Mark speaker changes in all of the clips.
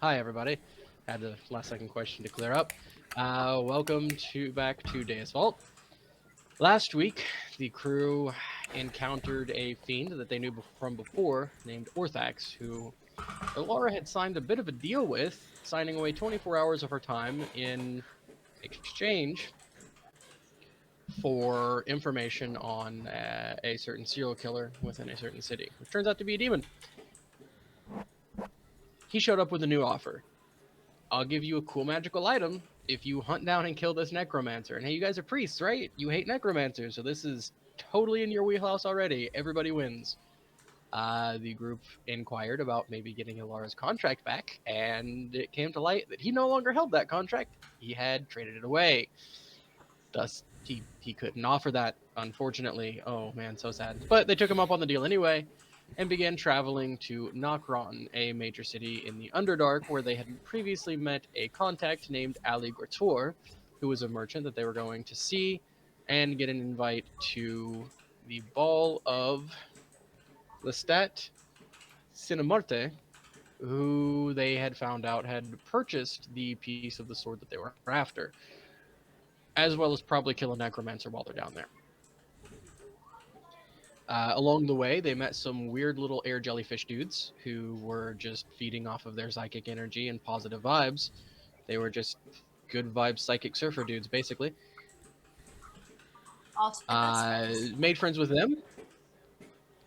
Speaker 1: Hi, everybody. Had the last second question to clear up. Welcome back to Deus Vault. Last week, the crew encountered a fiend that they knew from before named Orthax, who Laura had signed a bit of a deal with, signing away 24 hours of her time in exchange for information on a certain serial killer within a certain city, which turns out to be a demon. He showed up with a new offer. I'll give you a cool magical item if you hunt down and kill this necromancer. And hey, you guys are priests, right? You hate necromancers, so this is totally in your wheelhouse already. Everybody wins. The group inquired about maybe getting Ilara's contract back, and it came to light that he no longer held that contract. He had traded it away. Thus, he couldn't offer that, unfortunately. Oh man, so sad. But they took him up on the deal anyway, and began traveling to Nokron, a major city in the Underdark, where they had previously met a contact named Ali Gortor, who was a merchant that they were going to see, and get an invite to the ball of Lestat Cinemarte, who they had found out had purchased the piece of the sword that they were after, as well as probably kill a necromancer while they're down there. Along the way, they met some weird little air jellyfish dudes who were just feeding off of their psychic energy and positive vibes. They were just good vibes psychic surfer dudes, basically.
Speaker 2: Also my best friends.
Speaker 1: Made friends with them.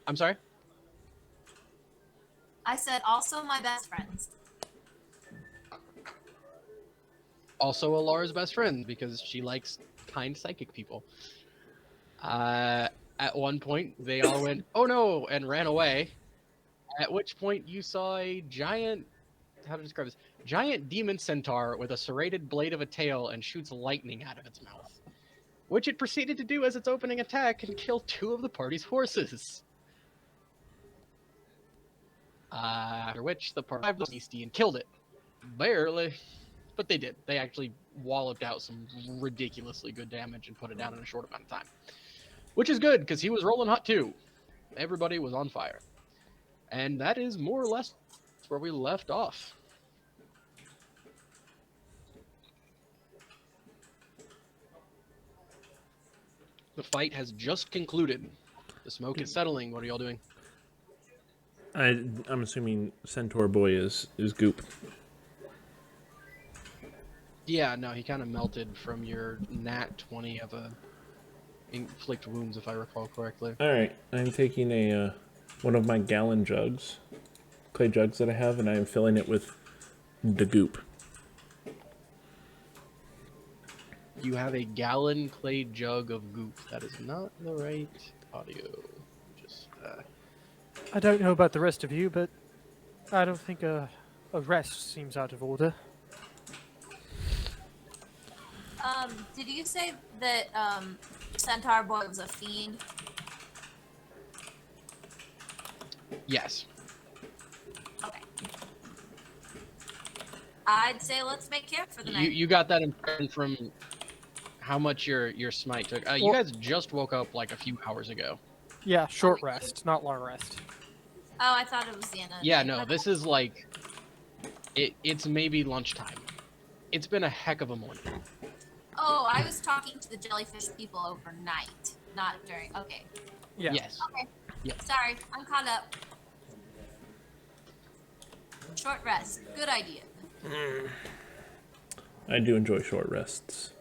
Speaker 1: I'm sorry?
Speaker 2: I said also my best friends.
Speaker 1: Also Alara's best friend because she likes kind psychic people. At one point, they all went, "Oh no," and ran away. At which point, you saw a giant, how to describe this, giant demon centaur with a serrated blade of a tail and shoots lightning out of its mouth, which it proceeded to do as its opening attack and kill two of the party's horses. After which, the party was beastie and killed it. Barely. But they did. They actually walloped out some ridiculously good damage and put it down in a short amount of time. Which is good, because he was rolling hot too. Everybody was on fire. And that is more or less where we left off. The fight has just concluded. The smoke is settling. What are y'all doing?
Speaker 3: I'm assuming Centaur Boy is Goop.
Speaker 1: Yeah, no, he kind of melted from your nat 20 of a inflict wounds, if I recall correctly.
Speaker 3: All right, I'm taking a one of my gallon jugs, clay jugs that I have, and I am filling it with the Goop.
Speaker 1: You have a gallon clay jug of goop. That is not the right audio. Just
Speaker 4: I don't know about the rest of you, but I don't think a rest seems out of order.
Speaker 2: Did you say that Centaur Boy was a fiend?
Speaker 1: yes.
Speaker 2: Okay. I'd say let's make camp for the night.
Speaker 1: You got that impression from how much your smite took. You
Speaker 4: Well-
Speaker 1: guys just woke up like a few hours ago.
Speaker 4: Yeah, short rest, not long rest.
Speaker 2: Oh, I thought it was the end of the
Speaker 1: Yeah,
Speaker 2: day,
Speaker 1: no,
Speaker 2: but-
Speaker 1: this is like it's maybe lunchtime. It's been a heck of a morning.
Speaker 2: Oh, I was talking to the jellyfish people overnight, not during. Okay.
Speaker 4: Yeah.
Speaker 1: Yes.
Speaker 2: Okay.
Speaker 1: Yeah.
Speaker 2: Sorry, I'm caught up. Short rest. Good idea.
Speaker 3: I do enjoy short rests.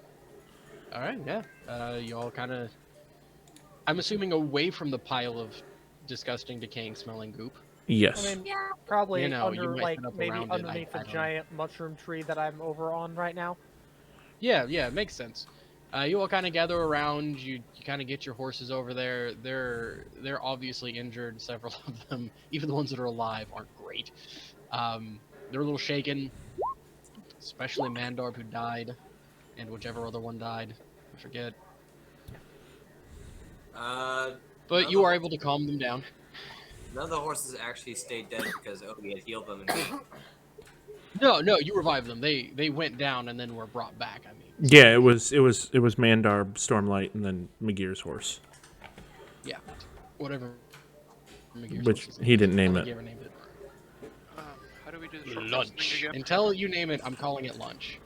Speaker 1: All right, yeah. You all kind of, I'm assuming, away from the pile of disgusting, decaying, smelling goop.
Speaker 3: Yes.
Speaker 4: I mean,
Speaker 2: Yeah.
Speaker 4: probably
Speaker 1: You know, you
Speaker 4: under,
Speaker 1: might
Speaker 4: like,
Speaker 1: set up
Speaker 4: maybe
Speaker 1: around it,
Speaker 4: underneath
Speaker 1: I
Speaker 4: the
Speaker 1: don't know.
Speaker 4: giant mushroom tree that I'm over on right now.
Speaker 1: Yeah, it makes sense. You all kind of gather around. You kind of get your horses over there. They're obviously injured. Several of them, even the ones that are alive, aren't great. They're a little shaken, especially Mandarb, who died, and whichever other one died. I forget. But you are able to calm them down.
Speaker 5: None of the horses actually stayed dead because Odie had healed them. And
Speaker 1: No, you revived them. They went down and then were brought back. I mean.
Speaker 3: Yeah, it was Mandarb, Stormlight, and then McGear's horse,
Speaker 1: Yeah. Whatever. McGear's
Speaker 3: which
Speaker 1: horse's
Speaker 3: he didn't
Speaker 1: name
Speaker 3: name
Speaker 1: is. I don't think
Speaker 3: it.
Speaker 1: he ever named it.
Speaker 6: How do we do the short rest
Speaker 1: Lunch.
Speaker 6: thing again?
Speaker 1: Until you name it, I'm calling it lunch.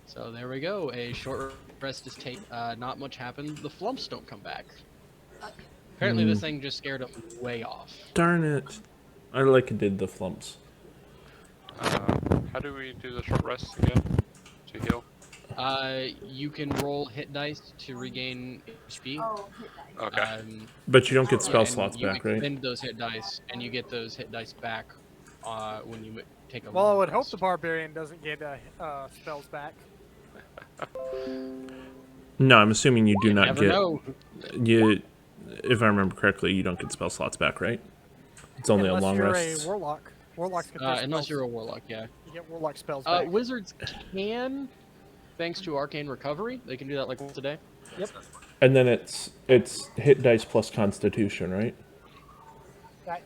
Speaker 1: So there we go. A short rest is taken. Not much happened. The flumps don't come back. Apparently, this thing just scared them way off.
Speaker 3: Darn it. I like it did the flumps.
Speaker 6: How do we do the short rest again? To heal?
Speaker 1: You can roll hit dice to regain HP.
Speaker 2: Oh, hit dice.
Speaker 6: Okay.
Speaker 3: But you don't get
Speaker 2: Yeah,
Speaker 3: spell
Speaker 1: and
Speaker 3: slots
Speaker 1: you
Speaker 3: back, right?
Speaker 1: expend those hit dice, and you get those hit dice back when you take a.
Speaker 4: Well, I
Speaker 1: long
Speaker 4: would hope
Speaker 1: rest.
Speaker 4: the barbarian doesn't get spells back.
Speaker 3: No, I'm assuming you do
Speaker 1: You
Speaker 3: not
Speaker 1: never
Speaker 3: get.
Speaker 1: know.
Speaker 3: You, if I remember correctly, you don't get spell slots back, right? It's only
Speaker 4: Unless
Speaker 3: a long
Speaker 4: you're
Speaker 3: rest.
Speaker 4: a warlock. Warlocks get their
Speaker 1: Unless
Speaker 4: spells.
Speaker 1: you're a warlock, yeah.
Speaker 4: You get warlock spells back.
Speaker 1: Wizards can, thanks to arcane recovery, they can do that like once a day.
Speaker 4: Yep.
Speaker 3: And then it's hit dice plus Constitution, right?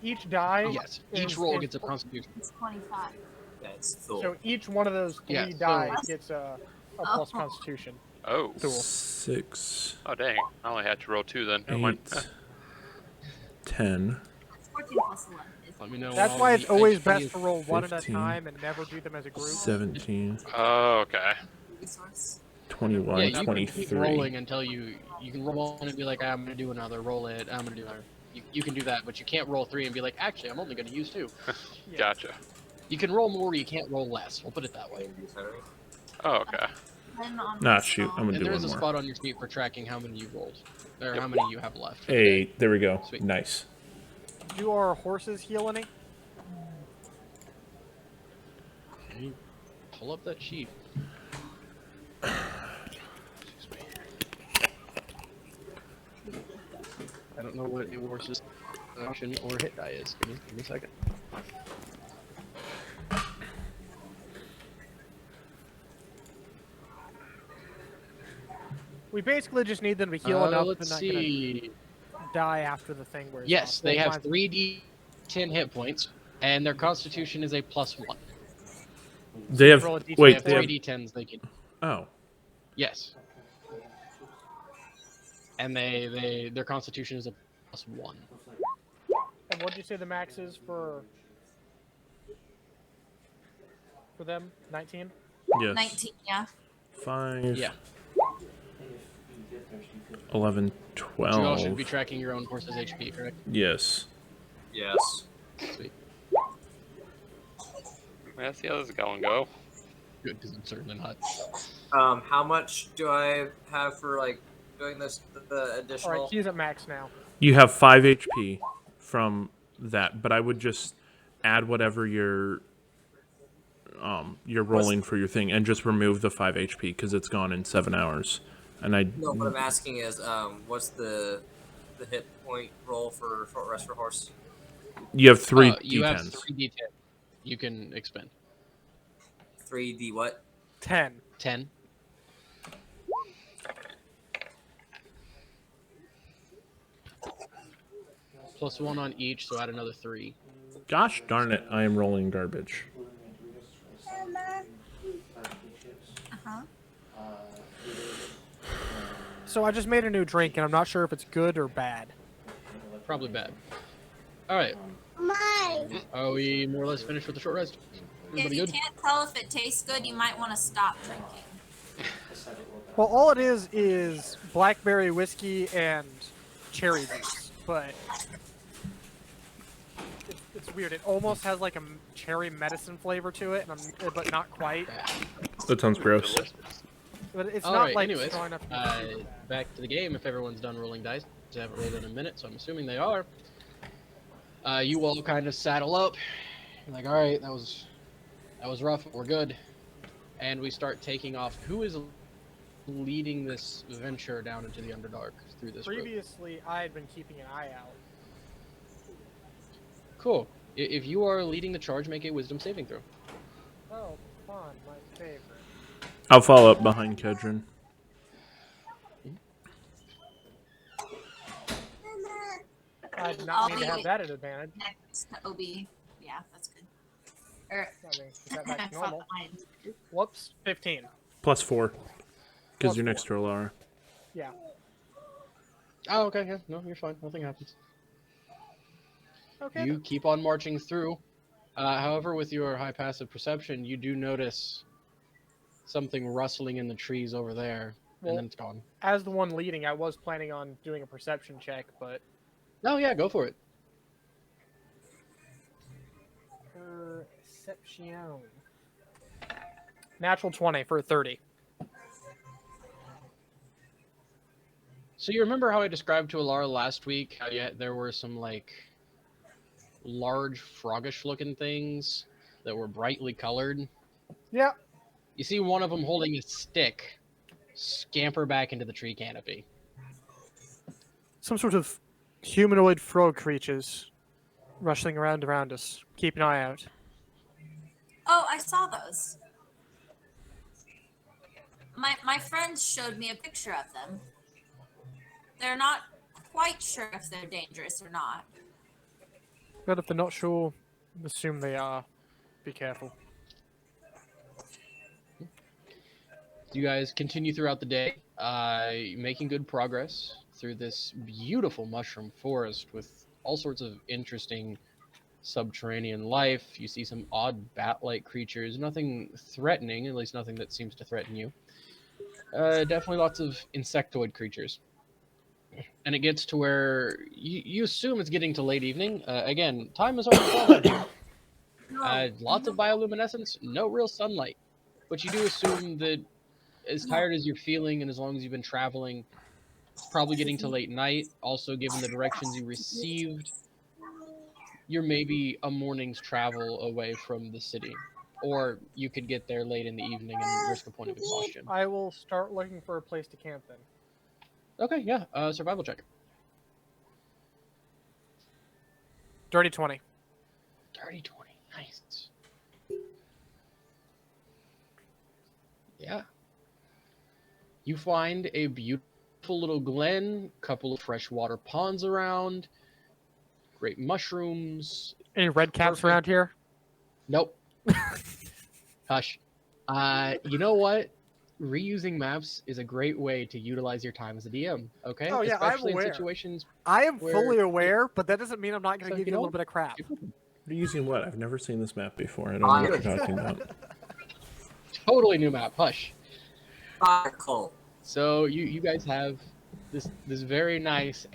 Speaker 4: Each die.
Speaker 1: Yes,
Speaker 4: is-
Speaker 1: each roll
Speaker 4: is-
Speaker 1: gets a constitution.
Speaker 2: It's 25.
Speaker 5: That's Thor.
Speaker 4: So each one of those three
Speaker 1: Yeah, so-
Speaker 4: die gets a plus
Speaker 2: Oh.
Speaker 4: Constitution.
Speaker 6: Oh.
Speaker 4: Cool.
Speaker 3: 6,
Speaker 6: Oh, dang. I only had to roll 2 then. Never mind.
Speaker 3: 8, 10.
Speaker 2: It's 14 plus 11.
Speaker 1: Let me know.
Speaker 4: That's
Speaker 1: when
Speaker 4: why
Speaker 1: all
Speaker 4: it's
Speaker 1: the
Speaker 4: always
Speaker 1: HP
Speaker 4: best
Speaker 1: is-
Speaker 4: to roll one at a
Speaker 3: 15,
Speaker 4: time and never do them as a group.
Speaker 3: 17,
Speaker 6: Oh, okay.
Speaker 2: Resource.
Speaker 3: 21,
Speaker 1: Yeah, you can keep
Speaker 3: 23.
Speaker 1: rolling until you can roll one and be like, I'm gonna do another. Roll it. I'm gonna do another. You can do that, but you can't roll 3 and be like, actually, I'm only gonna use 2.
Speaker 4: Yeah.
Speaker 6: Gotcha.
Speaker 1: You can roll more. You can't roll less. We'll put it that way.
Speaker 6: Oh, okay.
Speaker 2: Then on
Speaker 3: Nah,
Speaker 2: my
Speaker 3: shoot.
Speaker 2: spell-
Speaker 3: I'm gonna
Speaker 1: And
Speaker 3: do
Speaker 1: there
Speaker 3: one
Speaker 1: is a
Speaker 3: more.
Speaker 1: spot on your sheet for tracking how many you rolled, or
Speaker 6: Yep.
Speaker 1: how many you have left. for the
Speaker 3: Hey,
Speaker 1: day.
Speaker 3: there we go.
Speaker 1: Sweet.
Speaker 3: Nice.
Speaker 4: Do our horses heal any?
Speaker 1: Can you pull up that sheet? Excuse me. I don't know what it horse's action or hit die is. Give me a second.
Speaker 4: We basically just need them to heal enough
Speaker 1: Let's
Speaker 4: and not
Speaker 1: see.
Speaker 4: gonna die after the thing wears
Speaker 1: Yes,
Speaker 4: off.
Speaker 1: they
Speaker 4: Well,
Speaker 1: have
Speaker 4: mine's-
Speaker 1: 3d10 hit points, and their constitution is a +1.
Speaker 3: They have.
Speaker 4: roll a D10.
Speaker 1: They
Speaker 3: Wait,
Speaker 1: have
Speaker 3: they have.
Speaker 1: 3d10s they can.
Speaker 3: Oh.
Speaker 1: Yes. And their constitution is a +1.
Speaker 4: And what did you say the max is for them? 19?
Speaker 3: Yes.
Speaker 2: 19, yeah.
Speaker 3: 5,
Speaker 1: Yeah.
Speaker 3: 11,
Speaker 1: You all should be
Speaker 3: 12.
Speaker 1: tracking your own horse's HP, correct?
Speaker 3: Yes.
Speaker 5: Yes.
Speaker 1: Sweet.
Speaker 6: Let's see how this is going go.
Speaker 1: Good, because I'm certainly not.
Speaker 5: How much do I have for like doing this? The
Speaker 4: Alright,
Speaker 5: additional.
Speaker 4: he's at max now.
Speaker 3: You have 5 HP from that, but I would just add whatever you're rolling for your thing, and just remove the 5 HP because it's gone in 7 hours. And I
Speaker 5: No, what I'm asking is, what's the hit point roll for short rest for horse?
Speaker 3: you have 3
Speaker 1: You have
Speaker 3: D10s.
Speaker 1: 3d10. You can expend
Speaker 5: 3D what?
Speaker 4: 10.
Speaker 1: 10. +1 on each, so add another 3.
Speaker 3: Gosh darn it, I am rolling garbage.
Speaker 2: Uh-huh.
Speaker 4: So I just made a new drink, and I'm not sure if it's good or bad.
Speaker 1: Probably bad. Alright. Are we more or less finished with the short rest?
Speaker 2: If
Speaker 1: Everybody
Speaker 2: you
Speaker 1: good?
Speaker 2: can't tell if it tastes good, you might want to stop drinking.
Speaker 4: Well, all it is blackberry whiskey and cherry juice, but it's weird. It almost has like a cherry medicine flavor to it, but not quite.
Speaker 3: That sounds gross.
Speaker 4: But it's
Speaker 1: All
Speaker 4: not
Speaker 1: right,
Speaker 4: like
Speaker 1: anyways,
Speaker 4: strong enough.
Speaker 1: back to the game if everyone's done rolling dice. I haven't rolled in a minute, so I'm assuming they are. You all kind of saddle up. You're like, all right, that was rough, but we're good. And we start taking off. Who is leading this venture down into the Underdark through this route?
Speaker 4: Previously, I had been keeping an eye out.
Speaker 1: Cool. If you are leading the charge, make a wisdom saving throw.
Speaker 4: Oh, fun, my favorite.
Speaker 3: I'll follow up behind Kedron.
Speaker 4: I did not
Speaker 2: I'll
Speaker 4: mean to
Speaker 2: be
Speaker 4: have that at advantage.
Speaker 2: next to OB. Yeah, that's good. Or,
Speaker 4: I mean, is that back
Speaker 2: I
Speaker 4: to normal?
Speaker 2: thought mine.
Speaker 4: Whoops, 15.
Speaker 3: Plus 4. Because
Speaker 4: Plus
Speaker 3: you're next to Alara.
Speaker 4: Yeah.
Speaker 1: Oh, okay, yeah. No, you're fine. Nothing happens.
Speaker 4: Okay.
Speaker 1: You keep on marching through. However, with your high passive perception, you do notice something rustling in the trees over there,
Speaker 4: Well,
Speaker 1: and then it's gone.
Speaker 4: as the one leading, I was planning on doing a perception check, but
Speaker 1: Oh yeah, go for it.
Speaker 4: perception. Natural 20 for a 30.
Speaker 1: So you remember how I described to Alara last week how there were some like large froggish-looking things that were brightly colored?
Speaker 4: Yeah.
Speaker 1: You see one of them holding a stick scamper back into the tree canopy.
Speaker 4: Some sort of humanoid frog creatures rustling around us. Keep an eye out.
Speaker 2: Oh, I saw those. My friends showed me a picture of them. They're not quite sure if they're dangerous or not.
Speaker 4: But if they're not sure, assume they are. Be careful.
Speaker 1: You guys continue throughout the day, making good progress through this beautiful mushroom forest with all sorts of interesting subterranean life. You see some odd bat-like creatures, nothing threatening, at least nothing that seems to threaten you. Definitely lots of insectoid creatures. And it gets to where you assume it's getting to late evening. Again, time is already 12 out here. Lots of bioluminescence, no real sunlight. But you do assume that as tired as you're feeling and as long as you've been traveling, it's probably getting to late night. Also, given the directions you received, you're maybe a morning's travel away from the city. Or you could get there late in the evening and risk a point of exhaustion.
Speaker 4: I will start looking for a place to camp then.
Speaker 1: Okay, yeah, survival check.
Speaker 4: Dirty 20.
Speaker 1: Dirty 20, nice. Yeah. You find a beautiful little glen, couple of freshwater ponds around, great mushrooms.
Speaker 4: Any red caps
Speaker 1: Perfect.
Speaker 4: around here?
Speaker 1: Nope. Hush. You know what? Reusing maps is a great way to utilize your time as a DM. Okay.
Speaker 4: Oh, yeah, I'm
Speaker 1: Especially in
Speaker 4: aware.
Speaker 1: situations.
Speaker 4: I am
Speaker 1: where-
Speaker 4: fully aware, but that doesn't mean I'm not going
Speaker 1: So,
Speaker 4: to give
Speaker 1: you
Speaker 4: you a
Speaker 1: know
Speaker 4: little bit of crap.
Speaker 3: What are you using what? I've never seen this map before. I don't know what you're talking about.
Speaker 1: Totally new map. Hush.
Speaker 5: Fire cult.
Speaker 1: So you guys have this very nice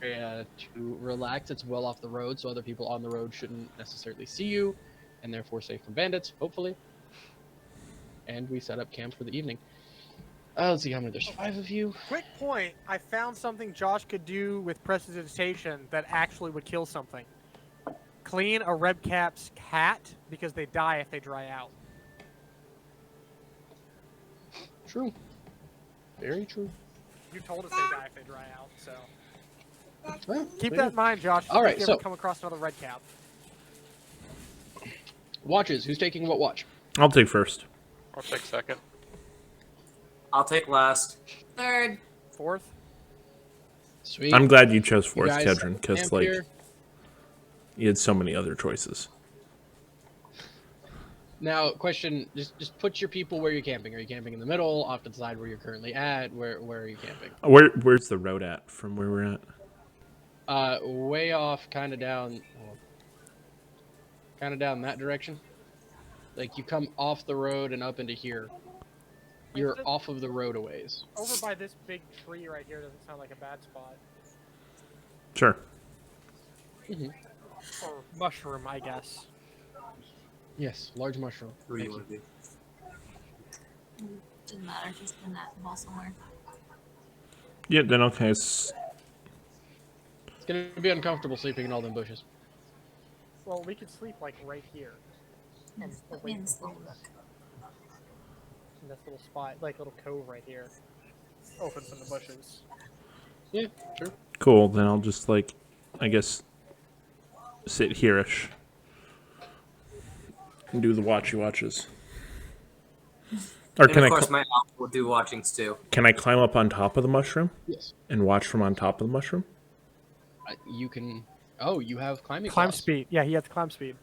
Speaker 1: area to relax. It's well off the road, so other people on the road shouldn't necessarily see you, and therefore safe from bandits, hopefully. And we set up camp for the evening. Let's see how many. There's 5 of you.
Speaker 4: Quick point, I found something Josh could do with prestidigitation that actually would kill something. Clean a red cap's hat because they die if they dry out.
Speaker 1: True. Very true.
Speaker 4: You told us they die if they dry out, so
Speaker 1: Well,
Speaker 4: keep
Speaker 1: there
Speaker 4: that in mind, Josh.
Speaker 1: All right,
Speaker 4: if you
Speaker 1: so-
Speaker 4: ever come across another red cap.
Speaker 1: Watches. Who's taking what watch?
Speaker 3: I'll take first.
Speaker 6: I'll take second.
Speaker 5: I'll take last.
Speaker 2: Third.
Speaker 4: Fourth.
Speaker 1: Sweet.
Speaker 3: I'm glad you chose
Speaker 1: You
Speaker 3: fourth,
Speaker 1: guys
Speaker 3: Kedron, because
Speaker 1: camp
Speaker 3: like
Speaker 1: here.
Speaker 3: you had so many other choices.
Speaker 1: Now, question: just put your people where you're camping. Are you camping in the middle, off to the side where you're currently at? Where are you camping?
Speaker 3: Where's the road at from where we're at?
Speaker 1: Way off, kind of down that direction. Like you come off the road and up into here. You're off of the road a ways.
Speaker 4: Over by this big tree right here doesn't sound like a bad spot.
Speaker 3: Sure.
Speaker 4: Or mushroom, I guess.
Speaker 1: Yes, large mushroom.
Speaker 5: Who do you
Speaker 1: Thank
Speaker 5: want to be?
Speaker 2: Doesn't matter. Just in that ball somewhere.
Speaker 3: Yeah, then okay.
Speaker 1: It's gonna be uncomfortable sleeping in all them bushes.
Speaker 4: Well, we could sleep like right here.
Speaker 2: Put me in this little nook.
Speaker 4: In this little spot, like little cove right here. Open from the bushes.
Speaker 1: Yeah, sure.
Speaker 3: Cool. Then I'll just like, I guess, sit here-ish and do the watches. Or
Speaker 5: And
Speaker 3: can
Speaker 5: of
Speaker 3: I
Speaker 5: course, my elf will do watchings too.
Speaker 3: can I climb up on top of the mushroom
Speaker 1: Yes.
Speaker 3: and watch from on top of the mushroom?
Speaker 1: You can. Oh, you have climbing.
Speaker 4: Climb
Speaker 1: claws.
Speaker 4: speed. Yeah, he has climb speed.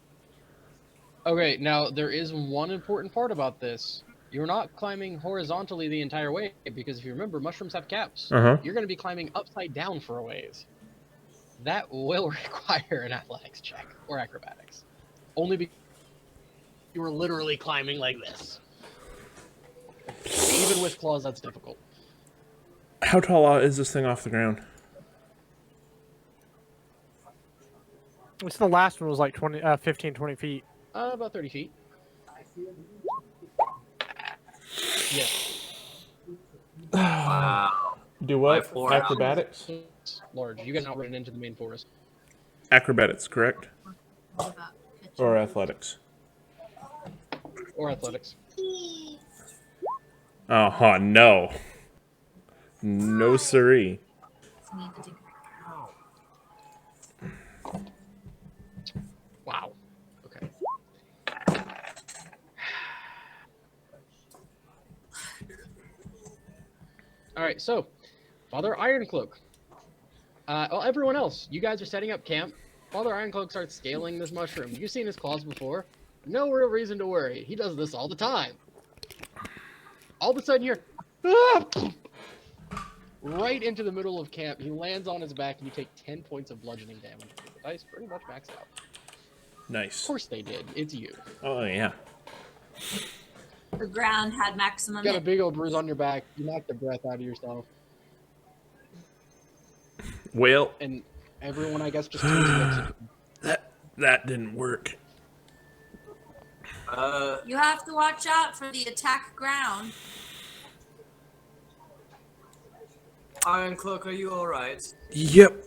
Speaker 1: Okay, now there is one important part about this. You're not climbing horizontally the entire way because if you remember, mushrooms have caps.
Speaker 3: Uh huh.
Speaker 1: You're going to be climbing upside down for a ways. that will require an athletics check or acrobatics. Only because you were literally climbing like this. Even with claws, that's difficult.
Speaker 3: How tall is this thing off the ground?
Speaker 4: The last one was like 15, 20 feet.
Speaker 1: About 30 feet. Yeah.
Speaker 5: Wow.
Speaker 3: Do
Speaker 5: My
Speaker 3: what?
Speaker 5: floor
Speaker 3: Acrobatics?
Speaker 1: It's large. You guys not running into the main forest.
Speaker 3: Acrobatics, correct?
Speaker 2: What about pitching?
Speaker 3: Or athletics?
Speaker 1: Or athletics.
Speaker 3: Oh, no. No siree.
Speaker 2: Need to take a break.
Speaker 1: Wow. Okay. All right, so Father Ironcloak. Well, everyone else, you guys are setting up camp. Father Ironcloak starts scaling this mushroom. You've seen his claws before. No real reason to worry. He does this all the time. All of a sudden, you're right into the middle of camp. He lands on his back, and you take 10 points of bludgeoning damage. The dice pretty much maxed out.
Speaker 3: Nice.
Speaker 1: Of course they did. It's you.
Speaker 3: Oh, yeah.
Speaker 2: The ground had maximum.
Speaker 1: You got a big old bruise on your back. You knocked the breath out of yourself.
Speaker 3: Well,
Speaker 1: And everyone, I guess, just turns and looks at you.
Speaker 3: that didn't work.
Speaker 2: You have to watch out for the attack ground.
Speaker 5: Iron Cloak, are you alright?
Speaker 3: Yep.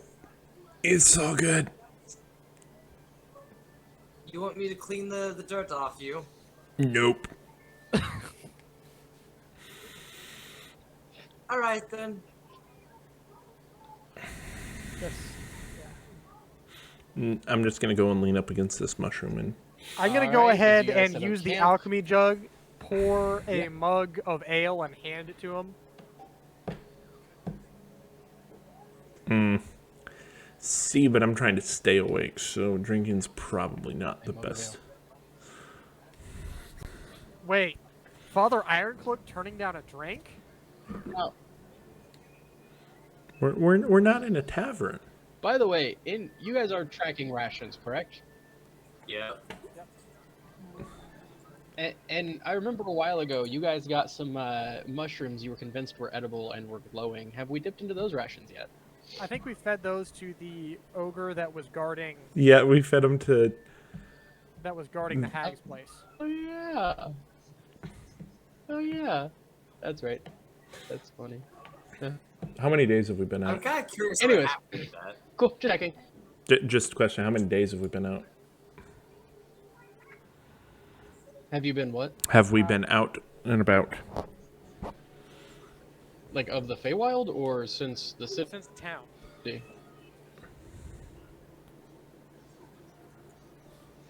Speaker 3: It's all good.
Speaker 5: You want me to clean the dirt off you?
Speaker 3: Nope.
Speaker 5: Alright then.
Speaker 3: I'm just going to go and lean up against this mushroom and...
Speaker 4: I'm gonna
Speaker 1: All
Speaker 4: go
Speaker 1: right,
Speaker 4: ahead
Speaker 1: you guys
Speaker 4: and
Speaker 1: set up
Speaker 4: use the
Speaker 1: camp.
Speaker 4: alchemy jug, pour a mug of ale, and hand it to him.
Speaker 3: See, but I'm trying to stay awake, so drinking's probably not the
Speaker 1: mug of
Speaker 3: best.
Speaker 4: Wait, Father Ironcloak turning down a drink?
Speaker 1: Oh,
Speaker 3: We're not in a tavern.
Speaker 1: by the way, you guys are tracking rations, correct?
Speaker 5: Yeah.
Speaker 1: And I remember a while ago, you guys got some mushrooms you were convinced were edible and were glowing. Have we dipped into those rations yet?
Speaker 4: I think we fed those to the ogre that was guarding
Speaker 3: Yeah, we fed him to...
Speaker 4: the hag's place.
Speaker 1: Oh yeah. Oh yeah. That's right. That's funny.
Speaker 3: How many days have we been
Speaker 5: I'm
Speaker 3: out?
Speaker 5: kind of curious
Speaker 1: Anyways.
Speaker 5: what happened with that.
Speaker 1: Cool. Just checking.
Speaker 3: Just a question, how many days have we been out?
Speaker 1: Have you been what?
Speaker 3: Have we been out and about?
Speaker 1: Like of the Feywild or since the city?
Speaker 4: Since town.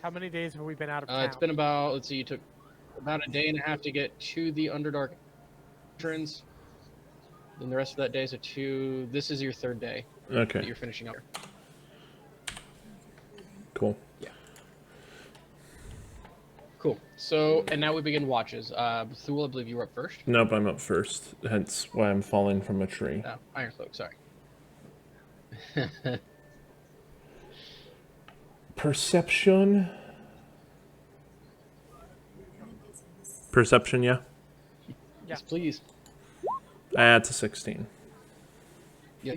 Speaker 4: How many days have we been out of town?
Speaker 1: It's been about, let's see, you took about a day and a half to get to the Underdark entrance. Then the rest of that day, so this is your third day that
Speaker 3: Okay,
Speaker 1: you're finishing up.
Speaker 3: cool.
Speaker 1: Cool. So, and now we begin watches. Thule, I believe you were up first.
Speaker 3: Nope, I'm up first, hence why I'm falling from a tree.
Speaker 1: Oh, Ironcloak, sorry.
Speaker 3: Perception? Perception, yeah?
Speaker 1: Yes, please.
Speaker 3: It's a 16.
Speaker 1: Yeah.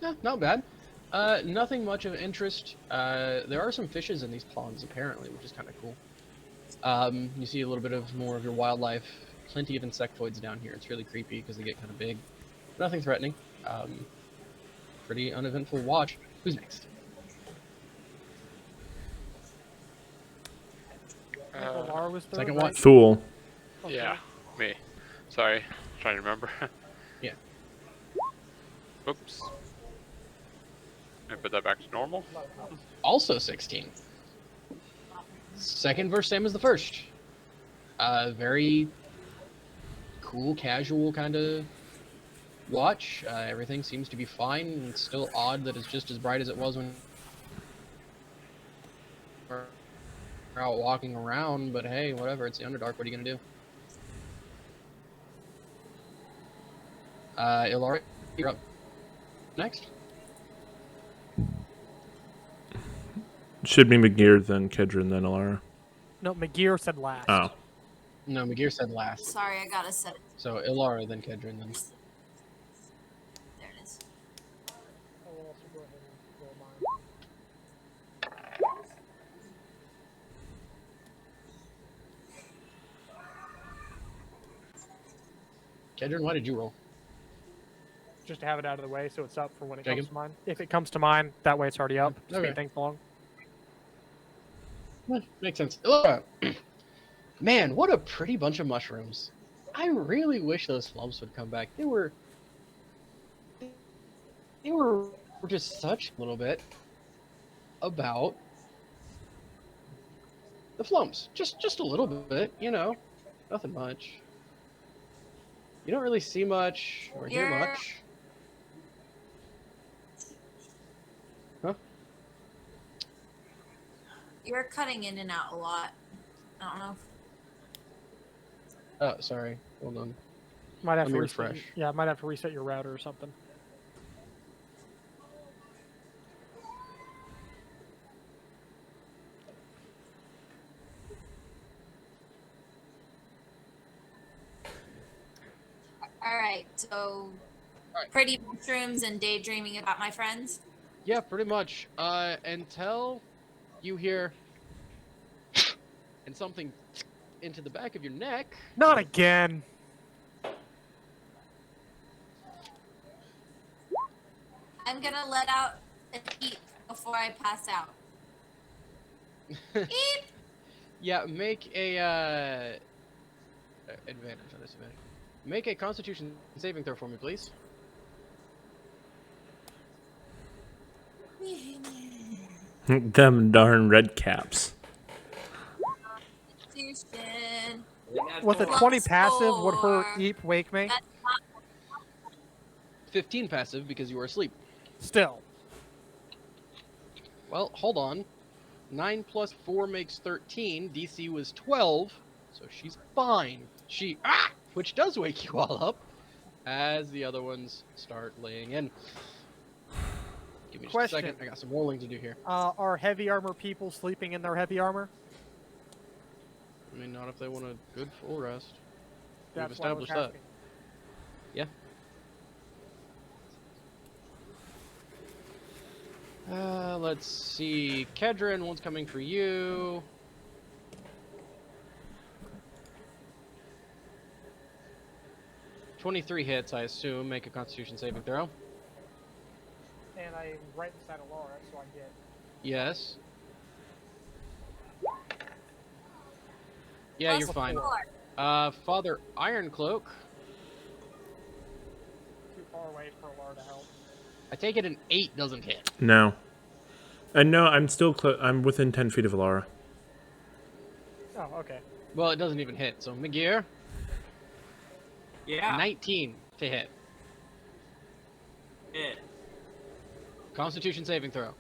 Speaker 1: Yeah, not bad. Nothing much of interest. There are some fishes in these ponds, apparently, which is kind of cool. You see a little bit of more of your wildlife. Plenty of insectoids down here. It's really creepy because they get kind of big. Nothing threatening. Pretty uneventful watch. Who's next?
Speaker 4: Laura was third,
Speaker 1: Second
Speaker 4: right?
Speaker 1: watch.
Speaker 3: Fool.
Speaker 6: Yeah, me. Sorry, trying to remember.
Speaker 1: Yeah.
Speaker 6: Oops. Can I put that back to normal?
Speaker 1: Also 16. Second verse, same as the first. Very cool, casual kind of watch. Everything seems to be fine. It's still odd that it's just as bright as it was when we're out walking around, but hey, whatever. It's the Underdark. What are you gonna do? Ilari, you're up. Next.
Speaker 3: Should be McGear, then Kedron, then Alara.
Speaker 4: No, McGear said last.
Speaker 3: Oh.
Speaker 1: No, McGear said last.
Speaker 2: Sorry, I gotta set it.
Speaker 1: So Ilara, then Kedron, then.
Speaker 2: There it is.
Speaker 4: I will also go ahead and roll mine.
Speaker 1: Kedron, why did you roll?
Speaker 4: Just to have it out of the way so it's up for when it
Speaker 1: Jacob?
Speaker 4: comes to mine. If it comes to mine, that way it's already up.
Speaker 1: Okay.
Speaker 4: Speed things along.
Speaker 1: Makes sense. Ilara. Man, what a pretty bunch of mushrooms. I really wish those flumps would come back. They were just such a little bit about the flumps. Just a little bit, you know. Nothing much. You don't really see much or hear
Speaker 2: You're-
Speaker 1: much. Huh?
Speaker 2: You're cutting in and out a lot. I don't know.
Speaker 1: Oh, sorry. Hold on.
Speaker 4: Might have
Speaker 1: Let
Speaker 4: to
Speaker 1: me
Speaker 4: reset.
Speaker 1: refresh.
Speaker 4: Yeah, might have to reset your router or something.
Speaker 2: All right, so
Speaker 1: Alright.
Speaker 2: pretty mushrooms and daydreaming about my friends.
Speaker 1: Yeah, pretty much. Until you hear and something into the back of your neck.
Speaker 4: Not again.
Speaker 2: I'm gonna let out a eep before I pass out. Eep.
Speaker 1: Yeah, make a advantage on this advantage. Make a Constitution saving throw for me, please.
Speaker 3: Them darn red caps.
Speaker 2: Constitution.
Speaker 4: With a
Speaker 5: Plus
Speaker 4: 20 passive, would her
Speaker 2: 4.
Speaker 4: eep wake me?
Speaker 2: That's not
Speaker 1: 15 passive because you were asleep.
Speaker 4: Still.
Speaker 1: Well, hold on. 9 plus 4 makes 13. DC was 12, so she's fine. Which does wake you all up as the other ones start laying in. Give me just
Speaker 4: Question.
Speaker 1: a second. I got some rolling to do here.
Speaker 4: Are heavy armor people sleeping in their heavy armor?
Speaker 1: I mean, not if they want a good full rest. We've
Speaker 4: That's why I was
Speaker 1: established that.
Speaker 4: asking.
Speaker 1: Yeah. Let's see. Kedron, one's coming for you. "23 hits, I assume. Make a Constitution saving throw.
Speaker 4: And I'm right beside Alara, so I get.
Speaker 1: Yes. Yeah, you're
Speaker 2: plus
Speaker 1: fine.
Speaker 2: 4.
Speaker 1: Father Ironcloak.
Speaker 4: Too far away for Alara to help.
Speaker 1: I take it an 8 doesn't hit.
Speaker 3: No. And no, I'm still I'm within 10 feet of Alara.
Speaker 4: Oh, okay.
Speaker 1: Well, it doesn't even hit. So McGear,
Speaker 5: Yeah.
Speaker 1: 19 to hit.
Speaker 5: Hit.
Speaker 1: Constitution saving throw.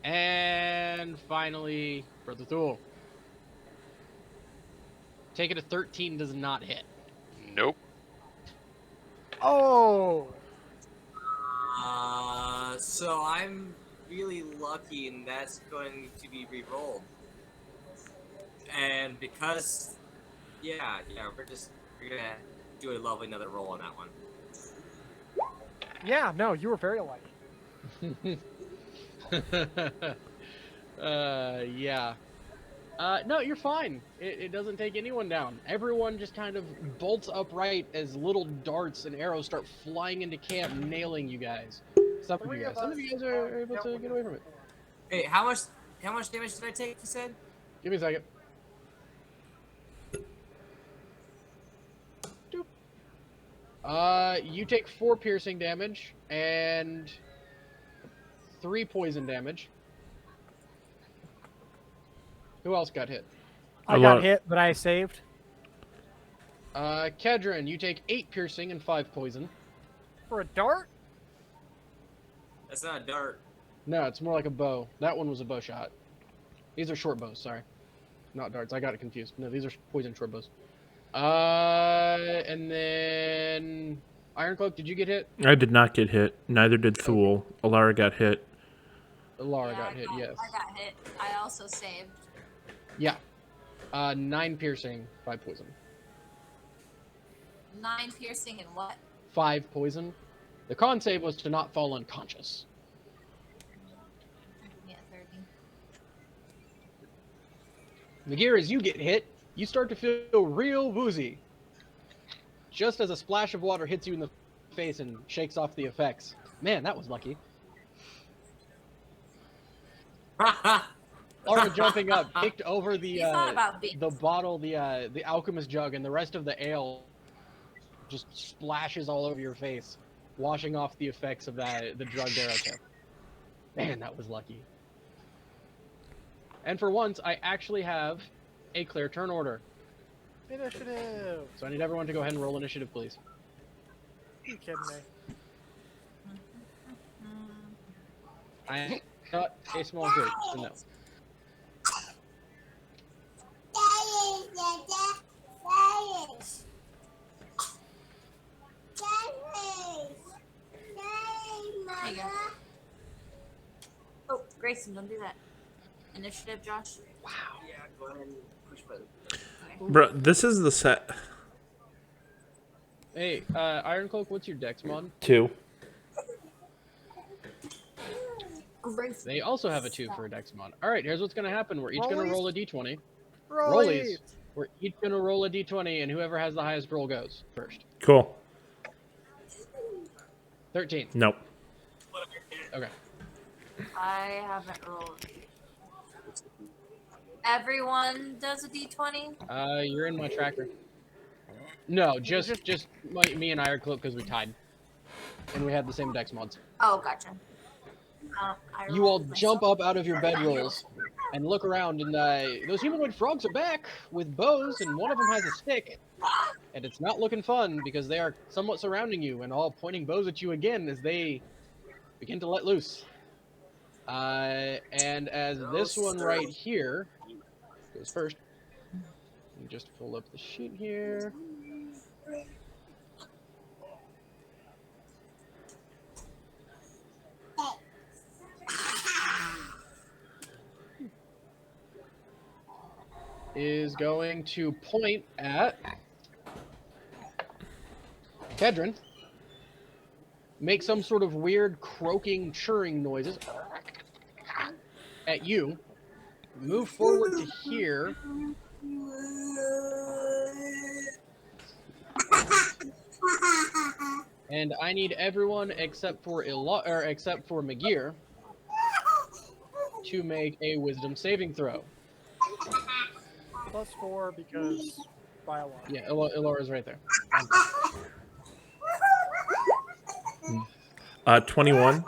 Speaker 1: And finally, Brother Thule. Take it a 13 does not hit.
Speaker 6: Nope.
Speaker 4: Oh!
Speaker 5: So I'm really lucky, and that's going to be re-rolled. And because, yeah, we're gonna do a lovely another roll on that one.
Speaker 4: Yeah, no, you were very lucky.
Speaker 1: Yeah. No, you're fine. It doesn't take anyone down. Everyone just kind of bolts upright as little darts and arrows start flying into camp, nailing you guys. Some of you guys are able to get away from it.
Speaker 5: Hey, how much damage did I take? You said?
Speaker 1: Give me a second. Doop. You take 4 piercing damage and 3 poison damage. Who else got hit?
Speaker 4: I
Speaker 3: A
Speaker 4: got
Speaker 3: lot.
Speaker 4: hit, but I saved.
Speaker 1: Kedron, you take 8 piercing and 5 poison.
Speaker 4: For a dart?
Speaker 5: That's not a dart.
Speaker 1: No, it's more like a bow. That one was a bow shot. These are short bows, sorry. Not darts, I got it confused. No, these are poison short bows. And then Iron Cloak, did you get hit?
Speaker 3: I did not get hit. Neither did Thule. Alara got hit.
Speaker 1: Laura
Speaker 2: Yeah,
Speaker 1: got hit, yes.
Speaker 2: I got hit. I also saved.
Speaker 1: Yeah. 9 piercing, 5 poison.
Speaker 2: 9 piercing and what?
Speaker 1: 5 poison. The con save was to not fall unconscious.
Speaker 2: Yeah, 30.
Speaker 1: Nagir, as you get hit, you start to feel real woozy. Just as a splash of water hits you in the face and shakes off the effects. Man, that was lucky. Laura jumping up, kicked over the
Speaker 2: You thought about being...
Speaker 1: the bottle, the alchemist jug, and the rest of the ale just splashes all over your face, washing off the effects of the drugged arrow tip. Man, that was lucky. And for once, I actually have a clear turn order.
Speaker 4: Initiative.
Speaker 1: So I need everyone to go ahead and roll initiative, please.
Speaker 4: You kidding me?
Speaker 1: I am not a small group, so no.
Speaker 2: There you go. Oh, Grayson, don't do that. Initiative, Josh.
Speaker 5: Yeah, go ahead and push button.
Speaker 3: Bro, this is the set.
Speaker 1: Hey, Iron Cloak, what's your dex mod?
Speaker 3: 2.
Speaker 2: Grayson.
Speaker 1: They also have a 2 for a dex mod. Alright, here's what's going to happen. We're each going to
Speaker 4: Rollies?
Speaker 1: roll a d20.
Speaker 4: Rollies.
Speaker 1: We're each going to roll a d20, and whoever has the highest roll goes first.
Speaker 3: Cool.
Speaker 1: 13.
Speaker 3: Nope.
Speaker 1: Okay.
Speaker 2: I haven't rolled. Everyone does a d20?
Speaker 1: You're in my tracker. No, just me and Iron Cloak because we tied. And we had the same dex mods.
Speaker 2: Oh, gotcha.
Speaker 1: You all jump up out of your bedrolls and look around, and those humanoid frogs are back with bows, and one of them has a stick. And it's not looking fun because they are somewhat surrounding you and all pointing bows at you again as they begin to let loose. And as this one right here goes first, let me just pull up the sheet here. Is going to point at Kedron, make some sort of weird croaking, churring noises at you, move forward to here, and I need everyone except for except for Magir to make a wisdom saving throw.
Speaker 4: +4 because by a lot.
Speaker 1: Yeah, Elora's right there.
Speaker 3: 21.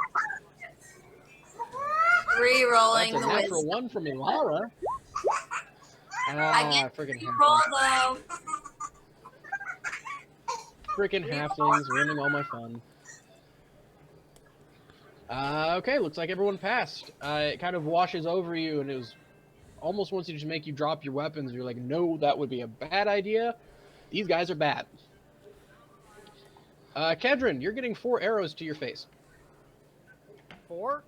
Speaker 2: Re-rolling
Speaker 1: That's a
Speaker 2: the
Speaker 1: natural
Speaker 2: wisdom.
Speaker 1: 1 from Elora.
Speaker 2: I get
Speaker 1: Freaking
Speaker 2: to roll though.
Speaker 1: Freaking halflings ruining all my fun. Okay, looks like everyone passed. It kind of washes over you, and it was almost wants to just make you drop your weapons. You're like, no, that would be a bad idea. These guys are bad. Kedron, you're getting 4 arrows to your face.
Speaker 4: 4?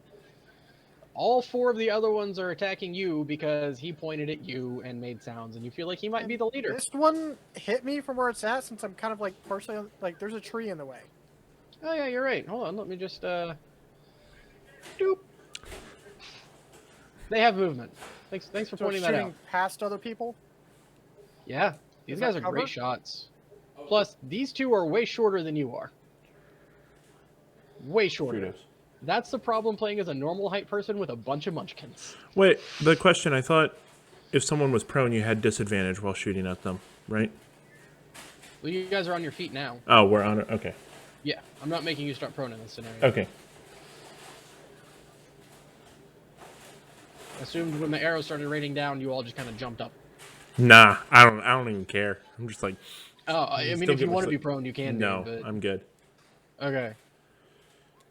Speaker 1: All 4 of the other ones are attacking you because he pointed at you and made sounds, and you feel like he might be the leader.
Speaker 4: This one hit me from where it's at since I'm kind of like partially like there's a tree in the way.
Speaker 1: Oh yeah, you're right. Hold on, let me just doop. They have movement. Thanks for
Speaker 4: So
Speaker 1: pointing
Speaker 4: it's
Speaker 1: that
Speaker 4: shooting
Speaker 1: out.
Speaker 4: past other people.
Speaker 1: Yeah, these
Speaker 4: Is
Speaker 1: guys
Speaker 4: that
Speaker 1: are great
Speaker 4: cover?
Speaker 1: shots. Plus, these 2 are way shorter than you are. Way shorter.
Speaker 3: Kudos.
Speaker 1: That's the problem playing as a normal height person with a bunch of munchkins.
Speaker 3: Wait, the question, I thought if someone was prone, you had disadvantage while shooting at them, right?
Speaker 1: Well, you guys are on your feet now.
Speaker 3: Oh, we're on it. Okay.
Speaker 1: Yeah, I'm not making you start prone in this scenario.
Speaker 3: Okay.
Speaker 1: Assumed when the arrow started raining down, you all just kind of jumped up.
Speaker 3: Nah, I don't even care. I'm just like,
Speaker 1: Oh, I mean,
Speaker 3: Still
Speaker 1: if you
Speaker 3: get
Speaker 1: want to
Speaker 3: my
Speaker 1: be prone, you can
Speaker 3: no,
Speaker 1: be, but...
Speaker 3: I'm good.
Speaker 1: Okay.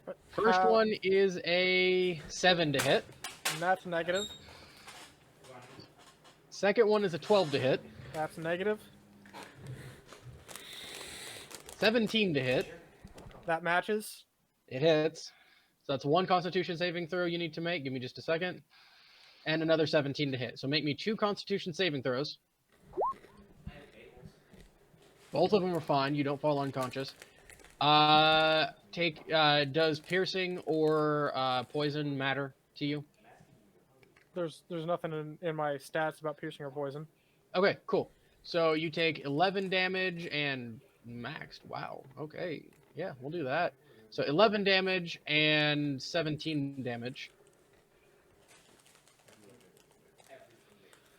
Speaker 4: But
Speaker 1: First one is a 7 to hit.
Speaker 4: And that's negative.
Speaker 1: Second one is a 12 to hit.
Speaker 4: That's negative.
Speaker 1: 17 to hit.
Speaker 4: That matches.
Speaker 1: It hits. So that's one Constitution saving throw you need to make. Give me just a second. And another 17 to hit. So make me 2 Constitution saving throws. Both of them are fine. You don't fall unconscious. Does piercing or poison matter to you?
Speaker 4: There's nothing in my stats about piercing or poison.
Speaker 1: Okay, cool. So you take 11 damage and maxed. Wow. Okay. Yeah, we'll do that. So 11 damage and 17 damage.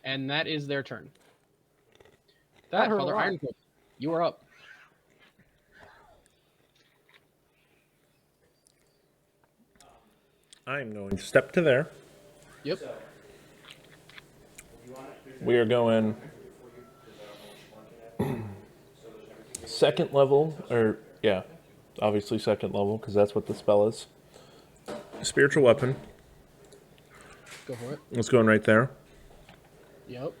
Speaker 1: And that is their turn. That,
Speaker 4: hurt a
Speaker 1: Father
Speaker 4: lot.
Speaker 1: Ironclip, you are up.
Speaker 3: I'm going to step to there.
Speaker 1: Yep.
Speaker 3: We are going second level, or yeah, obviously second level, because that's what the spell is. Spiritual weapon.
Speaker 1: Go for it.
Speaker 3: It's going right there.
Speaker 1: Yep.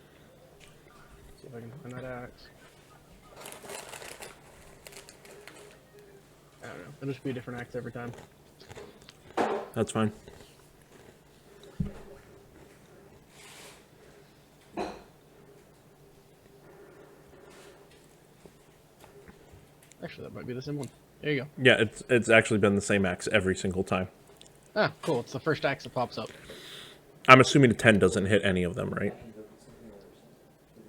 Speaker 1: See if I can find that axe. I don't know. It'll just be a different axe every time.
Speaker 3: That's fine.
Speaker 1: Actually, that might be the same one. There you go.
Speaker 3: Yeah, it's actually been the same axe every single time.
Speaker 1: Ah, cool. It's the first axe that pops up.
Speaker 3: I'm assuming a 10 doesn't hit any of them, right?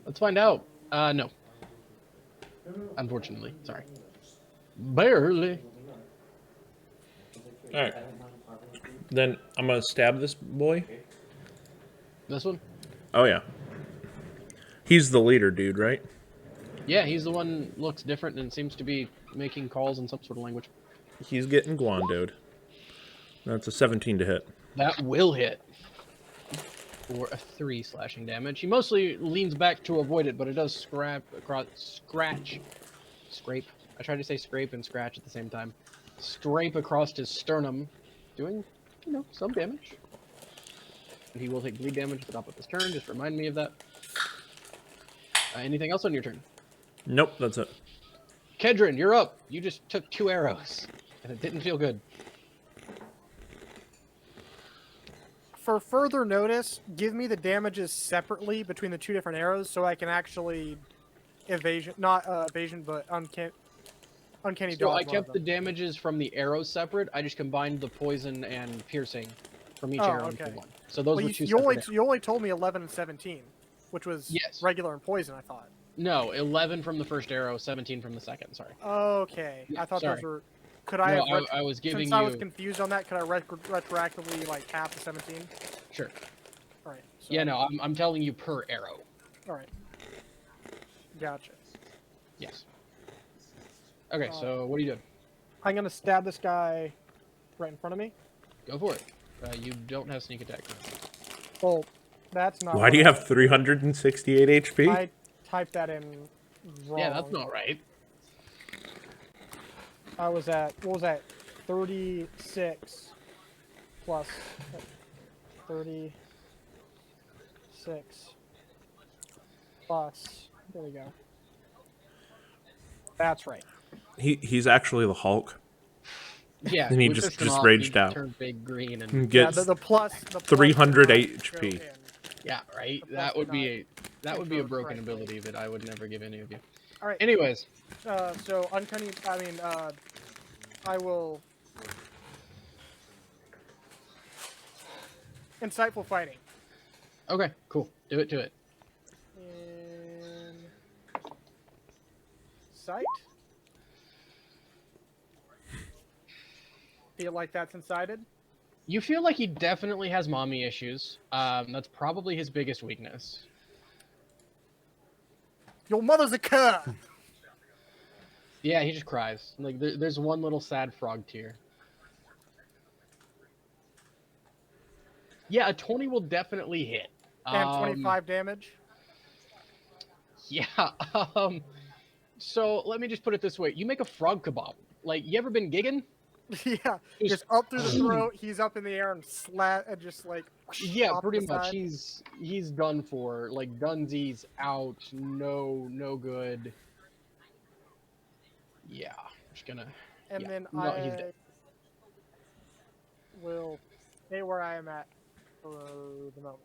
Speaker 1: Let's find out. No. Unfortunately. Sorry. Barely.
Speaker 3: Alright. Then I'm going to stab this boy.
Speaker 1: This one?
Speaker 3: Oh, yeah. He's the leader, dude, right?
Speaker 1: Yeah, he's the one looks different and seems to be making calls in some sort of language.
Speaker 3: He's getting guandoed. That's a 17 to hit.
Speaker 1: That will hit. For a 3 slashing damage. He mostly leans back to avoid it, but it does scrape. I tried to say scrape and scratch at the same time. Scrape across his sternum, doing, some damage. And he will take bleed damage at the top of his turn. Just remind me of that. Anything else on your turn?
Speaker 3: Nope, that's it.
Speaker 1: Kedron, you're up. You just took 2 arrows, and it didn't feel good.
Speaker 4: For further notice, give me the damages separately between the 2 different arrows so I can actually not evasion, but uncanny
Speaker 1: So
Speaker 4: dodge.
Speaker 1: I kept the damages from the arrows separate. I just combined the poison and piercing from each arrow into one. So those were 2 separate
Speaker 4: you only told me 11 and 17, which was regular and poison, I thought.
Speaker 1: No, 11 from the first arrow, 17 from the second. Sorry.
Speaker 4: Okay,
Speaker 1: Yeah,
Speaker 4: I thought
Speaker 1: sorry.
Speaker 4: those were. Could I?
Speaker 1: No, I was giving
Speaker 4: since
Speaker 1: you.
Speaker 4: I was confused on that, could I retroactively like half the 17?
Speaker 1: Sure.
Speaker 4: All right. So,
Speaker 1: Yeah, no, I'm telling you per arrow.
Speaker 4: All right. Gotcha.
Speaker 1: Yes. Okay, so what are you doing?
Speaker 4: I'm gonna stab this guy right in front of me.
Speaker 1: Go for it. You don't have sneak attack.
Speaker 4: Well, that's not.
Speaker 3: Why do you have 368 HP?
Speaker 4: I typed that in wrong.
Speaker 1: Yeah, that's not right.
Speaker 4: I was at, what was that? 36 plus 36 plus, there we go. That's right.
Speaker 3: He's actually the Hulk.
Speaker 1: Yeah.
Speaker 3: And he
Speaker 1: we
Speaker 3: just
Speaker 1: pissed him off,
Speaker 3: raged
Speaker 1: he
Speaker 3: out.
Speaker 1: Turned big green and
Speaker 3: He
Speaker 4: Yeah,
Speaker 3: gets
Speaker 4: the plus
Speaker 3: 300
Speaker 4: does not
Speaker 3: HP.
Speaker 4: go in.
Speaker 1: yeah, right.
Speaker 4: The
Speaker 1: That
Speaker 4: plus
Speaker 1: would be a
Speaker 4: goes
Speaker 1: broken
Speaker 4: correctly.
Speaker 1: ability that I would never give any of you.
Speaker 4: All right.
Speaker 1: Anyways,
Speaker 4: So uncanny. I will. Insightful fighting.
Speaker 1: okay, cool. Do it to it.
Speaker 4: Sight. Feel like that's incited.
Speaker 1: You feel like he definitely has mommy issues. That's probably his biggest weakness.
Speaker 4: Your mother's a cur.
Speaker 1: Yeah, he just cries. Like there's one little sad frog tear. Yeah, a 20 will definitely hit.
Speaker 4: And 25 damage.
Speaker 1: Yeah. So let me just put it this way: you make a frog kebab. Like, you ever been gigging?
Speaker 4: Yeah, just up through the throat. He's up in the air and just like.
Speaker 1: Yeah,
Speaker 4: off
Speaker 1: pretty
Speaker 4: the
Speaker 1: much.
Speaker 4: side.
Speaker 1: He's done for. Like, Dunsies out. No good. Yeah, just gonna
Speaker 4: and
Speaker 1: Yeah.
Speaker 4: then
Speaker 1: No, he's dead.
Speaker 4: will stay where I am at for the moment.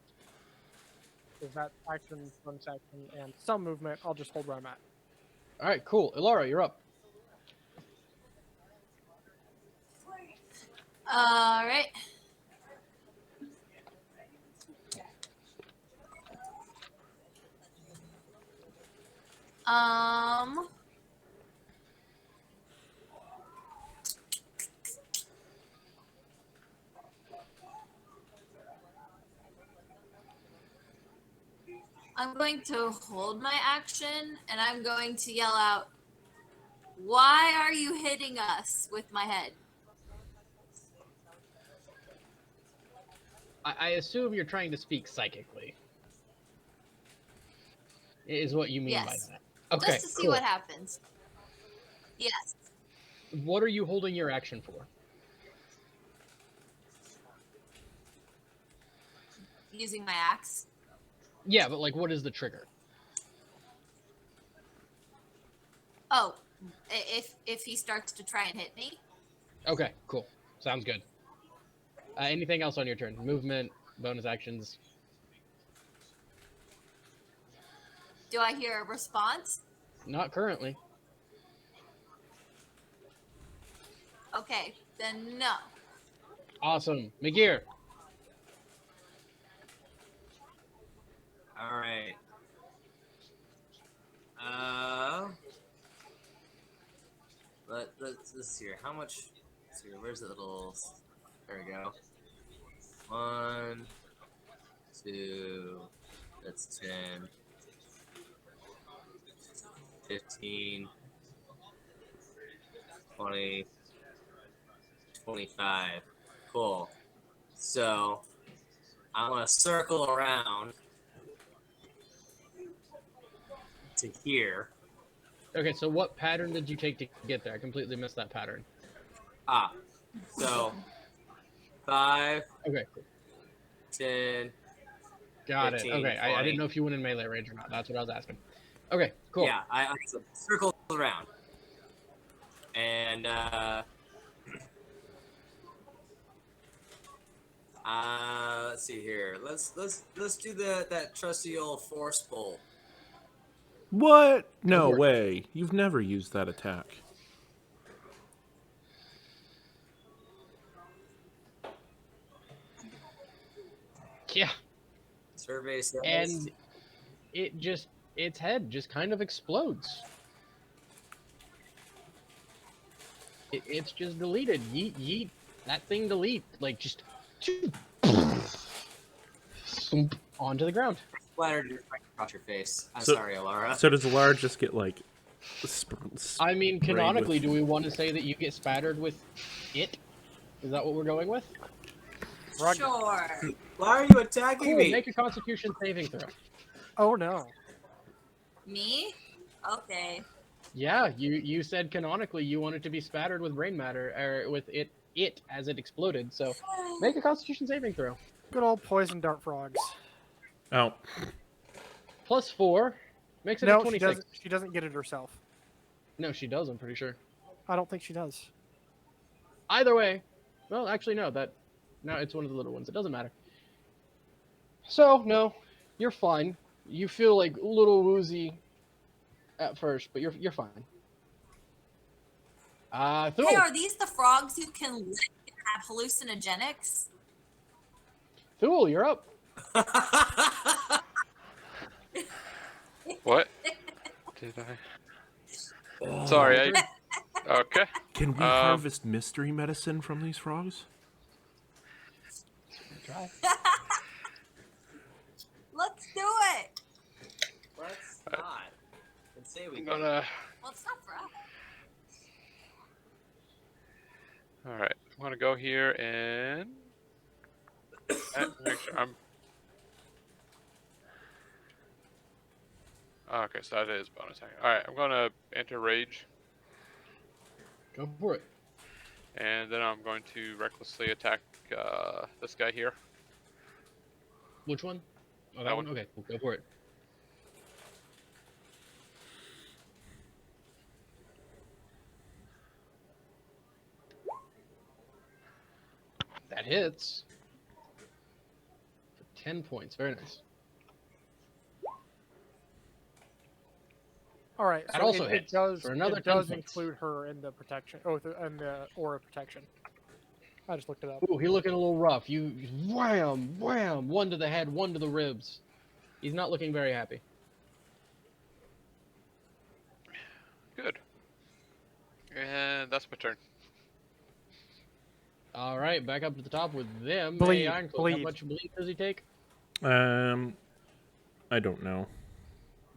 Speaker 4: Because that action, bonus action, and some movement, I'll just hold where I'm at.
Speaker 1: All right, cool. Ilara, you're up.
Speaker 2: All right. Um. I'm going to hold my action and I'm going to yell out, "Why are you hitting us with my head?"
Speaker 1: I assume you're trying to speak psychically. Is what you mean by
Speaker 2: Yes.
Speaker 1: that? Okay,
Speaker 2: Just to see
Speaker 1: cool.
Speaker 2: what happens. Yes.
Speaker 1: What are you holding your action for?
Speaker 2: Using my axe.
Speaker 1: Yeah, but like, what is the trigger?
Speaker 2: Oh, if he starts to try and hit me.
Speaker 1: Okay, cool. Sounds good. Anything else on your turn? Movement, bonus actions.
Speaker 2: Do I hear a response?
Speaker 1: Not currently.
Speaker 2: Okay, then no.
Speaker 1: Awesome. McGear.
Speaker 5: All right. Let's see here. How much? Let's see here. Where's the little? There we go. 1, 2. That's 10. 15. 20. 25. Cool. So I'm gonna circle around to here.
Speaker 1: Okay, so what pattern did you take to get there? I completely missed that pattern.
Speaker 5: So 5,
Speaker 1: Okay, cool.
Speaker 5: 10.
Speaker 1: Got it.
Speaker 5: 15,
Speaker 1: Okay, I
Speaker 5: 20.
Speaker 1: didn't know if you went in melee range or not. That's what I was asking. Okay, cool.
Speaker 5: Yeah, I circled around, and let's see here. Let's do that trusty old force bolt.
Speaker 3: What? No
Speaker 1: for it.
Speaker 3: way. You've never used that attack.
Speaker 1: Yeah,
Speaker 5: Survey says.
Speaker 1: and its head just kind of explodes. It's just deleted. Yeet, yeet. That thing delete. Like, just onto the ground.
Speaker 5: Splattered right across your face. I'm
Speaker 3: So-
Speaker 5: sorry, Alara.
Speaker 3: So does Alara just get like?
Speaker 1: I mean,
Speaker 3: sprayed
Speaker 1: canonically,
Speaker 3: with-
Speaker 1: do we want to say that you get spattered with it? Is that what we're going with?
Speaker 4: Rug-
Speaker 2: Sure.
Speaker 5: Why are you attacking
Speaker 1: Cool.
Speaker 5: me?
Speaker 1: Make a Constitution saving throw.
Speaker 4: Oh no.
Speaker 2: Me? Okay.
Speaker 1: Yeah, you said canonically you wanted to be spattered with brain matter, or with it as it exploded. So, make a Constitution saving throw.
Speaker 4: Good old poison dart frogs.
Speaker 3: Oh,
Speaker 1: +4 makes it a
Speaker 4: No,
Speaker 1: 26.
Speaker 4: she doesn't get it herself.
Speaker 1: No, she does. I'm pretty sure.
Speaker 4: I don't think she does.
Speaker 1: Either way, well, actually no. No, it's one of the little ones. It doesn't matter. So no, you're fine. You feel like a little woozy at first, but you're fine. Thul.
Speaker 2: Hey, are these the frogs who can lick and have hallucinogenics?
Speaker 1: Thul, you're up.
Speaker 6: What? Did I? Sorry, Okay.
Speaker 3: can we harvest mystery medicine from these frogs?
Speaker 1: Try.
Speaker 2: Let's do it.
Speaker 5: Let's not. And say we
Speaker 6: I'm gonna.
Speaker 2: Well, it's not for us.
Speaker 6: Alright, I'm gonna go here and. Make sure I'm. Okay, so that is bonus action. Alright, I'm gonna enter rage,
Speaker 1: Go for it.
Speaker 6: and then I'm going to recklessly attack this guy here.
Speaker 1: Which one? Oh, that
Speaker 6: That
Speaker 1: one.
Speaker 6: one.
Speaker 1: Okay, cool. Go for it. That hits. For 10 points. Very nice.
Speaker 4: All right,
Speaker 1: That
Speaker 4: so
Speaker 1: also
Speaker 4: it
Speaker 1: hits
Speaker 4: does
Speaker 1: for another
Speaker 4: it
Speaker 1: 10
Speaker 4: does
Speaker 1: points.
Speaker 4: include her in the protection. Oh, in the aura protection. I just looked it up.
Speaker 1: Ooh, he's looking a little rough. You wham, wham, one to the head, one to the ribs. He's not looking very happy.
Speaker 6: Good. And that's my turn.
Speaker 1: All right, back up to the top with them.
Speaker 4: Bleed,
Speaker 1: Hey, Ironclad, how
Speaker 4: bleed.
Speaker 1: much bleed does he take?
Speaker 3: I don't know.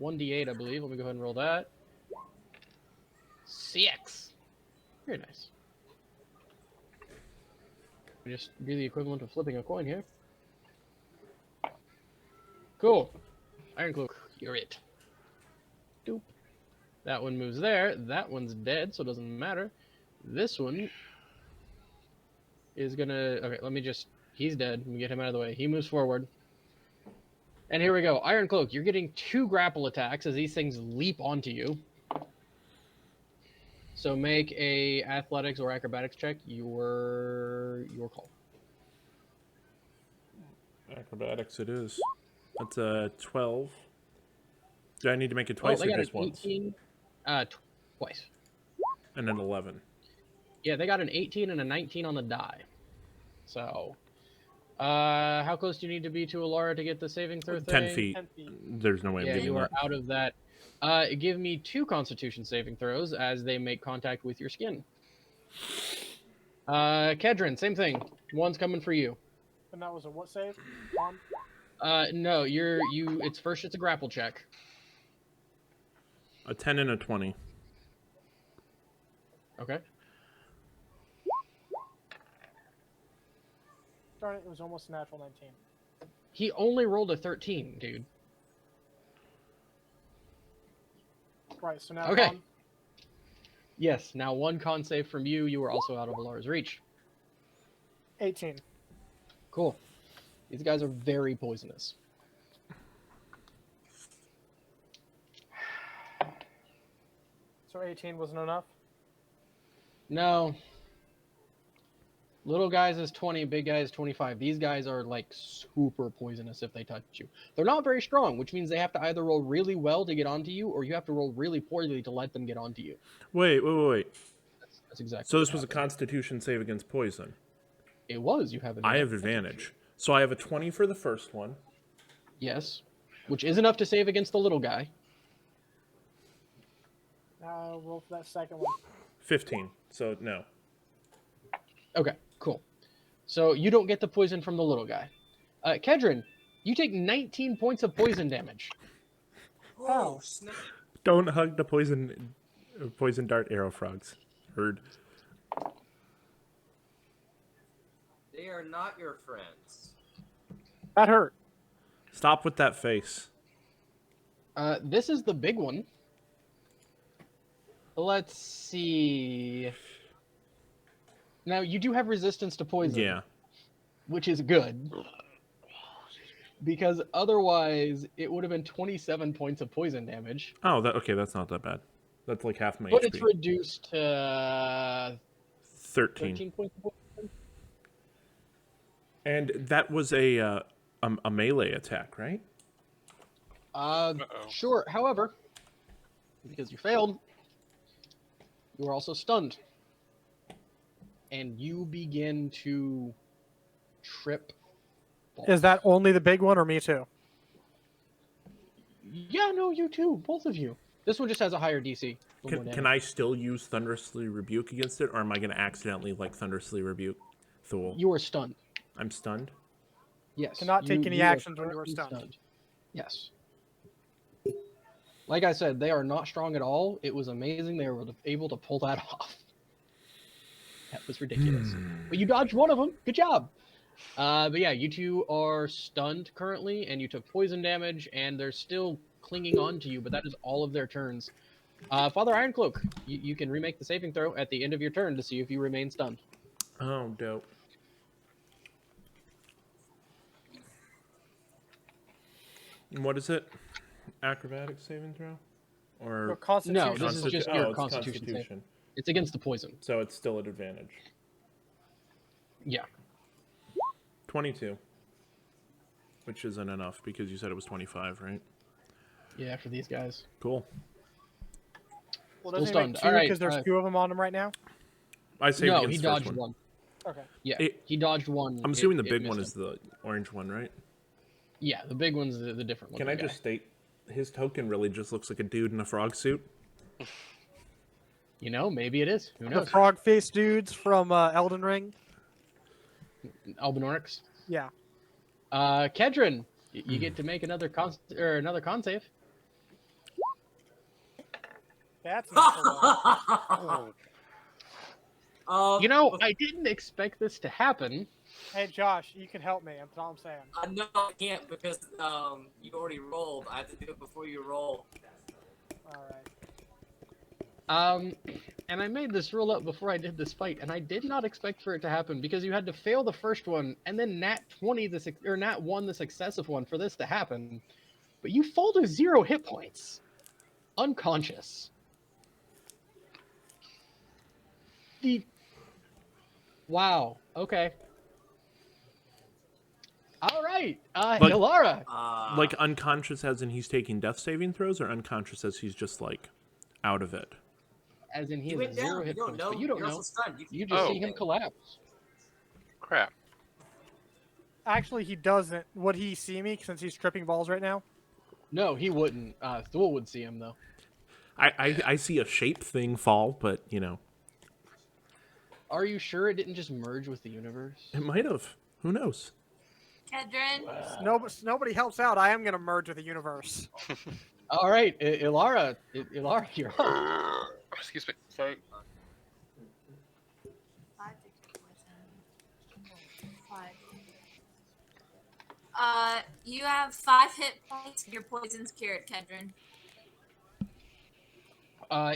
Speaker 1: 1d8, I believe. Let me go ahead and roll that. 6. Very nice. We just do the equivalent of flipping a coin here. Cool. Ironcloak, you're it. Doop. That one moves there. That one's dead, so it doesn't matter. This one is gonna... Okay, let me just... He's dead. Let me get him out of the way. He moves forward. And here we go. Ironcloak, you're getting 2 grapple attacks as these things leap onto you. So make a athletics or acrobatics check. Your call.
Speaker 3: Acrobatics it is. That's a 12. Do I need to make it
Speaker 1: Oh,
Speaker 3: twice
Speaker 1: they
Speaker 3: or
Speaker 1: got
Speaker 3: just
Speaker 1: an
Speaker 3: once?
Speaker 1: 18. Twice.
Speaker 3: And an 11.
Speaker 1: Yeah, they got an 18 and a 19 on the die. So, how close do you need to be to Alara to get the saving throw thing?
Speaker 3: 10 feet.
Speaker 4: 10 feet.
Speaker 3: There's no way I'm
Speaker 1: Yeah,
Speaker 3: getting
Speaker 1: you are
Speaker 3: that.
Speaker 1: out of that. Give me 2 Constitution saving throws as they make contact with your skin. Kedron, same thing. One's coming for you.
Speaker 4: And that was a what save? One.
Speaker 1: No, it's first it's a grapple check.
Speaker 3: A 10 and a 20.
Speaker 1: Okay.
Speaker 4: Darn it, it was almost a natural 19.
Speaker 1: He only rolled a 13, dude.
Speaker 4: Right, so now
Speaker 1: Okay.
Speaker 4: one.
Speaker 1: Yes, now 1 con save from you. You are also out of Alara's reach.
Speaker 4: 18.
Speaker 1: Cool. These guys are very poisonous.
Speaker 4: So 18 wasn't enough?
Speaker 1: No. Little guys is 20, big guys 25. These guys are like super poisonous if they touch you. They're not very strong, which means they have to either roll really well to get onto you, or you have to roll really poorly to let them get onto you.
Speaker 3: Wait.
Speaker 1: That's exactly.
Speaker 3: So
Speaker 1: what
Speaker 3: this was a
Speaker 1: happened.
Speaker 3: Constitution save against poison.
Speaker 1: It was. You have advantage.
Speaker 3: I have advantage. So I have a 20 for the first one.
Speaker 1: Yes, which is enough to save against the little guy.
Speaker 4: Now roll for that second one.
Speaker 3: 15. So no.
Speaker 1: Okay, cool. So you don't get the poison from the little guy. Kedron, you take 19 points of poison damage.
Speaker 5: Oh, snap.
Speaker 3: Don't hug the poison dart arrow frogs. Heard.
Speaker 5: They are not your friends.
Speaker 4: That hurt.
Speaker 3: Stop with that face.
Speaker 1: This is the big one. Let's see. Now, you do have resistance to poison.
Speaker 3: Yeah.
Speaker 1: Which is good. Because otherwise, it would have been 27 points of poison damage.
Speaker 3: Oh, okay, that's not that bad. That's like half my
Speaker 1: But
Speaker 3: HP.
Speaker 1: it's reduced to
Speaker 3: 13.
Speaker 1: 13 points of poison.
Speaker 3: And that was a melee attack, right?
Speaker 1: Sure. However, because you failed, you are also stunned. And you begin to trip.
Speaker 4: Is that only the big one or me too?
Speaker 1: Yeah, no, you too. Both of you. This one just has a higher DC.
Speaker 3: Can I still use Thunderously Rebuke against it, or am I going to accidentally Thunderously Rebuke Thule?
Speaker 1: You are stunned.
Speaker 3: I'm stunned?
Speaker 1: Yes.
Speaker 4: Cannot take any
Speaker 1: are
Speaker 4: actions when you are
Speaker 1: currently
Speaker 4: stunned.
Speaker 1: Yes. Like I said, they are not strong at all. It was amazing they were able to pull that off. That was ridiculous. But you dodged one of them. Good job. But yeah, you two are stunned currently, and you took poison damage, and they're still clinging on to you, but that is all of their turns. Father Ironcloak, you can remake the saving throw at the end of your turn to see if you remain stunned.
Speaker 3: Oh, dope. And what is it? Acrobatic saving throw?
Speaker 4: Or
Speaker 3: Or
Speaker 4: Constitution.
Speaker 1: No, this is just
Speaker 3: Oh,
Speaker 1: your
Speaker 3: it's
Speaker 1: Constitution save.
Speaker 3: Constitution.
Speaker 1: It's against the poison.
Speaker 3: So it's still at advantage.
Speaker 1: Yeah.
Speaker 3: 22. Which isn't enough because you said it was 25, right?
Speaker 1: Yeah, for these guys.
Speaker 3: Cool.
Speaker 4: Well,
Speaker 1: Still
Speaker 4: doesn't he make
Speaker 1: stunned.
Speaker 4: two
Speaker 1: All right,
Speaker 4: because there's 2 of them on him right now?
Speaker 3: I saved
Speaker 1: No,
Speaker 3: against
Speaker 1: he
Speaker 3: the first
Speaker 1: dodged one.
Speaker 4: Okay.
Speaker 1: Yeah,
Speaker 3: It-
Speaker 1: he dodged one.
Speaker 3: I'm assuming the
Speaker 1: it
Speaker 3: big
Speaker 1: missed
Speaker 3: one
Speaker 1: him.
Speaker 3: is the orange one, right?
Speaker 1: Yeah, the big one's the different one.
Speaker 3: Can I just state, his token really just looks like a dude in a frog suit?
Speaker 1: You know, maybe it is. Who
Speaker 4: The
Speaker 1: knows?
Speaker 4: frog face dudes from Elden Ring.
Speaker 1: Albinorix.
Speaker 4: Yeah.
Speaker 1: Kedron, you get to make another con save.
Speaker 4: That's not the one.
Speaker 1: You know, I didn't expect this to happen.
Speaker 4: Hey, Josh, you can help me. That's all I'm saying.
Speaker 5: No, I can't because you already rolled. I have to do it before you roll.
Speaker 4: All right.
Speaker 1: And I made this rule up before I did this fight, and I did not expect for it to happen because you had to fail the first one and then nat 1 the successive one for this to happen. But you fall to 0 hit points, unconscious. Wow. Okay. All right. Hilara.
Speaker 3: Like unconscious as in he's taking death saving throws, or unconscious as he's just like out of it?
Speaker 1: As in he
Speaker 5: You
Speaker 1: has
Speaker 5: went
Speaker 1: 0
Speaker 5: down.
Speaker 1: hit
Speaker 5: You don't
Speaker 1: points,
Speaker 5: know.
Speaker 1: but you don't
Speaker 5: You're
Speaker 1: know.
Speaker 5: also stunned.
Speaker 1: You just
Speaker 6: Oh.
Speaker 1: see him collapse.
Speaker 6: Crap.
Speaker 4: Actually, he doesn't. Would he see me since he's tripping balls right now?
Speaker 1: No, he wouldn't. Thule would see him though.
Speaker 3: I see a shape thing fall, but you know,
Speaker 1: Are you sure it didn't just merge with the universe?
Speaker 3: it might have. Who knows?
Speaker 2: Kedron,
Speaker 4: Nobody helps out. I am gonna merge with the universe.
Speaker 1: All right, Ilara, you're up.
Speaker 6: Excuse me. Sorry.
Speaker 2: 5 to 5. You have 5 hit points. Your poison's cured, Kedron.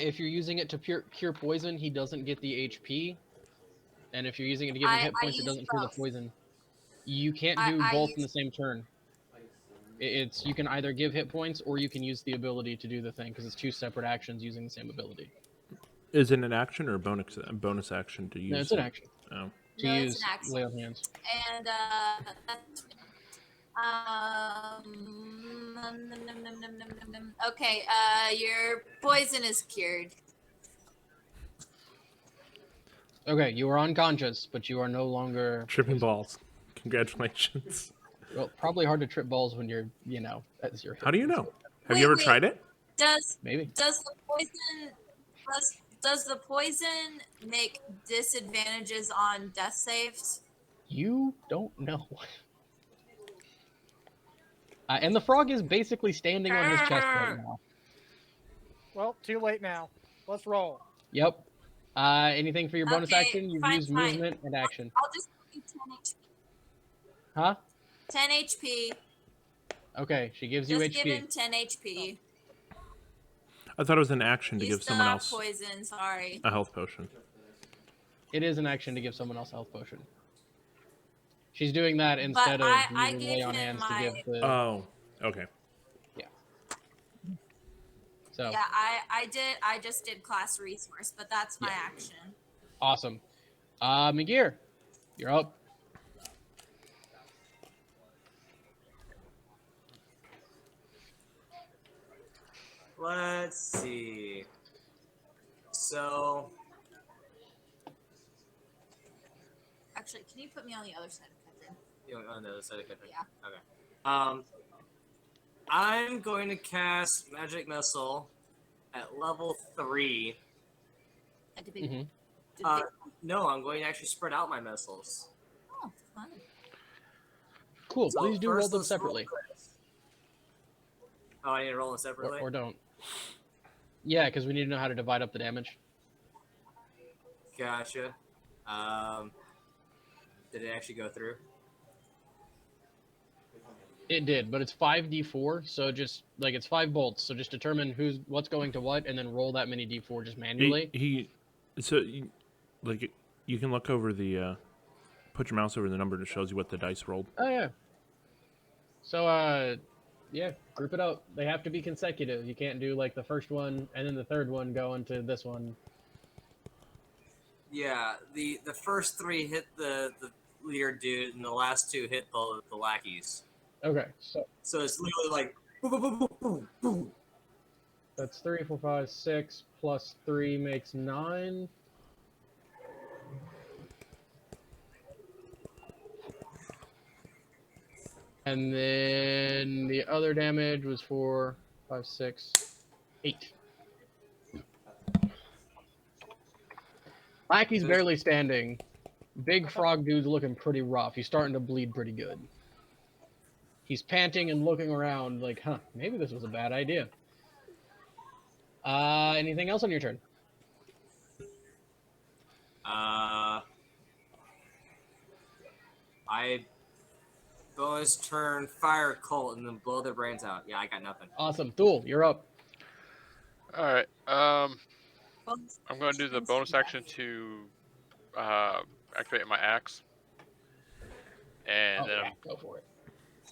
Speaker 1: If you're using it to cure poison, he doesn't get the HP. And if you're using it to give him hit points, it
Speaker 2: use
Speaker 1: doesn't cure the
Speaker 2: both.
Speaker 1: poison. You can't
Speaker 2: I-
Speaker 1: do
Speaker 2: I
Speaker 1: both in the
Speaker 2: use-
Speaker 1: same turn. It's you can either give hit points or you can use the ability to do the thing because it's 2 separate actions using the same ability.
Speaker 3: Is it an action or a bonus action to use?
Speaker 1: No, it's an action.
Speaker 3: Oh.
Speaker 1: To
Speaker 2: No,
Speaker 1: use
Speaker 2: it's an action.
Speaker 1: lay on hands.
Speaker 2: And okay, your poison is cured.
Speaker 1: Okay, you are unconscious, but you are no longer
Speaker 3: Tripping balls. Congratulations.
Speaker 1: Well, probably hard to trip balls when you're, as your.
Speaker 3: How do you know? Have
Speaker 2: Wait,
Speaker 3: you ever
Speaker 2: wait.
Speaker 3: tried it?
Speaker 1: Maybe.
Speaker 2: Does the poison make disadvantages on death saves?
Speaker 1: You don't know. And the frog is basically standing on his chest right now.
Speaker 4: Well, too late now. Let's roll.
Speaker 1: Yep. Anything for your bonus
Speaker 2: Okay,
Speaker 1: action? You've
Speaker 2: fine,
Speaker 1: used
Speaker 2: fine.
Speaker 1: movement and action.
Speaker 2: I'll just give you 10 HP.
Speaker 1: Huh?
Speaker 2: 10 HP.
Speaker 1: Okay, she gives you
Speaker 2: Just
Speaker 1: HP.
Speaker 2: give him 10 HP.
Speaker 3: I thought it was an action to
Speaker 2: You
Speaker 3: give
Speaker 2: still
Speaker 3: someone
Speaker 2: have
Speaker 3: else
Speaker 2: poison, sorry.
Speaker 3: a health potion.
Speaker 1: It is an action to give someone else a health potion. She's doing that instead of
Speaker 2: I
Speaker 1: using
Speaker 2: gave
Speaker 1: lay on
Speaker 2: him
Speaker 1: hands to give the.
Speaker 3: Oh, okay.
Speaker 1: So
Speaker 2: Yeah, I just did class resource, but that's my action.
Speaker 1: awesome. Magir, you're up.
Speaker 5: Let's see. So,
Speaker 2: Actually, can you put me on the other side of Kedron?
Speaker 5: you know, on the other side of the country.
Speaker 2: Yeah.
Speaker 5: Okay. I'm going to cast Magic Missile at level 3.
Speaker 2: I did big,
Speaker 1: Mhm.
Speaker 2: did
Speaker 5: Uh,
Speaker 2: big-
Speaker 5: no, I'm going to actually spread out my missiles.
Speaker 2: oh, fun.
Speaker 1: Cool.
Speaker 5: So
Speaker 1: Please do roll
Speaker 5: first
Speaker 1: them
Speaker 5: let's roll
Speaker 1: separately,
Speaker 5: this. Oh, I need to roll them separately?
Speaker 1: or don't. Yeah, because we need to know how to divide up the damage.
Speaker 5: Gotcha. Did it actually go through?
Speaker 1: It did, but it's 5d4, so just like it's 5 bolts. So just determine what's going to what, and then roll that many d4 just manually.
Speaker 3: You can look over the, put your mouse over the number and it shows you what the dice rolled.
Speaker 1: Oh yeah. So yeah, group it up. They have to be consecutive. You can't do like the first one and then the third one go into this one.
Speaker 5: Yeah, the first 3 hit the leader dude, and the last two hit the lackeys.
Speaker 1: Okay,
Speaker 5: So it's literally like boom, boom, boom, boom, boom, boom.
Speaker 1: that's 3, 4, 5, 6 plus 3 makes 9. And then the other damage was 4, 5, 6, 8. Lackey's barely standing. Big frog dude's looking pretty rough. He's starting to bleed pretty good. He's panting and looking around like, huh, maybe this was a bad idea. Anything else on your turn?
Speaker 5: I bonus turn fire cult and then blow their brains out. Yeah, I got nothing.
Speaker 1: Awesome. Thule, you're up.
Speaker 6: All right. I'm going to do the bonus action to activate my axe, and then I'm
Speaker 1: go for it.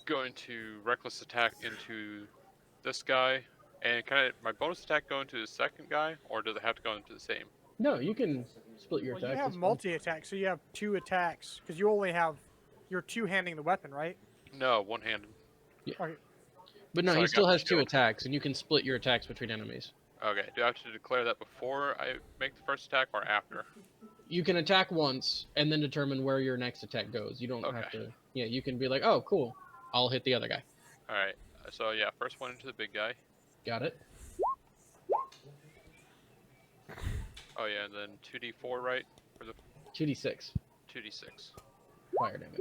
Speaker 6: going to reckless attack into this guy. And can my bonus attack go into the second guy, or does it have to go into the same?
Speaker 1: No, you can split your
Speaker 4: Well,
Speaker 1: attacks.
Speaker 4: you have
Speaker 1: it's fine.
Speaker 4: multi-attack, so you have 2 attacks because you only have you're two-handing the weapon, right?
Speaker 6: No, one-handed.
Speaker 4: Okay.
Speaker 1: But no,
Speaker 6: So I
Speaker 1: he
Speaker 6: got
Speaker 1: still
Speaker 6: the
Speaker 1: has 2
Speaker 6: shield.
Speaker 1: attacks, and you can split your attacks between enemies.
Speaker 6: Okay. Do I have to declare that before I make the first attack, or after?
Speaker 1: You can attack once, and then determine where your next attack goes. You don't have
Speaker 6: Okay.
Speaker 1: to... Yeah, you can be like, oh, cool. I'll hit the other guy.
Speaker 6: All right. So yeah, first one into the big guy.
Speaker 1: Got it?
Speaker 6: Oh yeah, and then 2d4, right? For the
Speaker 1: 2d6
Speaker 6: 2d6.
Speaker 1: fire damage.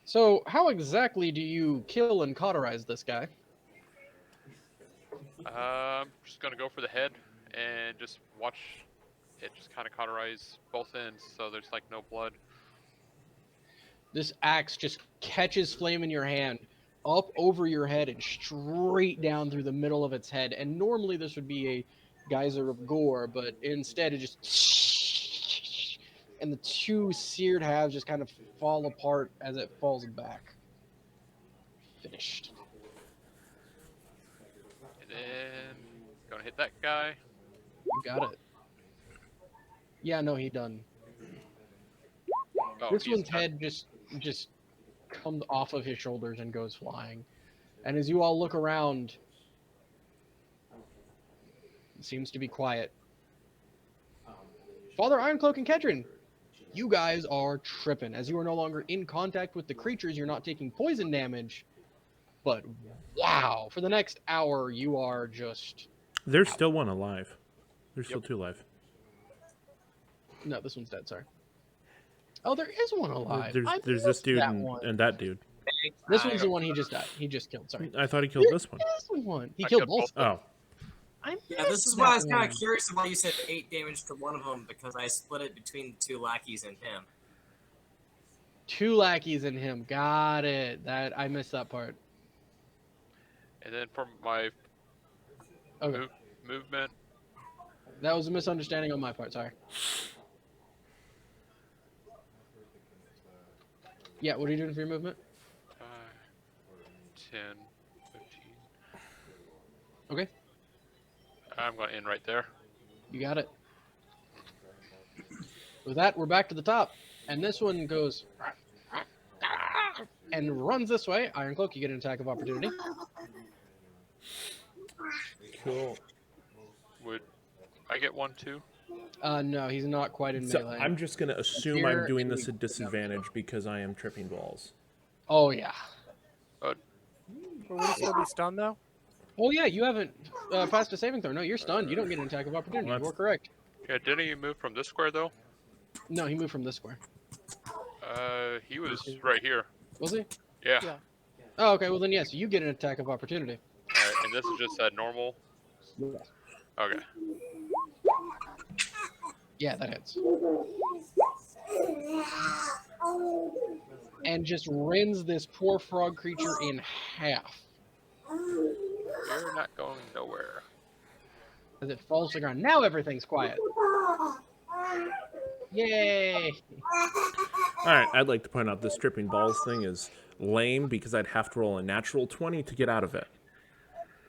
Speaker 1: So, how exactly do you kill and cauterize this guy?
Speaker 6: Just gonna go for the head and just watch it just kind of cauterize both ends, so there's like no blood.
Speaker 1: This axe just catches flame in your hand, up over your head and straight down through the middle of its head. And normally this would be a geyser of gore, but instead it just... And the 2 seared halves just kind of fall apart as it falls back. Finished.
Speaker 6: And then gonna hit that guy.
Speaker 1: You got it. Yeah, no, he done.
Speaker 6: Oh,
Speaker 1: This
Speaker 6: he's
Speaker 1: one's
Speaker 6: done.
Speaker 1: head just comes off of his shoulders and goes flying. And as you all look around, it seems to be quiet. Father Ironcloak and Kedron, you guys are tripping. As you are no longer in contact with the creatures, you're not taking poison damage. But wow, for the next hour, you are just...
Speaker 3: There's still one alive. There's still 2 alive.
Speaker 1: No, this one's dead, sorry. Oh, there is one alive.
Speaker 3: There's this dude
Speaker 1: that
Speaker 3: and,
Speaker 1: one.
Speaker 3: and that dude.
Speaker 1: This one's the one he just died. He just killed, sorry.
Speaker 3: I thought he killed this one.
Speaker 1: This one. He
Speaker 6: I
Speaker 1: killed
Speaker 6: killed
Speaker 1: both.
Speaker 3: Oh,
Speaker 1: I
Speaker 5: Yeah, this
Speaker 1: missed
Speaker 5: is why I was
Speaker 1: that
Speaker 5: kind
Speaker 1: one.
Speaker 5: of curious why you said 8 damage to one of them, because I split it between the 2 lackeys and him.
Speaker 1: 2 lackeys in him. Got it. I missed that part.
Speaker 6: And then for my
Speaker 1: Okay.
Speaker 6: movement,
Speaker 1: That was a misunderstanding on my part, sorry. Yeah, what are you doing for your movement?
Speaker 6: 5, 10, 15.
Speaker 1: Okay,
Speaker 6: I'm going to end right there.
Speaker 1: you got it. With that, we're back to the top. And this one goes... and runs this way. Ironcloak, you get an attack of opportunity.
Speaker 3: cool.
Speaker 6: Would I get one too?
Speaker 1: No, he's not quite in
Speaker 3: So
Speaker 1: melee.
Speaker 3: I'm just going to assume
Speaker 1: Here
Speaker 3: I'm doing
Speaker 1: and
Speaker 3: this at disadvantage because I am tripping balls.
Speaker 1: Oh, yeah.
Speaker 4: But would he still be stunned though?
Speaker 1: Oh, yeah, you haven't passed a saving throw. No, you're stunned. You don't get an attack of opportunity.
Speaker 3: What?
Speaker 1: You're correct.
Speaker 6: Yeah, didn't he move from this square though?
Speaker 1: No, he moved from this square.
Speaker 6: He was right here.
Speaker 1: Was he?
Speaker 6: Yeah.
Speaker 4: Yeah.
Speaker 1: Oh, okay, well then yes, you get an attack of opportunity.
Speaker 6: Alright, and this is just a normal. Okay.
Speaker 1: Yeah, that hits. And just rends this poor frog creature in half
Speaker 6: You're not going nowhere.
Speaker 1: as it falls to the ground. Now everything's quiet. Yay!
Speaker 3: Alright, I'd like to point out this tripping balls thing is lame because I'd have to roll a natural 20 to get out of it.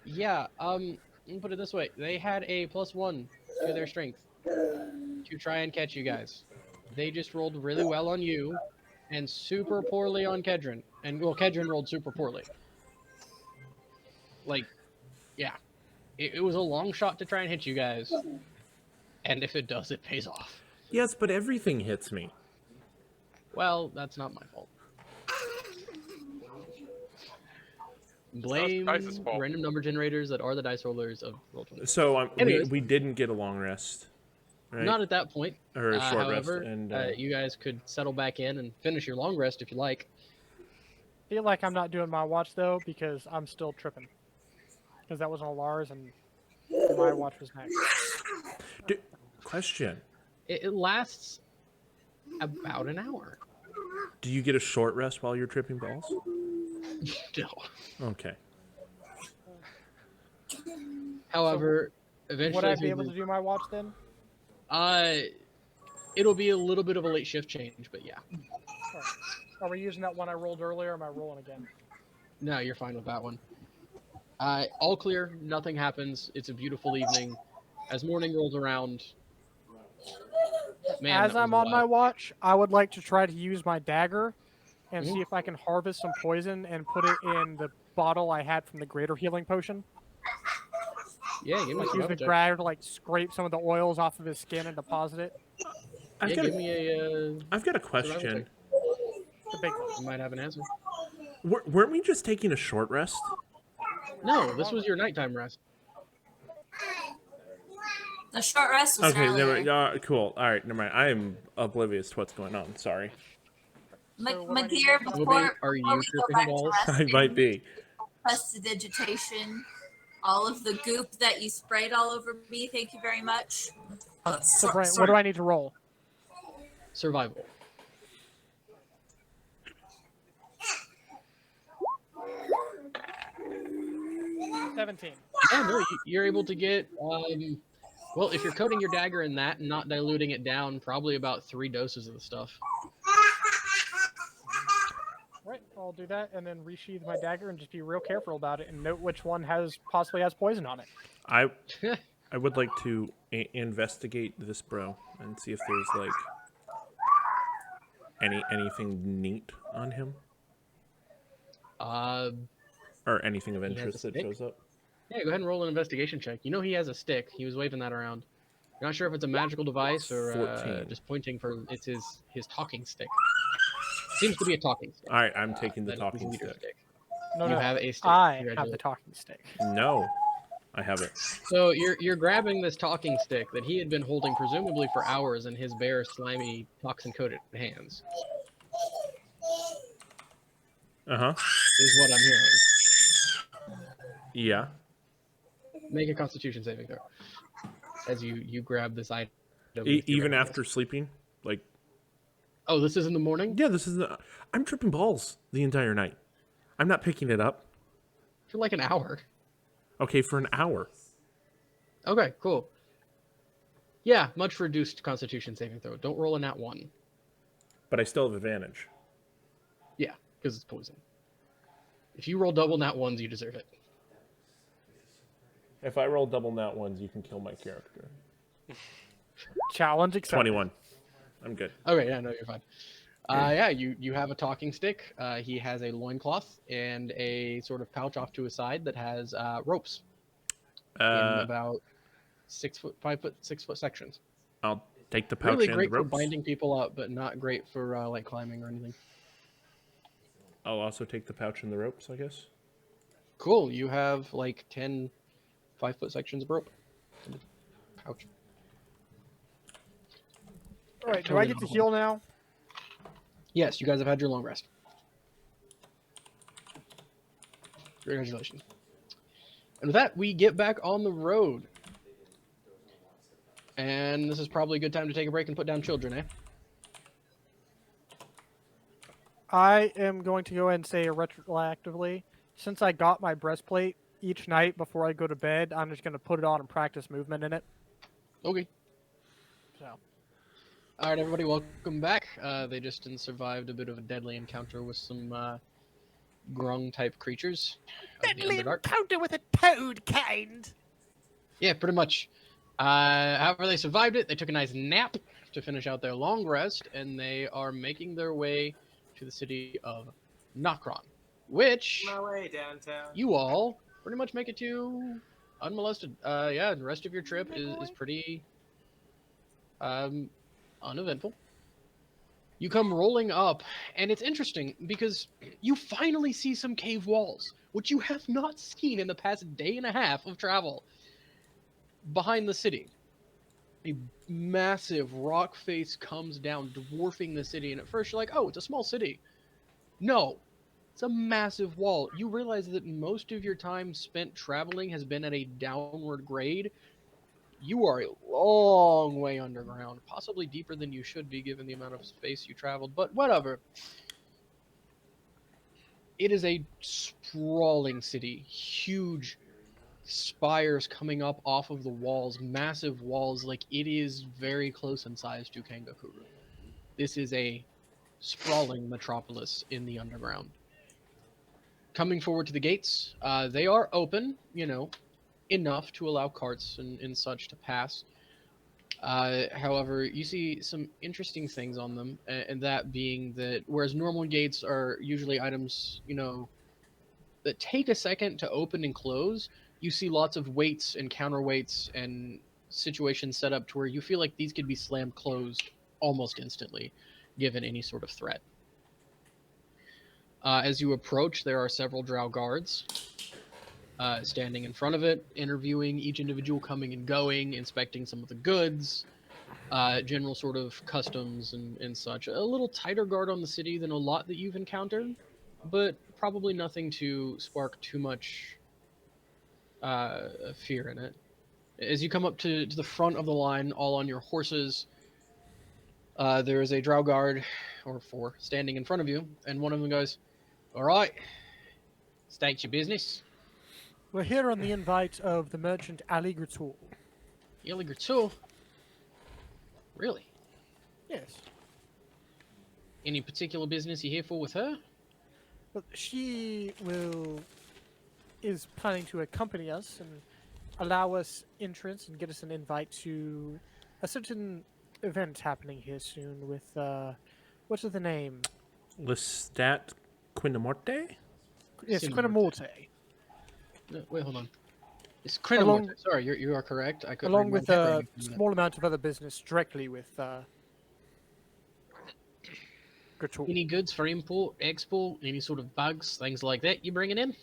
Speaker 1: Yeah, let me put it this way. They had a +1 to their strength to try and catch you guys. They just rolled really well on you, and super poorly on Kedron. And well, Kedron rolled super poorly. Like, yeah, it was a long shot to try and hit you guys, and if it does, it pays off.
Speaker 3: Yes, but everything hits me.
Speaker 1: Well, that's not my fault. Blame
Speaker 6: Dice's fault.
Speaker 1: random number generators that are the dice rollers of Roll20.
Speaker 3: So
Speaker 1: Anyways.
Speaker 3: we didn't get a long rest, right?
Speaker 1: Not at that point.
Speaker 3: Or a short
Speaker 1: However,
Speaker 3: rest, and
Speaker 1: you guys could settle back in and finish your long rest if you like.
Speaker 4: Feel like I'm not doing my watch though because I'm still tripping. Because that was on Lars and my watch was next.
Speaker 3: Question:
Speaker 1: It lasts about an hour.
Speaker 3: do you get a short rest while you're tripping balls?
Speaker 1: No.
Speaker 3: Okay.
Speaker 1: However, eventually,
Speaker 4: Would I be able to do my watch then?
Speaker 1: it'll be a little bit of a late shift change, but yeah.
Speaker 4: Right. Are we using that one I rolled earlier, or am I rolling again?
Speaker 1: No, you're fine with that one. All clear. Nothing happens. It's a beautiful evening. As morning rolls around, man,
Speaker 4: As I'm on my watch, I would like to try to use my dagger and see if I can harvest some poison and put it in the bottle I had from the greater healing potion.
Speaker 1: Yeah, give me
Speaker 4: Like
Speaker 1: a
Speaker 4: use the dagger to like scrape some of the oils off of his skin and deposit it.
Speaker 3: I've got a question.
Speaker 4: The big one.
Speaker 1: You might have an answer.
Speaker 3: Weren't we just taking a short rest?
Speaker 1: No, this was your nighttime rest.
Speaker 2: The short rest was
Speaker 3: Okay,
Speaker 2: earlier.
Speaker 3: cool. All right, never mind. I am oblivious to what's going on. Sorry.
Speaker 2: My dear,
Speaker 1: Obi,
Speaker 2: before
Speaker 1: are you
Speaker 2: we go
Speaker 1: tripping
Speaker 2: back to
Speaker 1: balls?
Speaker 3: I might be.
Speaker 2: prestidigitation, all of the goop that you sprayed all over me, thank you very much.
Speaker 4: So, Brent, what do I need to roll?
Speaker 1: Survival.
Speaker 4: $17.
Speaker 1: Yeah, no, you're able to get, well, if you're coating your dagger in that and not diluting it down, probably about 3 doses of the stuff.
Speaker 4: Right, I'll do that and then resheath my dagger and just be real careful about it and note which one possibly has poison on it.
Speaker 3: I would like to investigate this bro and see if there's like anything neat on him or anything of
Speaker 1: He has a
Speaker 3: interest that
Speaker 1: stick?
Speaker 3: shows up.
Speaker 1: Yeah, go ahead and roll an investigation check. You know he has a stick. He was waving that around. You're not sure if it's a magical device or
Speaker 3: 14.
Speaker 1: just pointing for it's his talking stick. Seems to be a talking stick.
Speaker 3: All right, I'm taking the
Speaker 1: That is his
Speaker 3: talking
Speaker 1: leader
Speaker 3: stick.
Speaker 4: No,
Speaker 1: You
Speaker 4: no,
Speaker 1: have a stick.
Speaker 4: I have
Speaker 1: Congratulations.
Speaker 4: the talking stick.
Speaker 3: No, I have it.
Speaker 1: So you're grabbing this talking stick that he had been holding presumably for hours in his bare, slimy, toxin-coated hands.
Speaker 3: Uh-huh.
Speaker 1: Is what I'm hearing.
Speaker 3: Yeah.
Speaker 1: Make a Constitution saving throw as you grab this item.
Speaker 3: Even after sleeping? Like,
Speaker 1: oh, this is in the morning?
Speaker 3: yeah, I'm tripping balls the entire night. I'm not picking it up.
Speaker 1: For like an hour.
Speaker 3: Okay, for an hour.
Speaker 1: Okay, cool. Yeah, much reduced Constitution saving throw. Don't roll a nat 1.
Speaker 3: But I still have advantage.
Speaker 1: Yeah, because it's poison. If you roll double nat 1s, you deserve it.
Speaker 3: If I roll double nat ones, you can kill my character.
Speaker 4: Challenge accepted.
Speaker 3: 21. I'm good.
Speaker 1: Okay, yeah, no, you're fine. Yeah, you have a talking stick. He has a loincloth and a sort of pouch off to his side that has ropes in about 5 foot, 6 foot sections.
Speaker 3: I'll take the pouch
Speaker 1: Really
Speaker 3: and
Speaker 1: great
Speaker 3: the
Speaker 1: for
Speaker 3: ropes.
Speaker 1: binding people up, but not great for like climbing or anything.
Speaker 3: I'll also take the pouch and the ropes, I guess.
Speaker 1: Cool. You have like 10 5 foot sections of rope in the pouch.
Speaker 4: All right, do I get to heal now?
Speaker 1: Yes, you guys have had your long rest. Congratulations. And with that, we get back on the road. And this is probably a good time to take a break and put down children, eh?
Speaker 4: I am going to go ahead and say retroactively, since I got my breastplate each night before I go to bed, I'm just going to put it on and practice movement in it.
Speaker 1: Okay.
Speaker 4: So,
Speaker 1: All right, everybody, welcome back. They just survived a bit of a deadly encounter with some grung-type creatures.
Speaker 4: deadly encounter with a toad kind.
Speaker 1: Yeah, pretty much. However, they survived it. They took a nice nap to finish out their long rest, and they are making their way to the city of Nokron, which
Speaker 5: My way downtown.
Speaker 1: you all pretty much make it to unmolested. Yeah, the rest of your trip is pretty uneventful. You come rolling up, and it's interesting because you finally see some cave walls, which you have not seen in the past day and a half of travel. Behind the city, a massive rock face comes down, dwarfing the city. And at first, you're like, oh, it's a small city. No, it's a massive wall. You realize that most of your time spent traveling has been at a downward grade. You are a long way underground, possibly deeper than you should be given the amount of space you traveled, but whatever. It is a sprawling city, huge spires coming up off of the walls, massive walls. Like, it is very close in size to Kangakuru. This is a sprawling metropolis in the underground. Coming forward to the gates, they are open, enough to allow carts and such to pass. However, you see some interesting things on them, and that being that whereas normal gates are usually items, that take a second to open and close, you see lots of weights and counterweights and situations set up to where you feel like these could be slammed closed almost instantly, given any sort of threat. As you approach, there are several drow guards standing in front of it, interviewing each individual coming and going, inspecting some of the goods, general sort of customs and such. A little tighter guard on the city than a lot that you've encountered, but probably nothing to spark too much fear in it. As you come up to the front of the line, all on your horses, there is a drow guard, or four, standing in front of you, and one of them goes, "All right, state your business."
Speaker 4: We're here on the invite of the merchant Ali Gratul.
Speaker 1: Illiger too. Really?
Speaker 4: Yes.
Speaker 1: Any particular business you're here for with her?
Speaker 4: But she is planning to accompany us and allow us entrance and get us an invite to a certain event happening here soon with what's the name?
Speaker 3: Lestat Quinamorte?
Speaker 4: Yes,
Speaker 1: Cinemorte.
Speaker 4: Quinamorte.
Speaker 1: No, wait, hold on. It's
Speaker 4: Along-
Speaker 1: Crinamorte. Sorry, you are correct. I could
Speaker 4: Along with a small amount of other business directly with Gratul.
Speaker 1: Any goods for import, export, any sort of bugs, things like that you bringing in?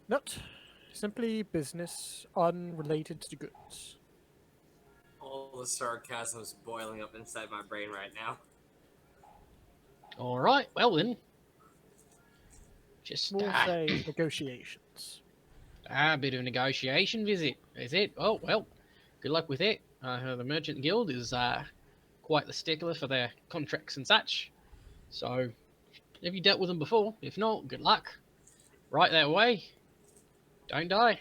Speaker 4: Not simply business unrelated to goods.
Speaker 5: All the sarcasm is boiling up inside my brain right now.
Speaker 1: All right, well then. Just
Speaker 4: We'll say negotiations.
Speaker 1: a bit of a negotiation visit, is it? Oh, well, good luck with it. The Merchant Guild is quite the stickler for their contracts and such. So, have you dealt with them before? If not, good luck. Right that way. Don't die.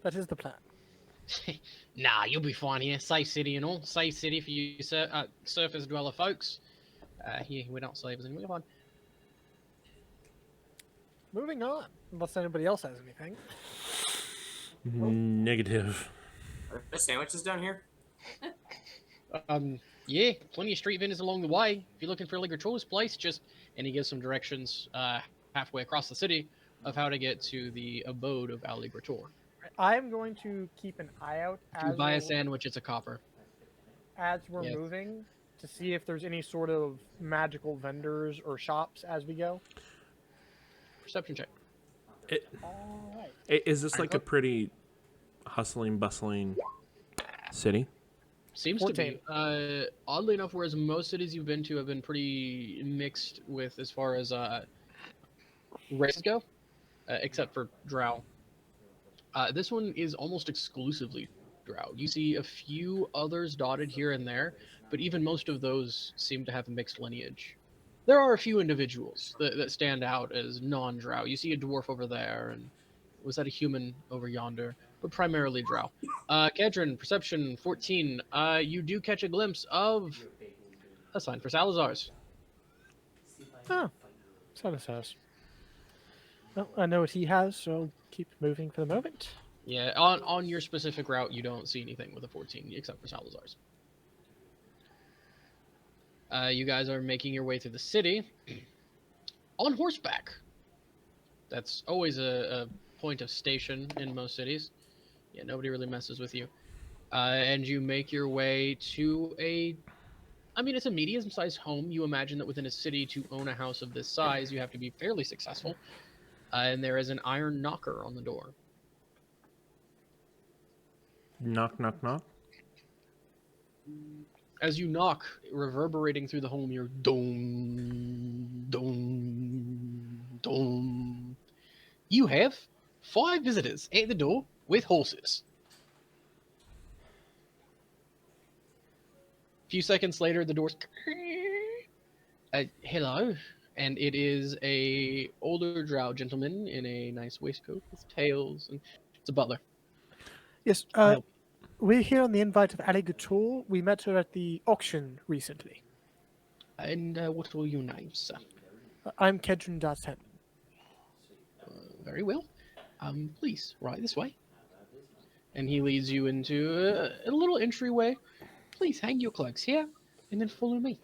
Speaker 4: That is the plan.
Speaker 1: Nah, you'll be fine here. Safe city and all. Safe city for you surface dweller folks. Here, we're not slavers anymore. We're fine.
Speaker 4: Moving on, unless anybody else has anything.
Speaker 3: Negative.
Speaker 5: Are there sandwiches down here?
Speaker 1: Yeah, plenty of street vendors along the way. If you're looking for a Ligator's place, and he gives some directions halfway across the city of how to get to the abode of Al Ligator.
Speaker 4: I'm going to keep an eye out
Speaker 1: If you
Speaker 4: as
Speaker 1: buy a sandwich, it's a copper.
Speaker 4: we're
Speaker 1: Yes.
Speaker 4: moving to see if there's any sort of magical vendors or shops as we go.
Speaker 1: Perception check.
Speaker 4: All right.
Speaker 3: Is this like a pretty hustling, bustling city?
Speaker 1: Seems
Speaker 4: 14.
Speaker 1: to be. Oddly enough, whereas most cities you've been to have been pretty mixed with as far as races go, except for Drow. This one is almost exclusively Drow. You see a few others dotted here and there, but even most of those seem to have a mixed lineage. There are a few individuals that stand out as non-Drow. You see a dwarf over there, and was that a human over yonder? But primarily Drow. Kedron, Perception 14. You do catch a glimpse of a sign for Salazar's.
Speaker 4: Oh, Silas has. Well, I know what he has, so I'll keep moving for the moment.
Speaker 1: Yeah, on your specific route, you don't see anything with a 14 except for Salazar's. You guys are making your way through the city on horseback. That's always a point of station in most cities. Yeah, nobody really messes with you. And you make your way to I mean, it's a medium-sized home. You imagine that within a city to own a house of this size, you have to be fairly successful. And there is an iron knocker on the door.
Speaker 3: Knock, knock, knock.
Speaker 1: As you knock, reverberating through the home, you're dong, dong, dong. You have 5 visitors at the door with horses. A few seconds later, the door's hello, and it is a older drow gentleman in a nice waistcoat with tails, and it's a butler.
Speaker 4: Yes,
Speaker 1: I help.
Speaker 4: we're here on the invite of Ali Couture. We met her at the auction recently.
Speaker 1: And what are your names, sir?
Speaker 4: I'm Kedron Darten.
Speaker 1: Very well. Please, right this way. And he leads you into a little entryway. Please hang your cloaks here, and then follow me.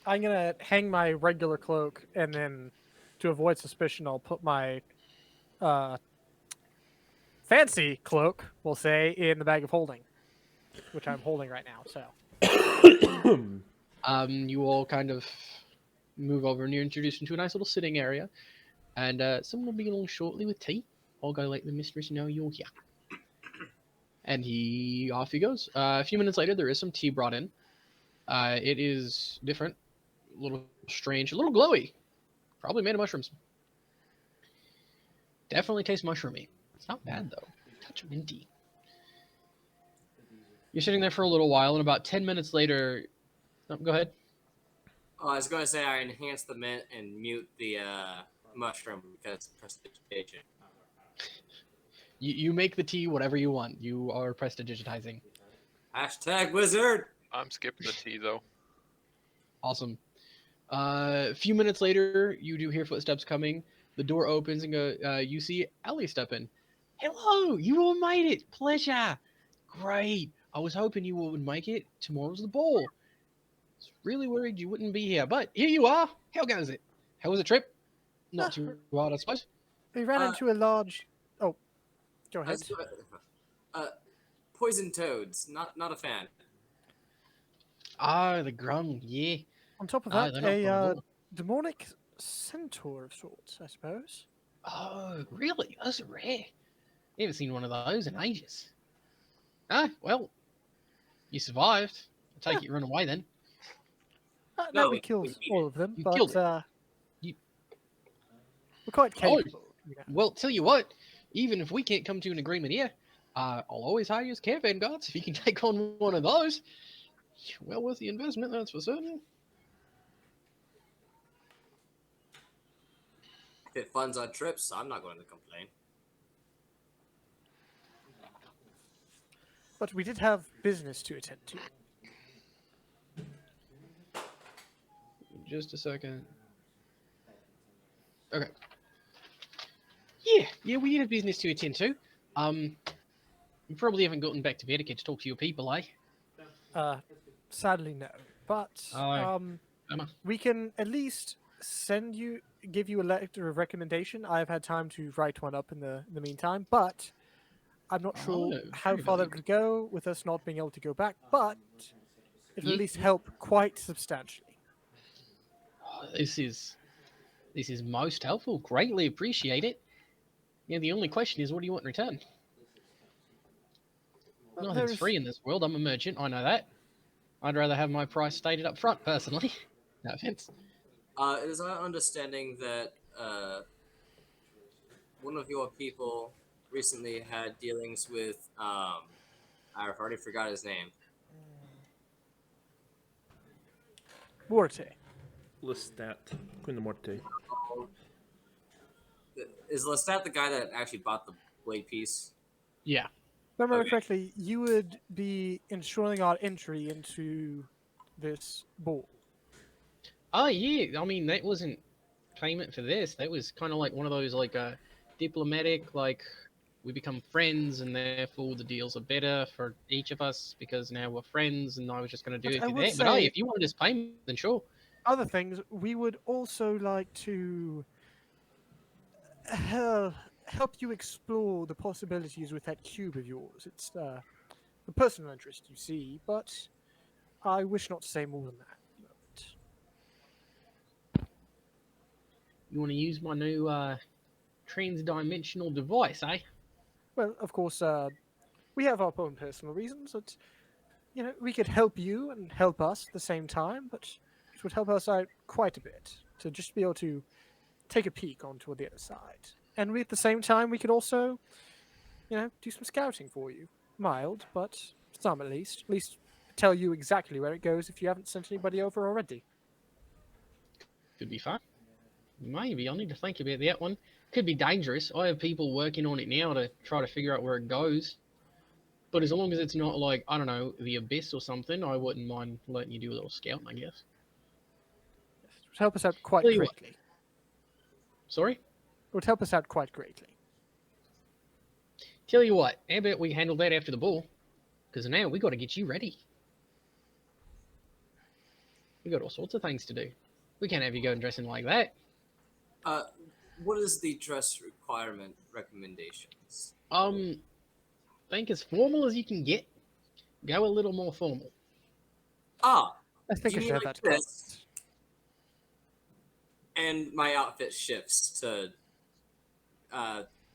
Speaker 4: I'm gonna hang my regular cloak, and then, to avoid suspicion, I'll put my fancy cloak, we'll say, in the bag of holding, which I'm holding right now. So
Speaker 1: You all kind of move over, and you're introduced into a nice little sitting area. And someone will be along shortly with tea. I'll go let the mistress know you're here. And off he goes. A few minutes later, there is some tea brought in. It is different, a little strange, a little glowy. Probably made of mushrooms. Definitely tastes mushroomy. It's not bad though. Touch minty. You're sitting there for a little while, and about 10 minutes later, go ahead.
Speaker 5: Oh, I was going to say I enhance the mint and mute the mushroom because prestidigitation.
Speaker 1: You make the tea whatever you want. You are prestidigitizing.
Speaker 5: Hashtag wizard.
Speaker 6: I'm skipping the tea though.
Speaker 1: Awesome. A few minutes later, you do hear footsteps coming. The door opens and you see Ellie step in. Hello, you all made it. Pleasure. Great. I was hoping you all would make it. Tomorrow's the ball. I was really worried you wouldn't be here, but here you are. How goes it? How was the trip? Not too hard, I suppose.
Speaker 4: we ran into a large. Oh, go ahead.
Speaker 5: Poison toads. Not a fan.
Speaker 1: Ah, the grung, yeah.
Speaker 4: On top of
Speaker 1: Ah,
Speaker 4: that,
Speaker 1: they're not fun at
Speaker 4: a
Speaker 1: all.
Speaker 4: demonic centaur of sorts, I suppose.
Speaker 1: Oh, really? Those are rare. Haven't seen one of those in ages. Ah, well, you survived. I take it you run away then.
Speaker 4: No,
Speaker 5: No,
Speaker 4: we
Speaker 5: we
Speaker 4: killed
Speaker 5: beat
Speaker 4: all
Speaker 5: it.
Speaker 4: of them,
Speaker 1: You
Speaker 4: but
Speaker 1: killed it. You-
Speaker 4: we're quite
Speaker 1: Oh.
Speaker 4: capable. You know.
Speaker 1: Well, tell you what, even if we can't come to an agreement here, I'll always hire you as caravan guards if you can take on one of those. Well worth the investment, that's for certain.
Speaker 5: If it funds our trips, I'm not going to complain.
Speaker 4: But we did have business to attend to.
Speaker 1: Just a second. Okay. Yeah, we did have business to attend to. You probably haven't gotten back to Vatican to talk to your people, eh?
Speaker 4: Sadly, no. But
Speaker 1: Oh, Emma.
Speaker 4: we can at least give you a letter of recommendation. I've had time to write one up in the meantime, but I'm not sure
Speaker 1: Oh,
Speaker 4: how
Speaker 1: very
Speaker 4: far that
Speaker 1: good.
Speaker 4: could go with us not being able to go back, but it will
Speaker 1: Yeah.
Speaker 4: at least help quite substantially.
Speaker 1: Oh, this is most helpful. Greatly appreciate it. Yeah, the only question is, what do you want in return?
Speaker 4: Well,
Speaker 1: Nothing's
Speaker 4: there's-
Speaker 1: free in this world. I'm a merchant. I know that. I'd rather have my price stated up front, personally. No offense.
Speaker 5: It is our understanding that one of your people recently had dealings with I've already forgot his name.
Speaker 4: Morte.
Speaker 3: Lestat. Queen de Morte.
Speaker 5: Is Lestat the guy that actually bought the blade piece?
Speaker 1: Yeah.
Speaker 4: If I remember
Speaker 5: Okay.
Speaker 4: correctly, you would be ensuring our entry into this ball.
Speaker 1: Oh yeah. I mean, that wasn't payment for this. That was kind of like one of those diplomatic, like we become friends, and therefore the deals are better for each of us because now we're friends. And I was just going to do
Speaker 4: But
Speaker 1: it
Speaker 4: I
Speaker 1: through
Speaker 4: would
Speaker 1: that. But hey,
Speaker 4: say
Speaker 1: if you want to just pay me, then sure.
Speaker 4: other things. We would also like to help you explore the possibilities with that cube of yours. It's a personal interest, you see, but I wish not to say more than that at the moment.
Speaker 1: You want to use my new trans-dimensional device, eh?
Speaker 4: Well, of course, we have our own personal reasons. That we could help you and help us at the same time, but it would help us out quite a bit to just be able to take a peek onto the other side. And we, at the same time, we could also, do some scouting for you. Mild, but some at least. At least tell you exactly where it goes if you haven't sent anybody over already.
Speaker 1: Could be fun. Maybe. I'll need to think about that one. Could be dangerous. I have people working on it now to try to figure out where it goes. But as long as it's not like, I don't know, the abyss or something, I wouldn't mind letting you do a little scouting, I guess.
Speaker 4: It would help us out quite
Speaker 1: Tell you what.
Speaker 4: greatly.
Speaker 1: Sorry?
Speaker 4: It would help us out quite greatly.
Speaker 1: Tell you what, how about we handle that after the ball? Because now we got to get you ready. We got all sorts of things to do. We can't have you going dressing like that.
Speaker 5: What is the dress requirement recommendations?
Speaker 1: Think as formal as you can get. Go a little more formal.
Speaker 5: Ah,
Speaker 4: I think
Speaker 5: you
Speaker 4: I
Speaker 5: mean
Speaker 4: should have
Speaker 5: like
Speaker 4: that covered.
Speaker 5: this? And my outfit shifts to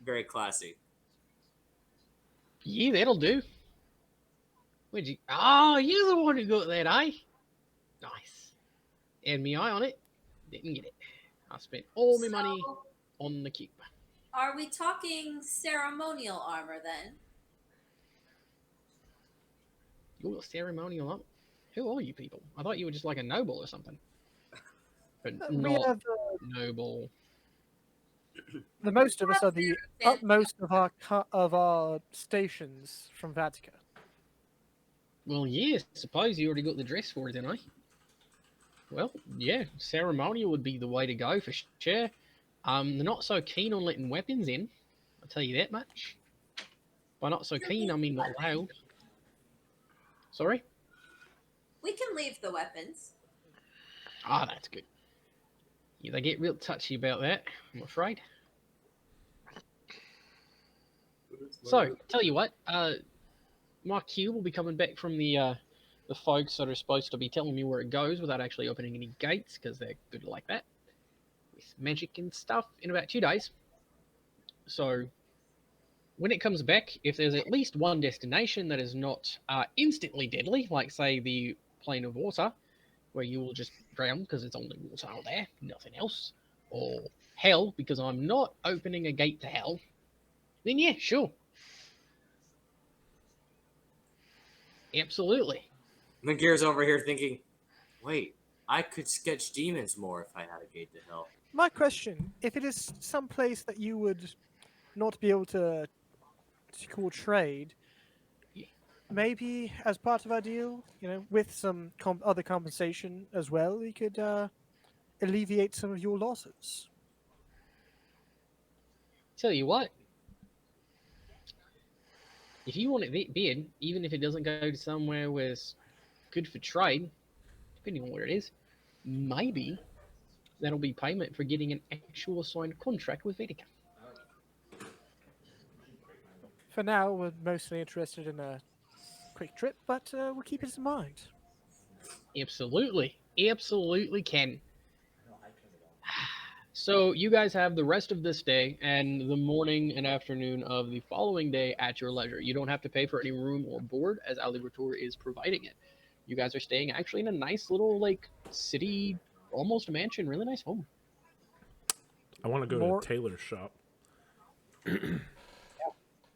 Speaker 5: very classy.
Speaker 1: Yeah, that'll do. Where'd you? Oh, you're the one who got that, eh? Nice. Had me eye on it. Didn't get it. I spent all my money
Speaker 2: So,
Speaker 1: on the cube.
Speaker 2: are we talking ceremonial armor then?
Speaker 1: You're ceremonial up. Who are you people? I thought you were just like a noble or something. But
Speaker 4: We
Speaker 1: not
Speaker 4: have
Speaker 1: noble.
Speaker 4: the most of us are the
Speaker 2: Fancy.
Speaker 4: utmost of our stations from Vatica.
Speaker 1: Well, yeah, suppose you already got the dress for it, then, eh? Well, yeah, ceremonial would be the way to go for sure. They're not so keen on letting weapons in. I'll tell you that much. By not so keen, I mean not allowed. Sorry?
Speaker 2: We can leave the weapons.
Speaker 1: Ah, that's good. Yeah, they get real touchy about that, I'm afraid. So, tell you what, my cube will be coming back from the folks that are supposed to be telling me where it goes without actually opening any gates, because they're good like that, with magic and stuff, in about 2 days. So, when it comes back, if there's at least one destination that is not instantly deadly, like, say, the plane of water, where you will just drown because it's only water out there, nothing else, or hell, because I'm not opening a gate to hell, then yeah, sure. Absolutely.
Speaker 5: Magir's over here thinking, wait, I could sketch demons more if I had a gate to hell.
Speaker 4: My question: if it is some place that you would not be able to call trade,
Speaker 1: Yeah.
Speaker 4: maybe as part of our deal, with some other compensation as well, we could alleviate some of your losses.
Speaker 1: Tell you what, if you want it that bad, even if it doesn't go to somewhere where it's good for trade, depending on where it is, maybe that'll be payment for getting an actual signed contract with Vedica.
Speaker 4: For now, we're mostly interested in a quick trip, but we'll keep it in mind.
Speaker 1: Absolutely. Absolutely can. So you guys have the rest of this day and the morning and afternoon of the following day at your leisure. You don't have to pay for any room or board as Ali Ratour is providing it. You guys are staying actually in a nice little like city, almost a mansion, really nice home.
Speaker 3: I want to go
Speaker 4: More-
Speaker 3: to Taylor's shop.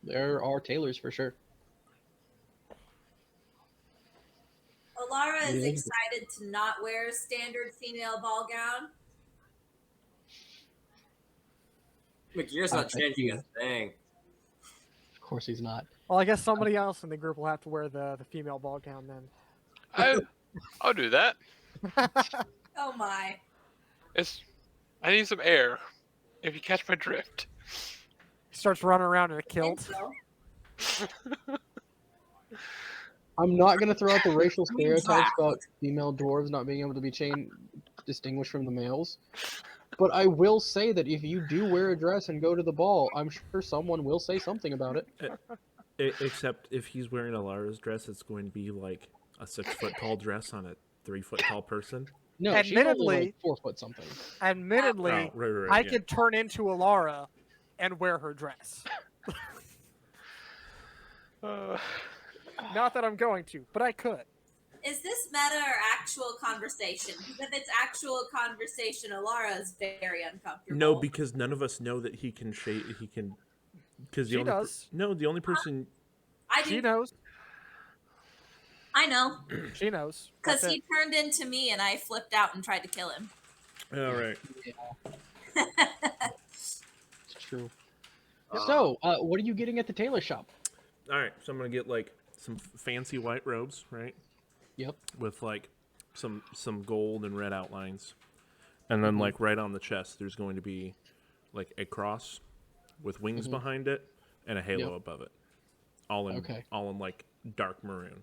Speaker 1: There are tailors for sure.
Speaker 2: Alara is
Speaker 1: Yeah.
Speaker 2: excited to not wear a standard female ball gown.
Speaker 5: Magir's
Speaker 1: I
Speaker 5: not
Speaker 1: bet
Speaker 5: changing
Speaker 1: you-
Speaker 5: a thing.
Speaker 1: Of course he's not.
Speaker 4: Well, I guess somebody else in the group will have to wear the female ball gown then.
Speaker 6: I'll do that.
Speaker 2: Oh my.
Speaker 6: I need some air. If you catch my drift.
Speaker 4: He starts running around in a
Speaker 2: think
Speaker 4: kilt.
Speaker 2: so.
Speaker 1: I'm not gonna throw out the racial
Speaker 5: I mean,
Speaker 1: stereotypes
Speaker 5: draft.
Speaker 1: about female dwarves not being able to be distinguished from the males, but I will say that if you do wear a dress and go to the ball, I'm sure someone will say something about it.
Speaker 3: Except if he's wearing Alara's dress, it's going to be like a 6 foot tall dress on a 3 foot tall person.
Speaker 1: No, she's only
Speaker 4: Admittedly,
Speaker 1: like 4 foot something.
Speaker 4: admittedly,
Speaker 3: Oh, right,
Speaker 4: I
Speaker 3: yeah.
Speaker 4: could turn into Alara and wear her dress. Not that I'm going to, but I could.
Speaker 2: Is this meta or actual conversation? Because if it's actual conversation, Alara is very uncomfortable.
Speaker 3: No, because none of us know that he can shade. He can. Because
Speaker 4: She does.
Speaker 3: No, the only person.
Speaker 2: I
Speaker 4: She
Speaker 2: do.
Speaker 4: knows.
Speaker 2: I know.
Speaker 4: She knows.
Speaker 2: Because
Speaker 4: That's
Speaker 2: he
Speaker 4: it.
Speaker 2: turned into me and I flipped out and tried to kill him.
Speaker 3: All right.
Speaker 1: It's true. So, what are you getting at the tailor shop?
Speaker 3: All right. So I'm gonna get like some fancy white robes, right?
Speaker 1: Yep.
Speaker 3: With like some gold and red outlines, and then like right on the chest, there's going to be like a cross with wings behind it and a halo above it, all in like dark maroon.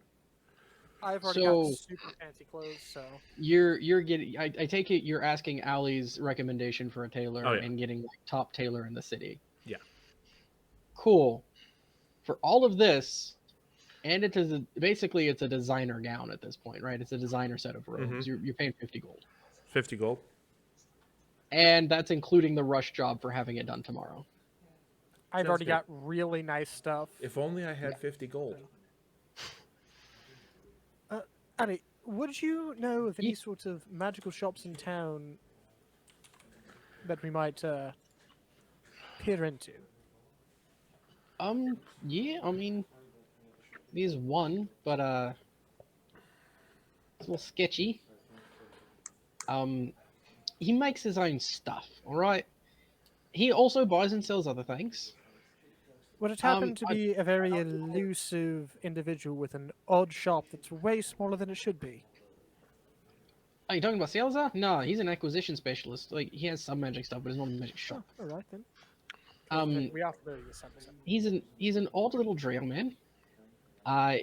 Speaker 4: I've already
Speaker 1: So-
Speaker 4: got super fancy clothes, so
Speaker 1: You're getting. I take it you're asking Allie's recommendation for a tailor
Speaker 3: Oh, yeah.
Speaker 1: and getting like top tailor in the city.
Speaker 3: Yeah.
Speaker 1: Cool. For all of this, and basically it's a designer gown at this point, right? It's a designer set of robes. You're paying 50 gold,
Speaker 3: 50 gold.
Speaker 1: and that's including the rush job for having it done tomorrow.
Speaker 4: I've
Speaker 3: Sounds
Speaker 4: already
Speaker 3: good.
Speaker 4: got really nice stuff.
Speaker 3: If only I had 50 gold.
Speaker 4: Annie, would you know of any
Speaker 1: Ye-
Speaker 4: sorts of magical shops in town that we might peer into?
Speaker 1: Yeah, I mean, there's one, but it's a little sketchy. He makes his own stuff, all right? He also buys and sells other things.
Speaker 4: Would it happen to
Speaker 1: I-
Speaker 4: be a very elusive individual with an odd shop that's way smaller than it should be?
Speaker 1: Are you talking about Salazar? No, he's an acquisition specialist. Like, he has some magic stuff, but it's not a magic shop.
Speaker 4: All right then. 'Cause we are familiar with some.
Speaker 1: He's an odd little drill man.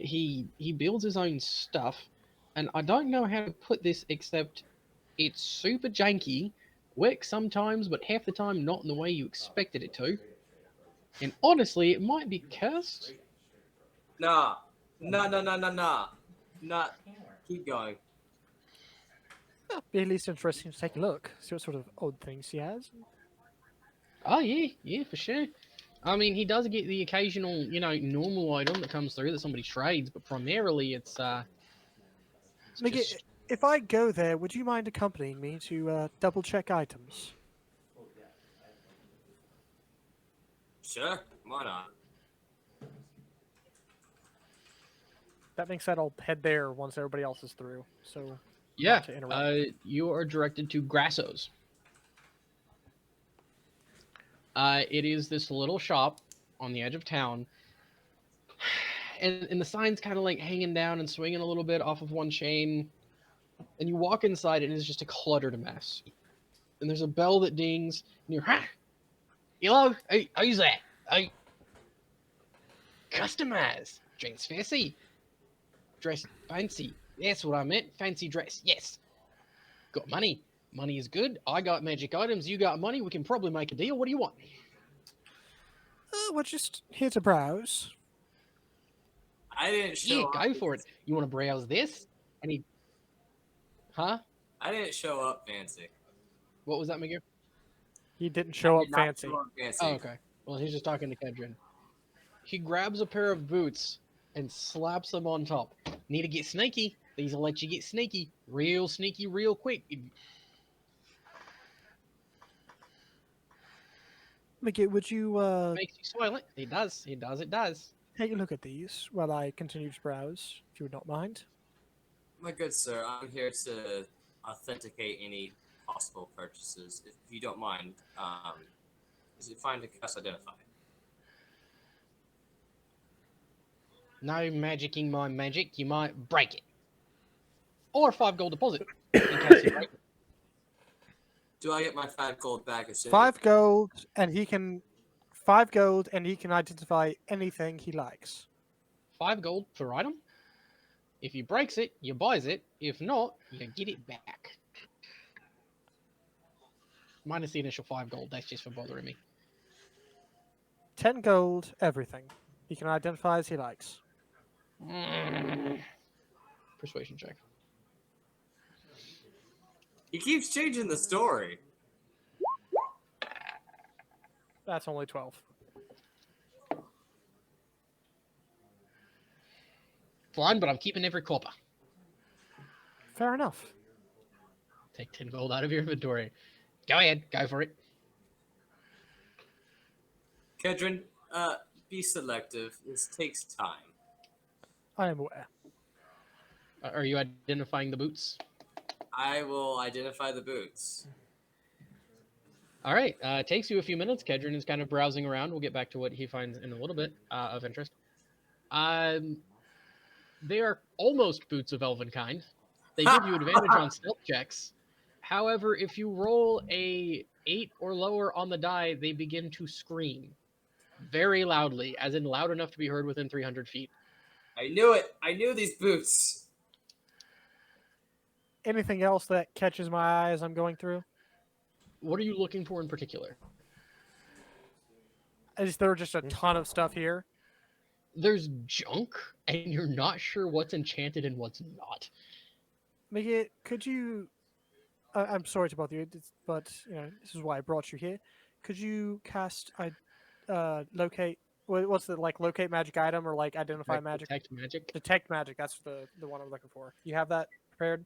Speaker 1: He builds his own stuff, and I don't know how to put this except it's super janky, works sometimes, but half the time not in the way you expected it to. And honestly, it might be cursed.
Speaker 5: Nah. Not. Keep going.
Speaker 4: Be at least interesting to take a look. See what sort of odd things he has.
Speaker 1: Oh yeah, for sure. I mean, he does get the occasional, normal item that comes through that somebody trades, but primarily it's
Speaker 4: Mickey,
Speaker 1: just-
Speaker 4: if I go there, would you mind accompanying me to double check items?
Speaker 5: Sure. Why not?
Speaker 4: That being said, I'll head there once everybody else is through. So
Speaker 1: yeah.
Speaker 4: to interrupt.
Speaker 1: You are directed to Grasso's. It is this little shop on the edge of town, and the sign's kind of like hanging down and swinging a little bit off of one chain. And you walk inside, and it's just a cluttered mess. And there's a bell that dings, and you're, hello, hey, who's that? Hey, customize, dress fancy, dress fancy. That's what I meant, fancy dress. Yes, got money. Money is good. I got magic items. You got money. We can probably make a deal. What do you want?
Speaker 4: We're just here to browse.
Speaker 5: I didn't show
Speaker 1: Yeah,
Speaker 5: up.
Speaker 1: go for it. You want to browse this? And he, huh?
Speaker 5: I didn't show up fancy.
Speaker 1: What was that, Miguel?
Speaker 4: He didn't show
Speaker 5: I
Speaker 4: up
Speaker 5: did not
Speaker 4: fancy.
Speaker 5: show up fancy.
Speaker 1: Oh, okay. Well, he's just talking to Kedrin. He grabs a pair of boots and slaps them on top. Need to get sneaky. These will let you get sneaky, real quick.
Speaker 4: Mickey, would you
Speaker 1: Makes you silent. It does. It does.
Speaker 4: take a look at these while I continue to browse, if you would not mind?
Speaker 5: My good sir, I'm here to authenticate any possible purchases. If you don't mind, is it fine to cast identify?
Speaker 1: No magicking my magic. You might break it. Or 5 gold deposit. In case you break it.
Speaker 5: Do I get my 5 gold back as soon
Speaker 4: 5 gold, and he can 5 gold, and he can identify anything he likes.
Speaker 1: 5 gold per item. If he breaks it, you buys it. If not, you get it back. Minus the initial 5 gold. That's just for bothering me.
Speaker 4: 10 gold, everything. He can identify as he likes.
Speaker 1: Persuasion check.
Speaker 5: He keeps changing the story.
Speaker 4: That's only 12.
Speaker 1: Fine, but I'm keeping every copper.
Speaker 4: Fair enough.
Speaker 1: Take 10 gold out of your inventory. Go ahead. Go for it.
Speaker 5: Kedron, be selective. This takes time.
Speaker 4: I am aware.
Speaker 1: Are you identifying the boots?
Speaker 5: I will identify the boots.
Speaker 1: All right. It takes you a few minutes. Kedron is kind of browsing around. We'll get back to what he finds in a little bit of interest. They are almost boots of elven kind. They give you advantage on stealth checks. However, if you roll a 8 or lower on the die, they begin to scream very loudly, as in loud enough to be heard within 300 feet.
Speaker 5: I knew it. I knew these boots.
Speaker 4: Anything else that catches my eye as I'm going through?
Speaker 1: What are you looking for in particular?
Speaker 4: Is there just a ton of stuff here?
Speaker 1: There's junk, and you're not sure what's enchanted and what's not.
Speaker 4: Mickey, could you... I'm sorry to bother you, but this is why I brought you here. Could you cast... locate... What's the, locate magic item or, identify magic?
Speaker 1: Detect magic.
Speaker 4: Detect magic, that's the one I'm looking for. You have that prepared?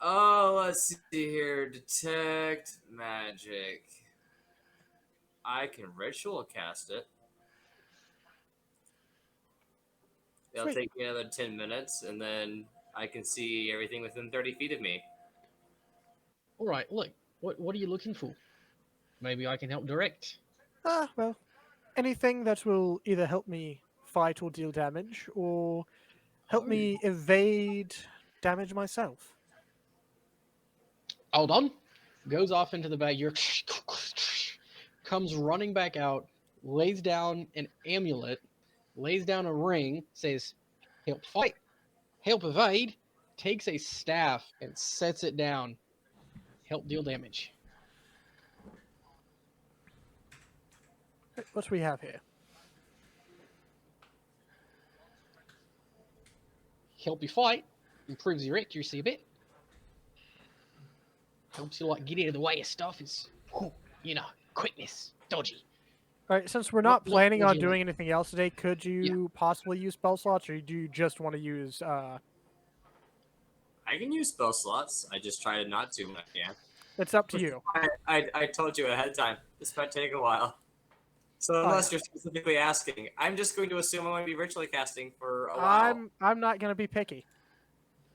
Speaker 5: Oh, let's see here. Detect magic. I can ritual cast it. It'll
Speaker 4: Sweet.
Speaker 5: take me another 10 minutes, and then I can see everything within 30 feet of me.
Speaker 1: All right, look. What are you looking for? Maybe I can help direct.
Speaker 4: Well, anything that will either help me fight or deal damage, or help me evade damage myself.
Speaker 1: Hold on. Goes off into the bag. You're comes running back out, lays down an amulet, lays down a ring, says, "Help fight, help evade," takes a staff and sets it down. Help deal damage.
Speaker 4: What do we have here?
Speaker 1: Help you fight, improves your accuracy a bit. Helps you get out of the way of stuff. Is quickness, dodgy.
Speaker 4: All right, since we're not
Speaker 1: What
Speaker 4: planning
Speaker 1: would
Speaker 4: on
Speaker 1: you
Speaker 4: doing anything else today, could you possibly use spell slots, or do you just want to use?
Speaker 5: I can use spell slots. I just try not to. Yeah.
Speaker 4: It's up to you.
Speaker 5: I told you ahead of time. This might take a while. So unless you're specifically asking, I'm just going to assume I'm going to be ritually casting for a while.
Speaker 4: I'm not going to be picky.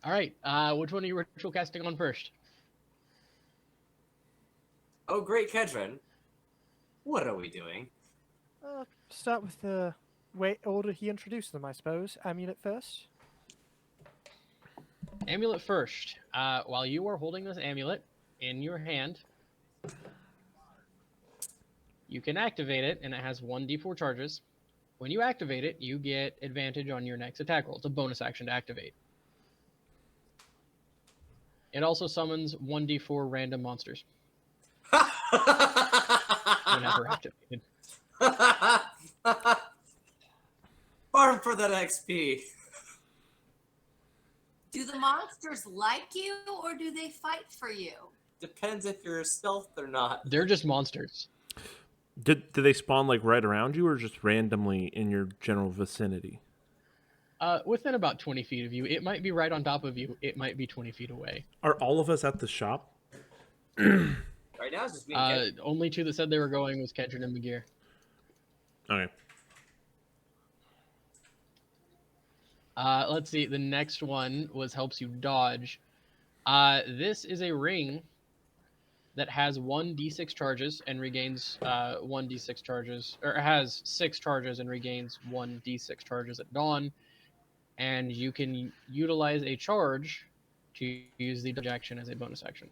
Speaker 1: All right. Which one are you ritual casting on first?
Speaker 5: Oh, great, Kedron. What are we doing?
Speaker 4: Start with the order he introduced them, I suppose. Amulet first.
Speaker 1: Amulet first. While you are holding this amulet in your hand, you can activate it, and it has 1d4 charges. When you activate it, you get advantage on your next attack roll. It's a bonus action to activate. It also summons 1d4 random monsters whenever activated.
Speaker 5: Farm for that XP.
Speaker 2: Do the monsters like you, or do they fight for you?
Speaker 5: Depends if you're stealth or not.
Speaker 1: They're just monsters.
Speaker 3: Did they spawn right around you, or just randomly in your general vicinity?
Speaker 1: Within about 20 feet of you. It might be right on top of you. It might be 20 feet away.
Speaker 3: Are all of us at the shop?
Speaker 5: Right now, it's just me.
Speaker 1: Only two that said they were going was Kedron and McGear.
Speaker 3: Okay.
Speaker 1: Let's see. The next one was helps you dodge. This is a ring that has 1d6 charges and regains 1d6 charges, or has 6 charges and regains 1d6 charges at dawn. And you can utilize a charge to use the dodge action as a bonus action.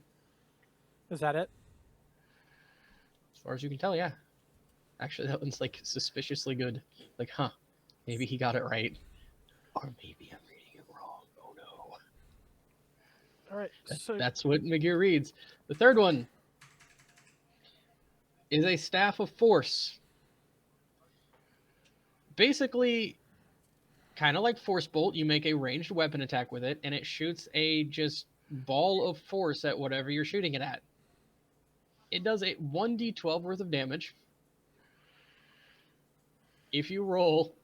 Speaker 4: Is that it?
Speaker 1: As far as you can tell, yeah. Actually, that one's like suspiciously good. Like, huh? Maybe he got it right, or maybe I'm reading it wrong. Oh no!
Speaker 4: All right. So
Speaker 1: That's what McGear reads. The third one is a staff of force. Basically, kind of like force bolt, you make a ranged weapon attack with it, and it shoots a just ball of force at whatever you're shooting it at. It does a 1d12 worth of damage. If you roll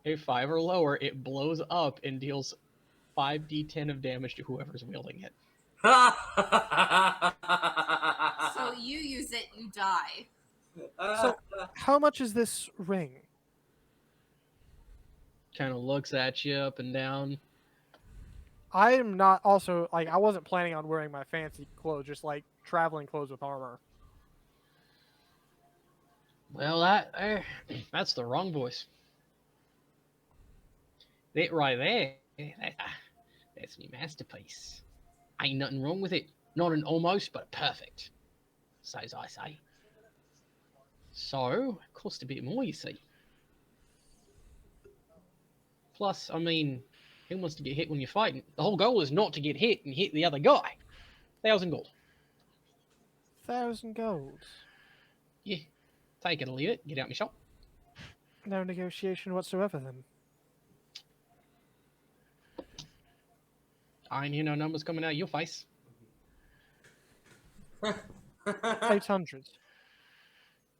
Speaker 1: a 5 or lower, it blows up and deals 5d10 of damage to whoever's wielding it.
Speaker 2: So you use it, you die.
Speaker 4: so how much is this ring?
Speaker 1: Kind of looks at you up and down.
Speaker 4: I am not also like I wasn't planning on wearing my fancy clothes, just like traveling clothes with armor.
Speaker 1: Well, that's the wrong voice. That right there, that's my masterpiece. Ain't nothing wrong with it. Not an almost, but perfect. So as I say. So, it cost a bit more, you see. Plus, I mean, who wants to get hit when you're fighting? The whole goal is not to get hit and hit the other guy. 1,000 gold.
Speaker 4: 1,000 gold.
Speaker 1: Yeah. Take it or leave it. Get out my shop.
Speaker 4: No negotiation whatsoever then.
Speaker 1: I ain't hear no numbers coming out of your face.
Speaker 4: 800.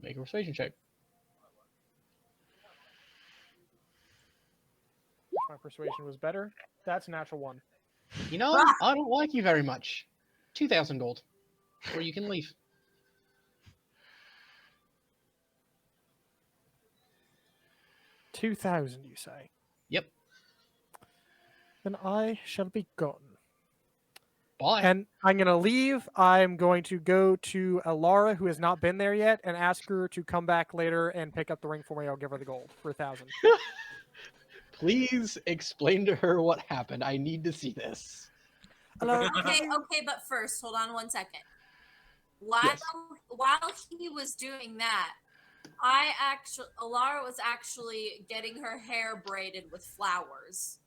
Speaker 1: Make a persuasion check.
Speaker 4: My persuasion was better. That's a natural 1.
Speaker 1: You know, I don't like you very much. 2,000 gold. Or you can leave.
Speaker 4: 2,000, you say?
Speaker 1: Yep.
Speaker 4: Then I shall be gone.
Speaker 1: Bye.
Speaker 4: And I'm going to leave. I'm going to go to Alara, who has not been there yet, and ask her to come back later and pick up the ring for me. I'll give her the gold for 1,000.
Speaker 1: Please explain to her what happened. I need to see this.
Speaker 4: Hello.
Speaker 2: Okay, but first, hold on 1 second. While
Speaker 1: Yes.
Speaker 2: while he was doing that, Alara was actually getting her hair braided with flowers.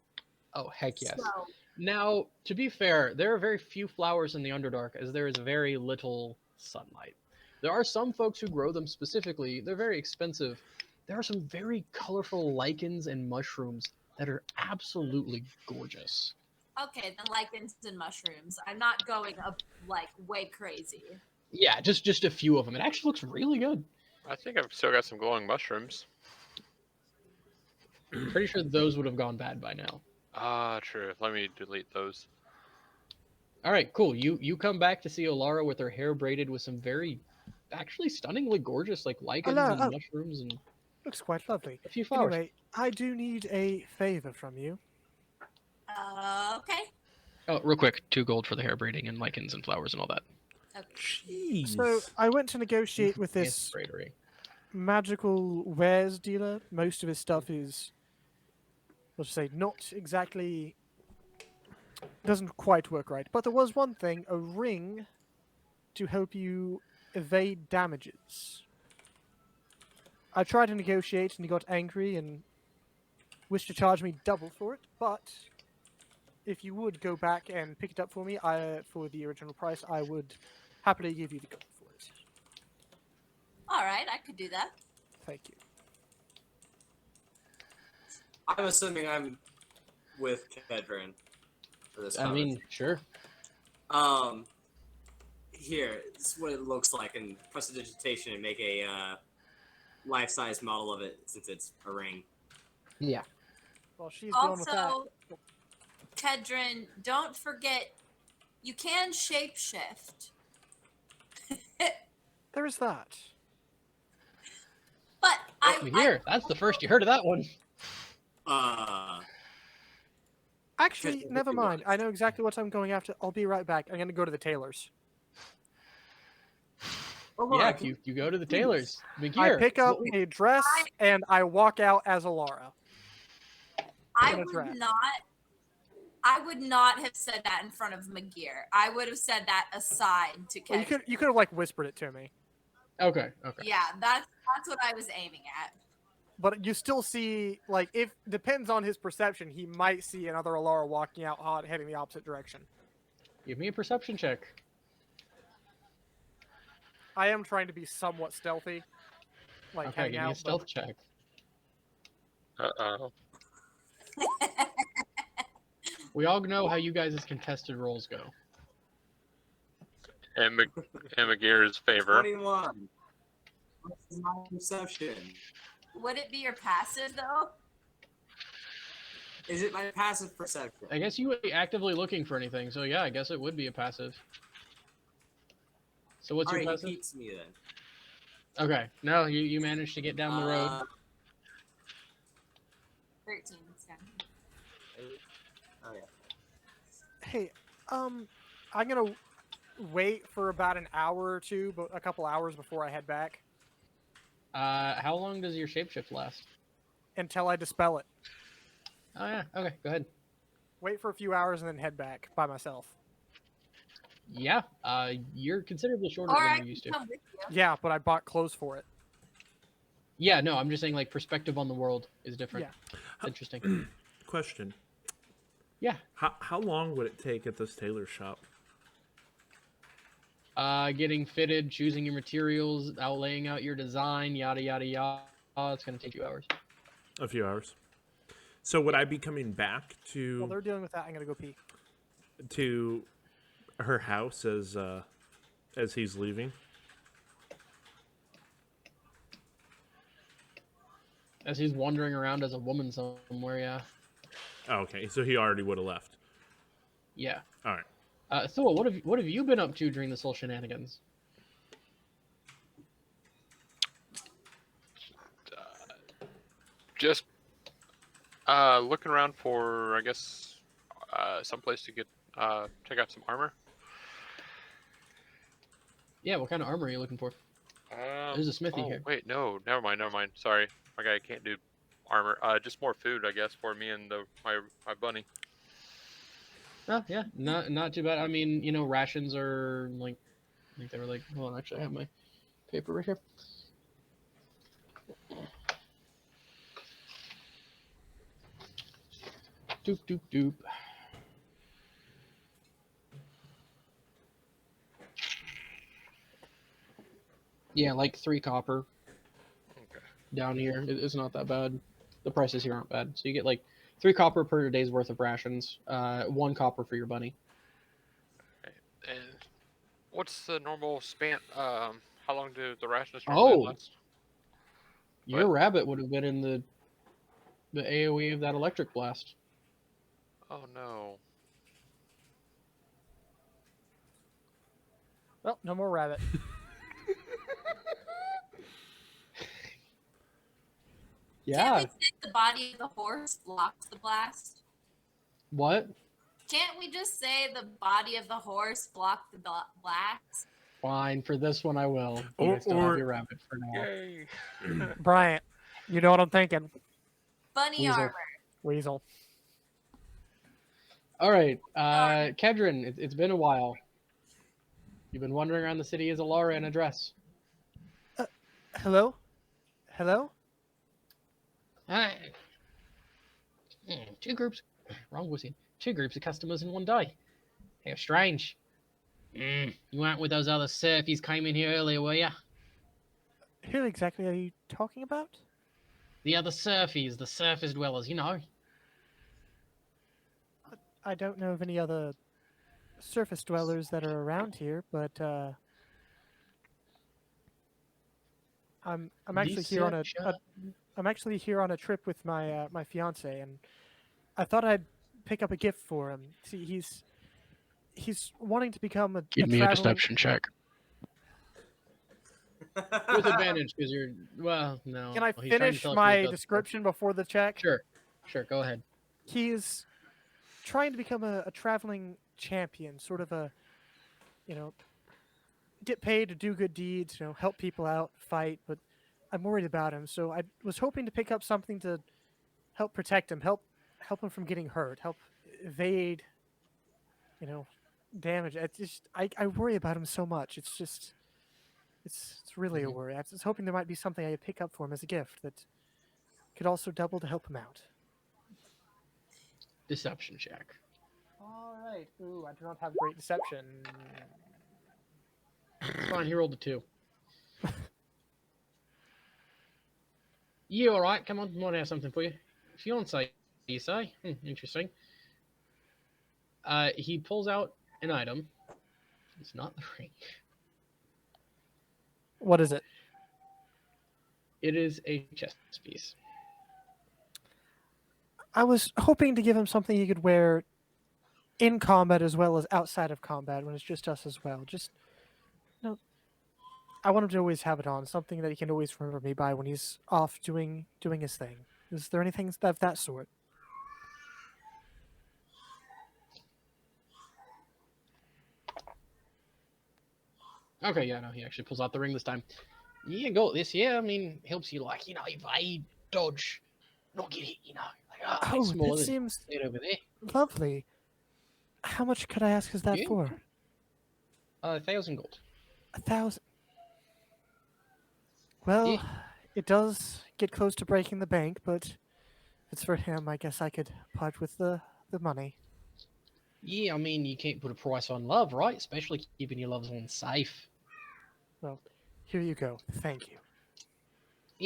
Speaker 1: Oh, heck yes.
Speaker 2: So,
Speaker 1: Now, to be fair, there are very few flowers in the Underdark as there is very little sunlight. There are some folks who grow them specifically. They're very expensive. There are some very colorful lichens and mushrooms that are absolutely gorgeous.
Speaker 2: okay, then lichens and mushrooms. I'm not going up like way crazy.
Speaker 1: Yeah, just a few of them. It actually looks really good.
Speaker 6: I think I've still got some glowing mushrooms.
Speaker 1: Pretty sure those would have gone bad by now.
Speaker 6: Ah, true. Let me delete those.
Speaker 1: All right, cool. You come back to see Olara with her hair braided with some very, actually stunningly gorgeous like lichens
Speaker 4: Hello,
Speaker 1: and mushrooms and
Speaker 4: Looks quite lovely.
Speaker 1: a few flowers.
Speaker 4: Anyway, I do need a favor from you.
Speaker 2: Okay.
Speaker 1: Oh, real quick, 2 gold for the hair braiding and lichens and flowers and all that.
Speaker 2: Okay.
Speaker 3: Jeez.
Speaker 4: So I went to negotiate with
Speaker 1: Fancy
Speaker 4: this
Speaker 1: braidery.
Speaker 4: magical wares dealer. Most of his stuff is, let's say, not exactly, doesn't quite work right. But there was one thing, a ring to help you evade damages. I tried to negotiate and he got angry and wished to charge me double for it, but if you would go back and pick it up for me, for the original price, I would happily give you the gold for it.
Speaker 2: All right, I could do that.
Speaker 4: Thank you.
Speaker 5: I'm assuming I'm with Kedron for this.
Speaker 1: I mean, sure.
Speaker 5: Here, this is what it looks like, and prestidigitation and make a life-size model of it since it's a ring.
Speaker 1: Yeah.
Speaker 4: Well, she's dealing with that.
Speaker 2: Also, Kedron, don't forget, you can shapeshift.
Speaker 4: There is that.
Speaker 2: But
Speaker 1: Here, that's the first you heard of that one.
Speaker 4: Actually,
Speaker 5: Just
Speaker 4: never
Speaker 5: if you
Speaker 4: mind.
Speaker 5: want.
Speaker 4: I know exactly what I'm going after. I'll be right back. I'm going to go to the tailor's.
Speaker 1: Yeah, you go to the tailor's.
Speaker 4: I
Speaker 1: Here,
Speaker 4: pick up
Speaker 1: what we-
Speaker 4: a dress and I walk out as Alara.
Speaker 2: I
Speaker 4: in a
Speaker 2: would
Speaker 4: dress.
Speaker 2: I would not have said that in front of Magir. I would have said that aside to
Speaker 4: Well,
Speaker 2: Kedron.
Speaker 4: you could have like whispered it to me.
Speaker 1: Okay. Okay.
Speaker 2: Yeah, that's what I was aiming at.
Speaker 4: But you still see, like, if depends on his perception, he might see another Alara walking out hot, heading the opposite direction.
Speaker 1: Give me a perception check.
Speaker 4: I am trying to be somewhat stealthy, like
Speaker 1: Okay,
Speaker 4: hang
Speaker 1: give me a
Speaker 4: out, but
Speaker 1: stealth check.
Speaker 6: Uh-oh.
Speaker 1: We all know how you guys' contested roles go.
Speaker 6: In Magir's favor.
Speaker 5: 21. What's my perception?
Speaker 2: Would it be your passive though?
Speaker 5: Is it my passive perception?
Speaker 1: I guess you would be actively looking for anything, so yeah, I guess it would be a passive. So what's your
Speaker 5: Alright,
Speaker 1: passive?
Speaker 5: he beats me then.
Speaker 1: Okay, no, you managed to get down the road.
Speaker 2: 13. It's down.
Speaker 5: Oh yeah.
Speaker 4: hey, I'm gonna wait for about an hour or two, but a couple hours before I head back
Speaker 1: How long does your shapeshift last?
Speaker 4: until I dispel it.
Speaker 1: Oh yeah, okay, go ahead.
Speaker 4: Wait for a few hours and then head back by myself.
Speaker 1: Yeah, you're considerably shorter
Speaker 2: Or
Speaker 1: than
Speaker 2: I
Speaker 1: you're
Speaker 2: can
Speaker 1: used to.
Speaker 2: come with you.
Speaker 4: Yeah, but I bought clothes for it.
Speaker 1: Yeah, no, I'm just saying like perspective on the world is different.
Speaker 4: Yeah.
Speaker 1: It's interesting.
Speaker 3: Question.
Speaker 1: Yeah.
Speaker 3: How long would it take at this tailor shop?
Speaker 1: Getting fitted, choosing your materials, laying out your design, yada yada yada. It's gonna take 2 hours.
Speaker 3: A few hours. So would I be coming back
Speaker 4: While
Speaker 3: to
Speaker 4: they're dealing with that, I'm gonna go pee.
Speaker 3: her house as he's leaving?
Speaker 1: As he's wandering around as a woman somewhere, yeah.
Speaker 3: Oh, okay, so he already would have left.
Speaker 1: Yeah.
Speaker 3: All right.
Speaker 1: Thor, what have you been up to during this whole shenanigans?
Speaker 6: Just looking around for, I guess, someplace to get check out some armor.
Speaker 1: Yeah, what kind of armor are you looking for? There's a smithy here.
Speaker 6: Wait, no, never mind. Sorry, my guy can't do armor. Just more food, I guess, for me and my bunny.
Speaker 1: Oh, yeah, not too bad. I mean, you know, rations are like, I think they were like, hold on, actually, I have my paper right here. Doop, doop, doop. Yeah, like 3 copper
Speaker 6: Okay.
Speaker 1: down here. It's not that bad. The prices here aren't bad. So you get like 3 copper per day's worth of rations, 1 copper for your bunny.
Speaker 6: And what's the normal span? How long do the rations
Speaker 1: Oh.
Speaker 6: normally last?
Speaker 1: Your
Speaker 6: What?
Speaker 1: rabbit would have been in the AoE of that electric blast.
Speaker 6: Oh no.
Speaker 4: Well, no more rabbit.
Speaker 1: Yeah.
Speaker 2: Can't we say the body of the horse blocks the blast?
Speaker 1: What?
Speaker 2: Can't we just say the body of the horse blocked the blast?
Speaker 1: Fine, for this one I will. You guys still have your rabbit for now.
Speaker 6: Yay.
Speaker 4: Bryant, you know what I'm thinking.
Speaker 2: Bunny
Speaker 1: Weasel.
Speaker 2: armor.
Speaker 4: Weasel.
Speaker 1: All right, Kedron, it's been a while. You've been wandering around the city as Alara in a dress.
Speaker 4: Hello? Hello?
Speaker 1: Hi. 2 groups. Wrong was it? 2 groups of customers in one day. How strange. You weren't with those other surfies came in here earlier, were you?
Speaker 4: Who exactly are you talking about?
Speaker 1: The other surfies, the surface dwellers, you know.
Speaker 4: I don't know of any other surface dwellers that are around here, but I'm actually here on I'm actually here on a trip with my my fiance, and I thought I'd pick up a gift for him. See, he's wanting to become a traveling...
Speaker 1: check. With advantage, because you're, well, no.
Speaker 4: Can I
Speaker 1: He's trying to
Speaker 4: finish
Speaker 1: tell us
Speaker 4: my
Speaker 1: what it does.
Speaker 4: description before the check?
Speaker 1: Sure, go ahead.
Speaker 4: He's trying to become a traveling champion, sort of a, you know, get paid to do good deeds, you know, help people out, fight, but I'm worried about him, so I was hoping to pick up something to help protect him, help him from getting hurt, help evade, you know, damage. I worry about him so much. It's It's really a worry. I was hoping there might be something I could pick up for him as a gift that could also double to help him out.
Speaker 1: Deception check.
Speaker 4: All right. Ooh, I do not have great deception.
Speaker 1: It's fine. He rolled a 2. You all right? Come on, might have something for you. Fiance, you say? Interesting. He pulls out an item. It's not the ring.
Speaker 4: What is it?
Speaker 1: It is a chess piece.
Speaker 4: I was hoping to give him something he could wear in combat as well as outside of combat when it's just us as well. Just, I want him to always have it on, something that he can always remember me by when he's off doing his thing. Is there anything of that sort?
Speaker 1: Okay, yeah, no, he actually pulls out the ring this time. You got this, yeah. I mean, helps you evade, dodge, not get hit. It's
Speaker 4: Oh,
Speaker 1: smaller
Speaker 4: this
Speaker 1: than
Speaker 4: seems
Speaker 1: it over there.
Speaker 4: lovely. How much could I ask is that
Speaker 1: Yeah.
Speaker 4: for?
Speaker 1: 1,000 gold.
Speaker 4: 1,000. Well,
Speaker 1: Yeah.
Speaker 4: it does get close to breaking the bank, but if it's for him, I guess I could part with the money.
Speaker 1: Yeah, I mean, you can't put a price on love, right? Especially keeping your loved ones safe.
Speaker 4: Well, here you go. Thank you.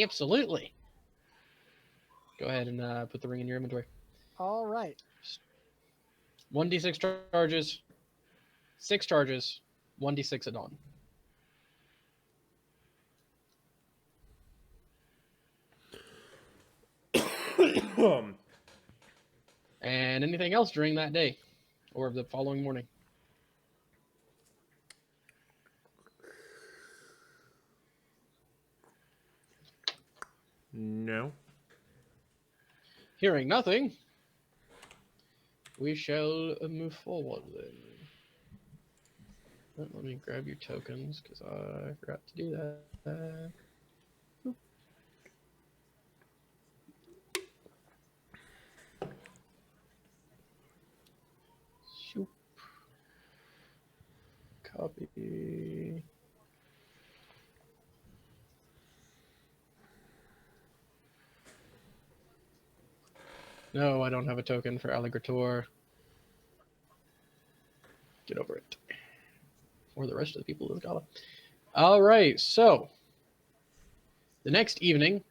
Speaker 1: Absolutely. Go ahead and put the ring in your inventory.
Speaker 4: All right.
Speaker 1: 1d6 charges, 6 charges, 1d6 at dawn. And anything else during that day or the following morning?
Speaker 3: No.
Speaker 1: Hearing nothing, we shall move forward then. Let me grab your tokens because I forgot to do that. Oop. Shoop. Copy. No, I don't have a token for Alligator. Get over it. Or the rest of the people of the gala. All right, so the next evening,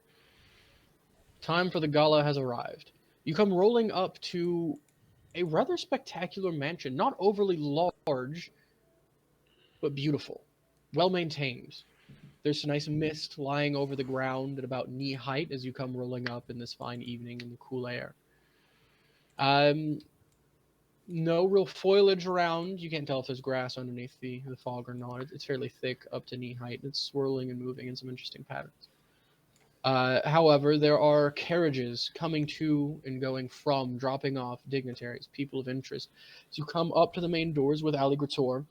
Speaker 1: time for the gala has arrived. You come rolling up to a rather spectacular mansion, not overly large, but beautiful, well maintained. There's a nice mist lying over the ground at about knee height as you come rolling up in this fine evening in the cool air. No real foliage around. You can't tell if there's grass underneath the fog or not. It's fairly thick up to knee height. It's swirling and moving in some interesting patterns. However, there are carriages coming to and going from, dropping off dignitaries, people of interest. So you come up to the main doors with Alligator.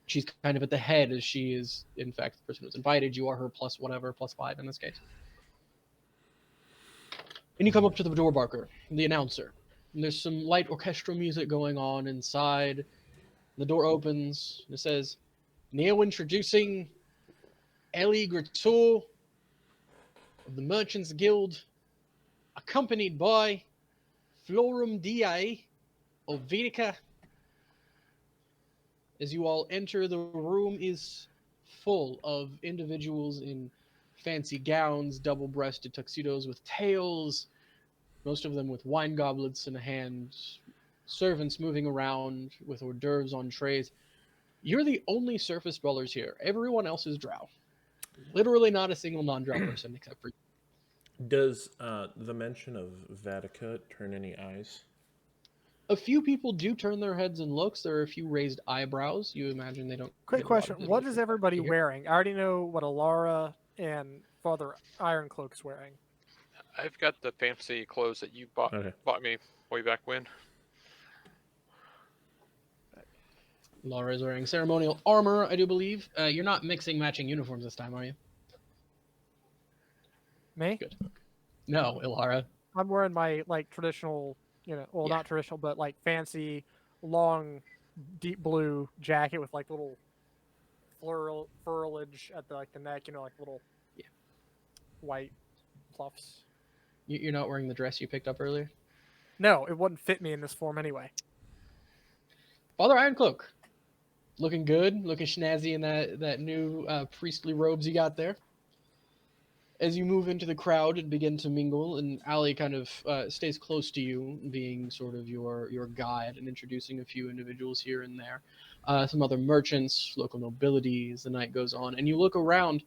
Speaker 1: She's kind of at the head as she is, in fact, the person who's invited. You are her plus whatever, plus 5 in this case. And you come up to the door barker, the announcer. And there's some light orchestral music going on inside. The door opens and it says, "Now introducing Ellie Grator of the Merchants Guild, accompanied by Florum DA of Vitica." As you all enter, the room is full of individuals in fancy gowns, double-breasted tuxedos with tails, most of them with wine goblets in hand, servants moving around with hors d'oeuvres on trays. You're the only surface dwellers here. Everyone else is drow. Literally not a single non-drow person except for you.
Speaker 3: Does the mention of Vatica turn any eyes?
Speaker 1: A few people do turn their heads and looks. There are a few raised eyebrows. You imagine they don't.
Speaker 4: Quick
Speaker 1: get a lot of
Speaker 4: question.
Speaker 1: visual
Speaker 4: What is
Speaker 1: feedback
Speaker 4: everybody
Speaker 1: here.
Speaker 4: wearing? I already know what Alara and Father Ironcloak's wearing.
Speaker 6: I've got the fancy clothes that you bought me way back when.
Speaker 1: Laura is wearing ceremonial armor, I do believe. You're not mixing matching uniforms this time, are you?
Speaker 4: Me?
Speaker 1: Good. No, Ilara.
Speaker 4: I'm wearing my traditional, well,
Speaker 1: Yeah.
Speaker 4: not traditional, but fancy, long, deep blue jacket with little furlage cartilage at the neck, like little
Speaker 1: Yeah.
Speaker 4: white fluffs.
Speaker 1: You're not wearing the dress you picked up earlier?
Speaker 4: No, it wouldn't fit me in this form anyway.
Speaker 1: Father Ironcloak. Looking good, looking snazzy in that new priestly robes you got there. As you move into the crowd and begin to mingle, and Ali kind of stays close to you, being sort of your guide and introducing a few individuals here and there. Some other merchants, local nobility as the night goes on. And you look around,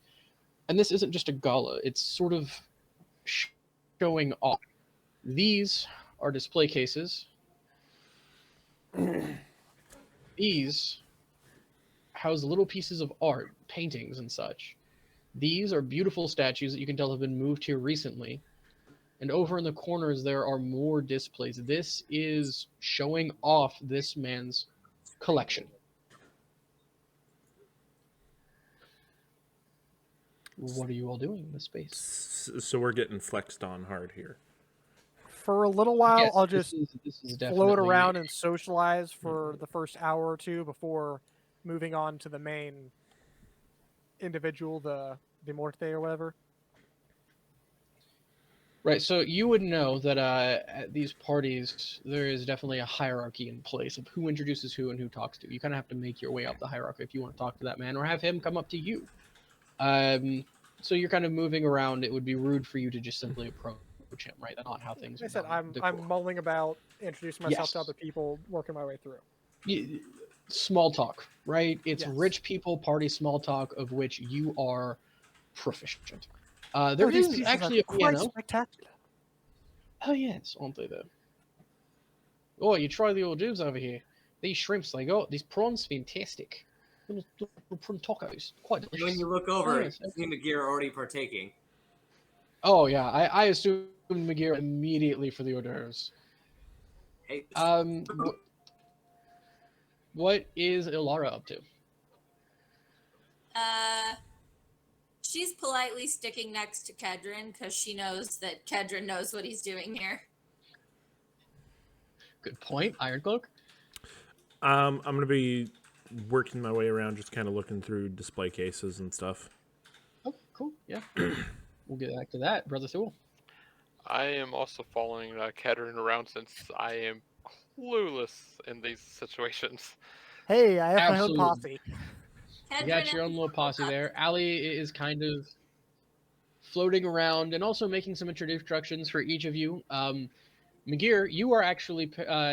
Speaker 1: and this isn't just a gala, it's sort of showing off. These are display cases. These house little pieces of art, paintings, and such. These are beautiful statues that you can tell have been moved here recently. And over in the corners, there are more displays. This is showing off this man's collection. What are you all doing in this space?
Speaker 3: So we're getting flexed on hard here.
Speaker 4: For a little while,
Speaker 1: Yes,
Speaker 4: I'll just
Speaker 1: this is
Speaker 4: float
Speaker 1: definitely
Speaker 4: around and socialize for the first hour or two before moving on to the main individual, the Morte or whatever.
Speaker 1: right. So you would know that at these parties, there is definitely a hierarchy in place of who introduces who and who talks to. You kind of have to make your way up the hierarchy if you want to talk to that man, or have him come up to you. So you're kind of moving around. It would be rude for you to just simply approach him, right? That's not how things
Speaker 4: Like I
Speaker 1: are
Speaker 4: said,
Speaker 1: done.
Speaker 4: I'm mulling about, introducing myself to
Speaker 1: Yes.
Speaker 4: other people, working my way through.
Speaker 1: Small talk, right? It's
Speaker 4: Yes.
Speaker 1: rich people party small talk, of which you are proficient. There
Speaker 4: Oh, these
Speaker 1: is
Speaker 4: pieces
Speaker 1: actually
Speaker 4: are
Speaker 1: a
Speaker 4: quite
Speaker 1: piano.
Speaker 4: spectacular.
Speaker 1: Oh yes, aren't they though? Oh, you try the hors d'oeuvres over here. These shrimps they got, these prawns, fantastic. Little prawn tacos, quite
Speaker 5: And
Speaker 1: delicious.
Speaker 5: when you look over,
Speaker 1: yes,
Speaker 5: you see McGear already partaking.
Speaker 1: Oh yeah, I assumed McGear immediately for the hors d'oeuvres.
Speaker 5: Hey,
Speaker 1: What is Ilara up to?
Speaker 2: She's politely sticking next to Kedron because she knows that Kedron knows what he's doing here.
Speaker 1: Good point, Ironcloak.
Speaker 3: I'm gonna be working my way around, just kind of looking through display cases and stuff.
Speaker 1: Oh, cool. Yeah, we'll get back to that, Brother Thule.
Speaker 6: I am also following Katerin around since I am clueless in these situations.
Speaker 4: Hey, I have
Speaker 1: Absolutely.
Speaker 4: my own posse.
Speaker 1: You got your own little posse there. Ali is kind of floating around and also making some introductions for each of you. McGear, you are actually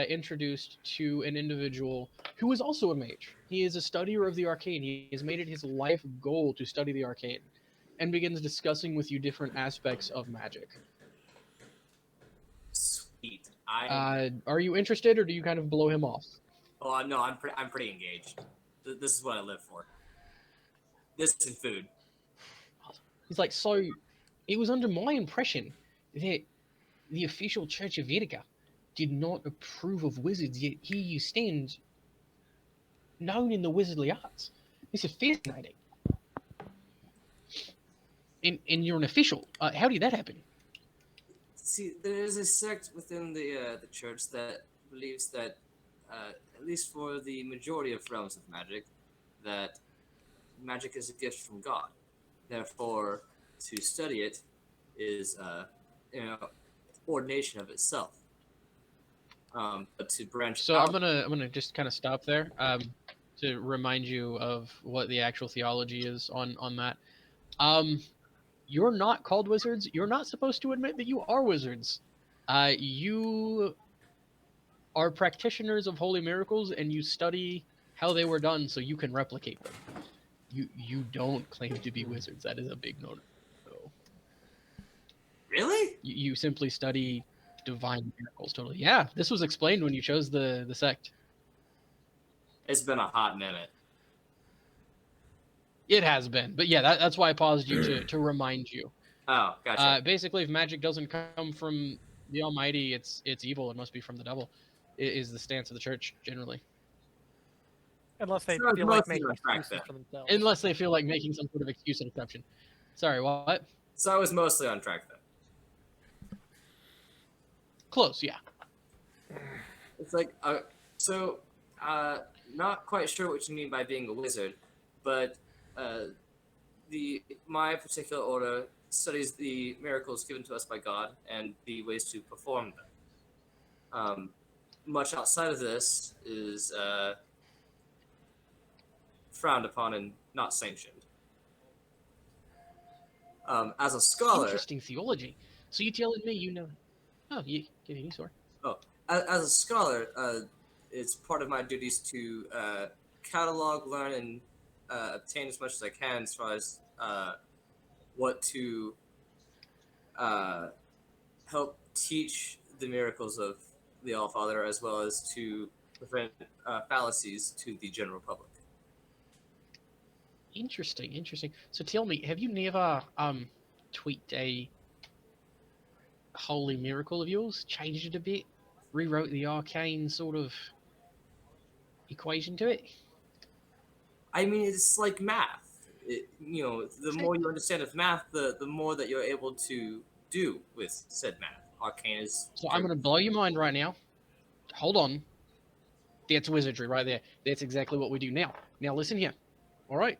Speaker 1: introduced to an individual who is also a mage. He is a studier of the arcane. He has made it his life goal to study the arcane and begins discussing with you different aspects of magic.
Speaker 5: sweet.
Speaker 1: Are you interested, or do you kind of blow him off?
Speaker 5: Oh no, I'm pretty engaged. This is what I live for. This and food.
Speaker 1: He's like, so it was under my impression that the official Church of Vitica did not approve of wizards, yet here you stand, known in the wizardly arts. This is fascinating. And you're an official. How did that happen?
Speaker 5: See, there is a sect within the church that believes that, at least for the majority of realms of magic, that magic is a gift from God. Therefore, to study it is, ordination of itself. But to branch
Speaker 1: So
Speaker 5: out,
Speaker 1: I'm gonna just kind of stop there to remind you of what the actual theology is on that. You're not called wizards. You're not supposed to admit that you are wizards. You are practitioners of holy miracles, and you study how they were done so you can replicate them. You don't claim to be wizards. That is a big no-no.
Speaker 5: really?
Speaker 1: You simply study divine miracles. Totally. Yeah, this was explained when you chose the sect.
Speaker 5: It's been a hot minute.
Speaker 1: It has been, but yeah, that's why I paused you to remind you.
Speaker 5: Oh, gotcha.
Speaker 1: Basically, if magic doesn't come from the Almighty, it's evil. It must be from the devil. Is the stance of the church generally,
Speaker 4: Unless they
Speaker 5: So it's
Speaker 4: feel like
Speaker 5: mostly
Speaker 4: making
Speaker 5: on track
Speaker 4: excuses
Speaker 5: then.
Speaker 4: for themselves.
Speaker 1: unless they feel like making some sort of excuse and exception. Sorry, what?
Speaker 5: So I was mostly on track then.
Speaker 1: Close, yeah.
Speaker 5: It's like, not quite sure what you mean by being a wizard, but my particular order studies the miracles given to us by God and the ways to perform them. Much outside of this is frowned upon and not sanctioned. As a scholar,
Speaker 1: Interesting theology. So you telling me you know? Oh, you continue. Sorry.
Speaker 5: as a scholar, it's part of my duties to catalog, learn, and obtain as much as I can as far as what to help teach the miracles of the All Father, as well as to prevent fallacies to the general public.
Speaker 1: Interesting. So tell me, have you never tweaked a holy miracle of yours, changed it a bit, rewrote the arcane sort of equation to it?
Speaker 5: I mean, it's like math. The more you understand of math, the more that you're able to do with said math. Arcane is.
Speaker 1: So I'm going to blow your mind right now. Hold on. That's wizardry right there. That's exactly what we do now. Now listen here. All right.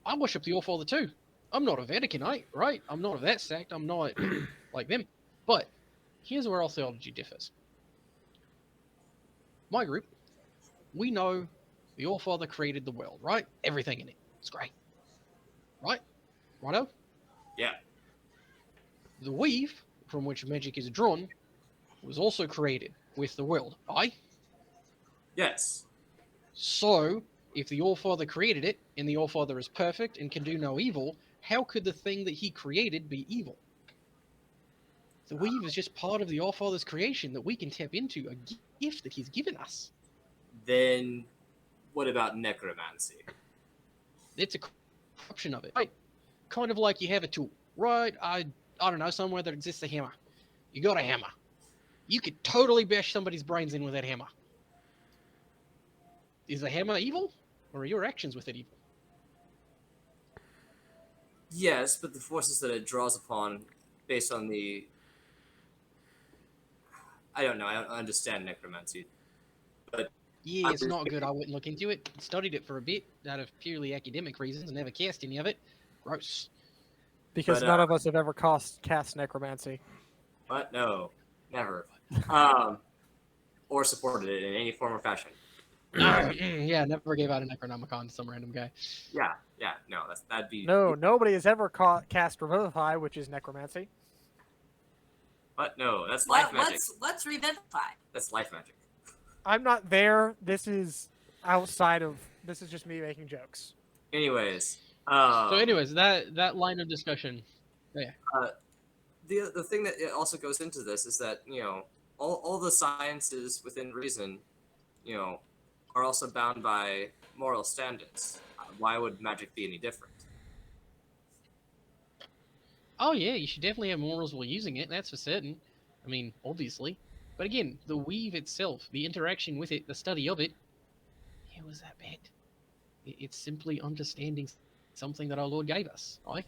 Speaker 1: I worship the All-Father too. I'm not a Vaticanite, right? I'm not of that sect. I'm not like them. But here's where our theology differs. My group, we know the All-Father created the world, right? Everything in it. It's great. Right? Righto?
Speaker 5: Yeah.
Speaker 1: The weave, from which magic is drawn, was also created with the world. Aye?
Speaker 5: Yes.
Speaker 1: So, if the All-Father created it, and the All-Father is perfect and can do no evil, how could the thing that he created be evil? The weave is just part of the All-Father's creation that we can tap into, a gift that he's given us.
Speaker 5: Then, what about necromancy?
Speaker 1: It's a corruption of it. Right? Kind of like you have a tool, right? I don't know, somewhere that exists a hammer. You got a hammer. You could totally bash somebody's brains in with that hammer. Is the hammer evil, or are your actions with it evil?
Speaker 5: Yes, but the forces that it draws upon, based on the. I don't know. I don't understand necromancy, but
Speaker 1: Yeah, it's not good. I wouldn't look into it. Studied it for a bit out of purely academic reasons and never cast any of it. Gross.
Speaker 4: Because
Speaker 5: But,
Speaker 4: none of us have ever cast necromancy.
Speaker 5: What? No, never. Or supported it in any form or fashion.
Speaker 1: Yeah, never gave out a Necronomicon to some random guy.
Speaker 5: Yeah, no, that'd be.
Speaker 4: No, nobody has ever cast Revivify, which is necromancy.
Speaker 5: What? No, that's life magic.
Speaker 2: What's revivify?
Speaker 5: That's life magic.
Speaker 4: I'm not there. This is outside of. This is just me making jokes.
Speaker 5: Anyways.
Speaker 1: So, anyways, that line of discussion. Yeah.
Speaker 5: The thing that it also goes into this is that all the sciences within reason, are also bound by moral standards. Why would magic be any different?
Speaker 1: Oh yeah, you should definitely have morals while using it. That's for certain. I mean, obviously. But again, the weave itself, the interaction with it, the study of it, how was that bad? It's simply understanding something that our Lord gave us, right?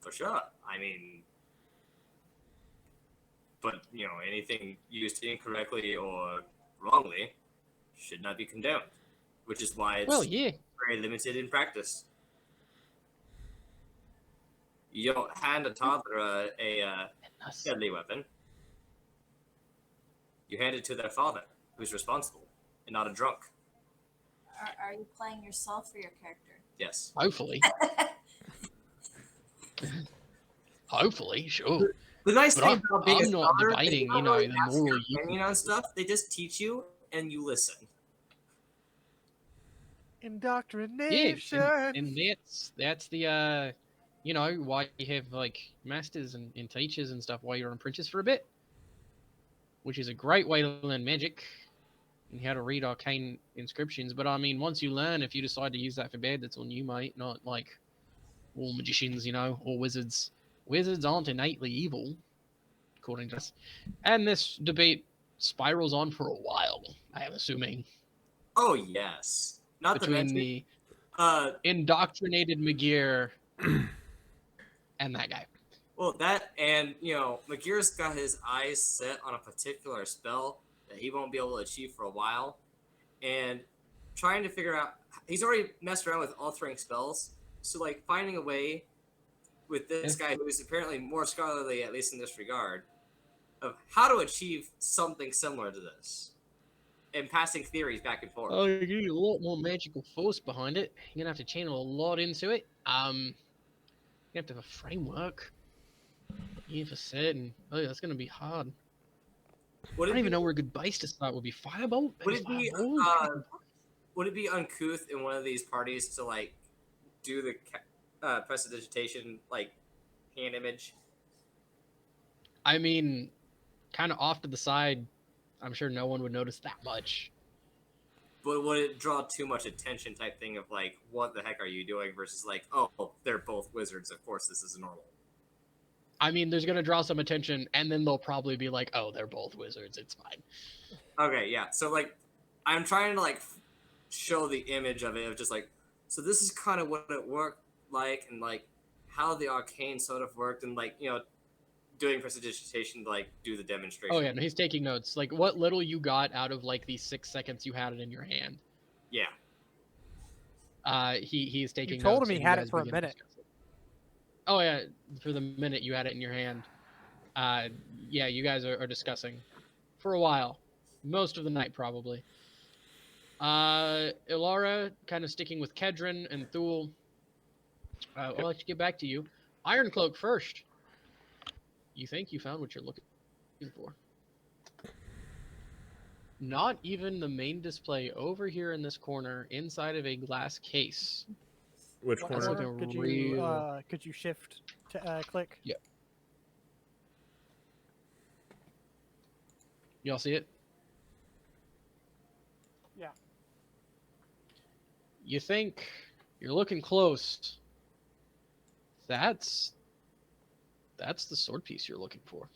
Speaker 5: For sure. I mean, but anything used incorrectly or wrongly should not be condemned, which is why it's very limited in practice. You don't hand a toddler a deadly weapon. You hand it to their father, who's responsible, and not a drunk.
Speaker 2: Are you playing yourself or your character?
Speaker 5: Yes.
Speaker 1: Hopefully. Hopefully, sure.
Speaker 5: The nice
Speaker 1: But
Speaker 5: thing about being
Speaker 1: I'm not debating, the moral
Speaker 5: opinion on stuff. They just teach you and you listen.
Speaker 4: Indoctrination.
Speaker 1: Yeah, and that's the why you have like masters and teachers and stuff while you're an apprentice for a bit, which is a great way to learn magic and how to read arcane inscriptions. But I mean, once you learn, if you decide to use that for bad, that's on you, mate. Not like all magicians, or wizards. Wizards aren't innately evil, according to us. And this debate spirals on for a while, I am assuming.
Speaker 5: Oh yes, not
Speaker 1: between the indoctrinated McGear and that guy.
Speaker 5: Well, that and McGear's got his eyes set on a particular spell that he won't be able to achieve for a while, and trying to figure out. He's already messed around with altering spells, So like finding a way with this guy who is apparently more scholarly, at least in this regard, of how to achieve something similar to this, and passing theories back and forth.
Speaker 1: Oh, you need a lot more magical force behind it. You're gonna have to channel a lot into it. You have to have a framework. Yeah, for certain. Oh, that's gonna be hard.
Speaker 5: Would
Speaker 1: I
Speaker 5: it
Speaker 1: don't even
Speaker 5: be
Speaker 1: know where a good base to start would be. Firebolt?
Speaker 5: would
Speaker 1: Maybe
Speaker 5: it be
Speaker 1: Fireball?
Speaker 5: would it be uncouth in one of these parties to like do the prestidigitation like hand image?
Speaker 1: I mean, kind of off to the side. I'm sure no one would notice that much.
Speaker 5: But would it draw too much attention type thing of like, what the heck are you doing versus like, oh, they're both wizards. Of course, this is normal.
Speaker 1: I mean, there's gonna draw some attention, and then they'll probably be like, "Oh, they're both wizards. It's fine."
Speaker 5: Okay, yeah. So like, I'm trying to like show the image of it of just like, so this is kind of what it worked like, and like how the arcane sort of worked, and like doing prestidigitation to like do the demonstration.
Speaker 1: Oh yeah, no, he's taking notes. Like what little you got out of like the 6 seconds you had it in your hand.
Speaker 5: Yeah.
Speaker 1: He's taking.
Speaker 4: You told
Speaker 1: notes
Speaker 4: him he
Speaker 1: and you
Speaker 4: had
Speaker 1: guys
Speaker 4: it for a
Speaker 1: begin to
Speaker 4: minute.
Speaker 1: discuss it. Oh yeah, for the minute you had it in your hand. Yeah, you guys are discussing for a while, most of the night probably. Ilara kind of sticking with Kedron and Thule. I'll let you get back to you. Ironcloak first. You think you found what you're looking for? Not even the main display over here in this corner, inside of a glass case.
Speaker 3: Which
Speaker 4: What
Speaker 1: That's
Speaker 3: corner?
Speaker 1: looking
Speaker 4: order?
Speaker 1: real.
Speaker 4: Could you shift to click?
Speaker 1: Yeah. Y'all see it?
Speaker 4: Yeah.
Speaker 1: You think you're looking close. That's the sword piece you're looking for.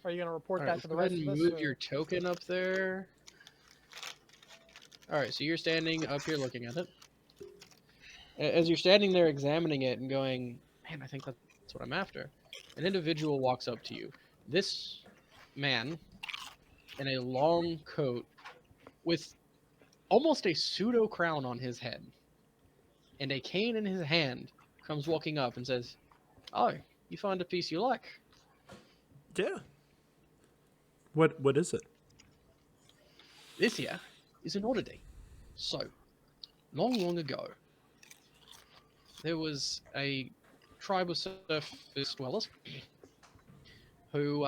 Speaker 4: Are you gonna report
Speaker 1: All
Speaker 4: that
Speaker 1: right,
Speaker 4: to
Speaker 1: let's
Speaker 4: the
Speaker 1: go ahead
Speaker 4: rest
Speaker 1: and
Speaker 4: of us?
Speaker 1: move
Speaker 4: or-
Speaker 1: your token up there. All right, so you're standing up here looking at it. As you're standing there examining it and going, man, I think that's what I'm after, an individual walks up to you. This man in a long coat with almost a pseudo crown on his head and a cane in his hand comes walking up and says, "Oh, you find a piece you like?
Speaker 3: Yeah. What is it?
Speaker 1: This here is an oddity. So, long ago, there was a tribe of surface dwellers who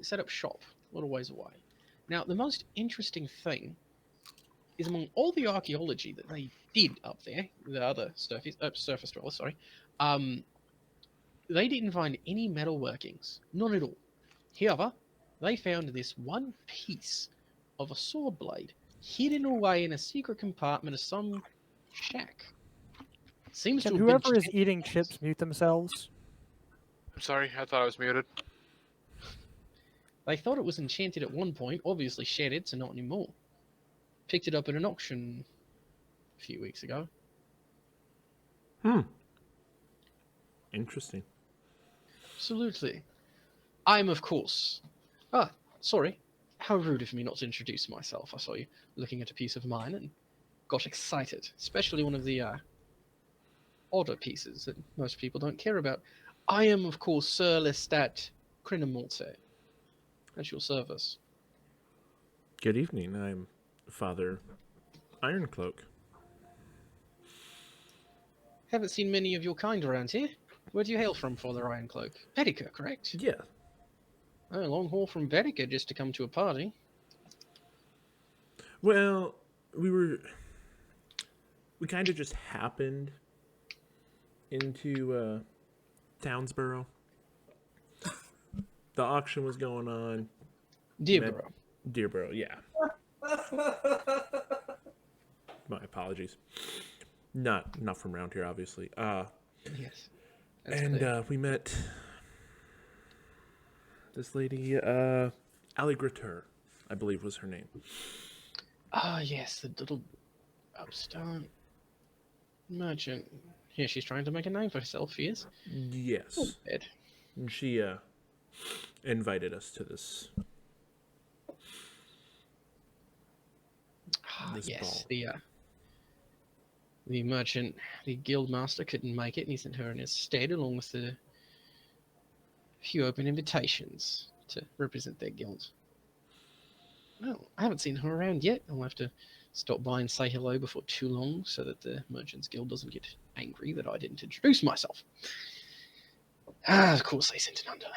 Speaker 1: set up shop a little ways away. Now, the most interesting thing is among all the archaeology that they did up there, the other surface dwellers, sorry, they didn't find any metal workings, none at all. However, they found this one piece of a sword blade hidden away in a secret compartment of some shack. Seems
Speaker 4: Can
Speaker 1: to have been
Speaker 4: whoever is
Speaker 1: checked
Speaker 4: eating
Speaker 1: twice.
Speaker 4: chips mute themselves?
Speaker 6: I'm sorry, I thought I was muted.
Speaker 1: They thought it was enchanted at one point, obviously shattered, so not anymore. Picked it up at an auction a few weeks ago.
Speaker 3: Interesting.
Speaker 1: Absolutely. I'm, of course. Ah, sorry. How rude of me not to introduce myself. I saw you looking at a piece of mine and got excited, especially one of the odder pieces that most people don't care about. I am, of course, Sir Lestat Crinamolte. At your service.
Speaker 3: Good evening. I'm Father Ironcloak.
Speaker 1: Haven't seen many of your kind around here. Where do you hail from, Father Ironcloak? Vedica, correct?
Speaker 3: Yeah.
Speaker 1: Oh, long haul from Vedica just to come to a party.
Speaker 3: Well, we kind of just happened into Townsboro. The auction was going on.
Speaker 1: Dearborough.
Speaker 3: Dearborough, yeah. My apologies. Not from around here, obviously.
Speaker 1: Yes. That's
Speaker 3: And
Speaker 1: clear.
Speaker 3: we met this lady, Alligrateur, I believe was her name.
Speaker 1: Ah, yes, the little upstart merchant. Here, she's trying to make a name for herself, she is.
Speaker 3: Yes.
Speaker 1: Ed.
Speaker 3: And she invited us to this This
Speaker 1: yes,
Speaker 3: ball.
Speaker 1: the merchant, the guild master couldn't make it, and he sent her in his stead, along with a few open invitations to represent their guild. Well, I haven't seen her around yet. I'll have to stop by and say hello before too long, so that the merchants guild doesn't get angry that I didn't introduce myself. Of course they sent an underling.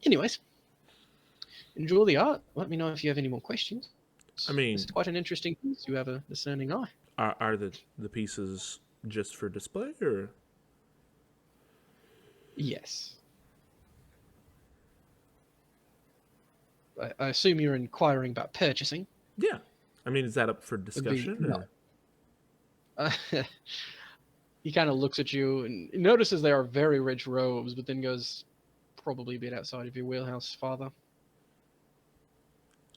Speaker 1: Anyways, enjoy the art. Let me know if you have any more questions.
Speaker 3: I mean,
Speaker 1: This is quite an interesting piece. You have a discerning eye.
Speaker 3: are the pieces just for display, or?
Speaker 1: Yes. I assume you're inquiring about purchasing.
Speaker 3: Yeah. I mean, is that up for discussion?
Speaker 1: No.
Speaker 3: Or?
Speaker 1: He kind of looks at you and notices they are very rich robes, but then goes, probably a bit outside of your wheelhouse, father.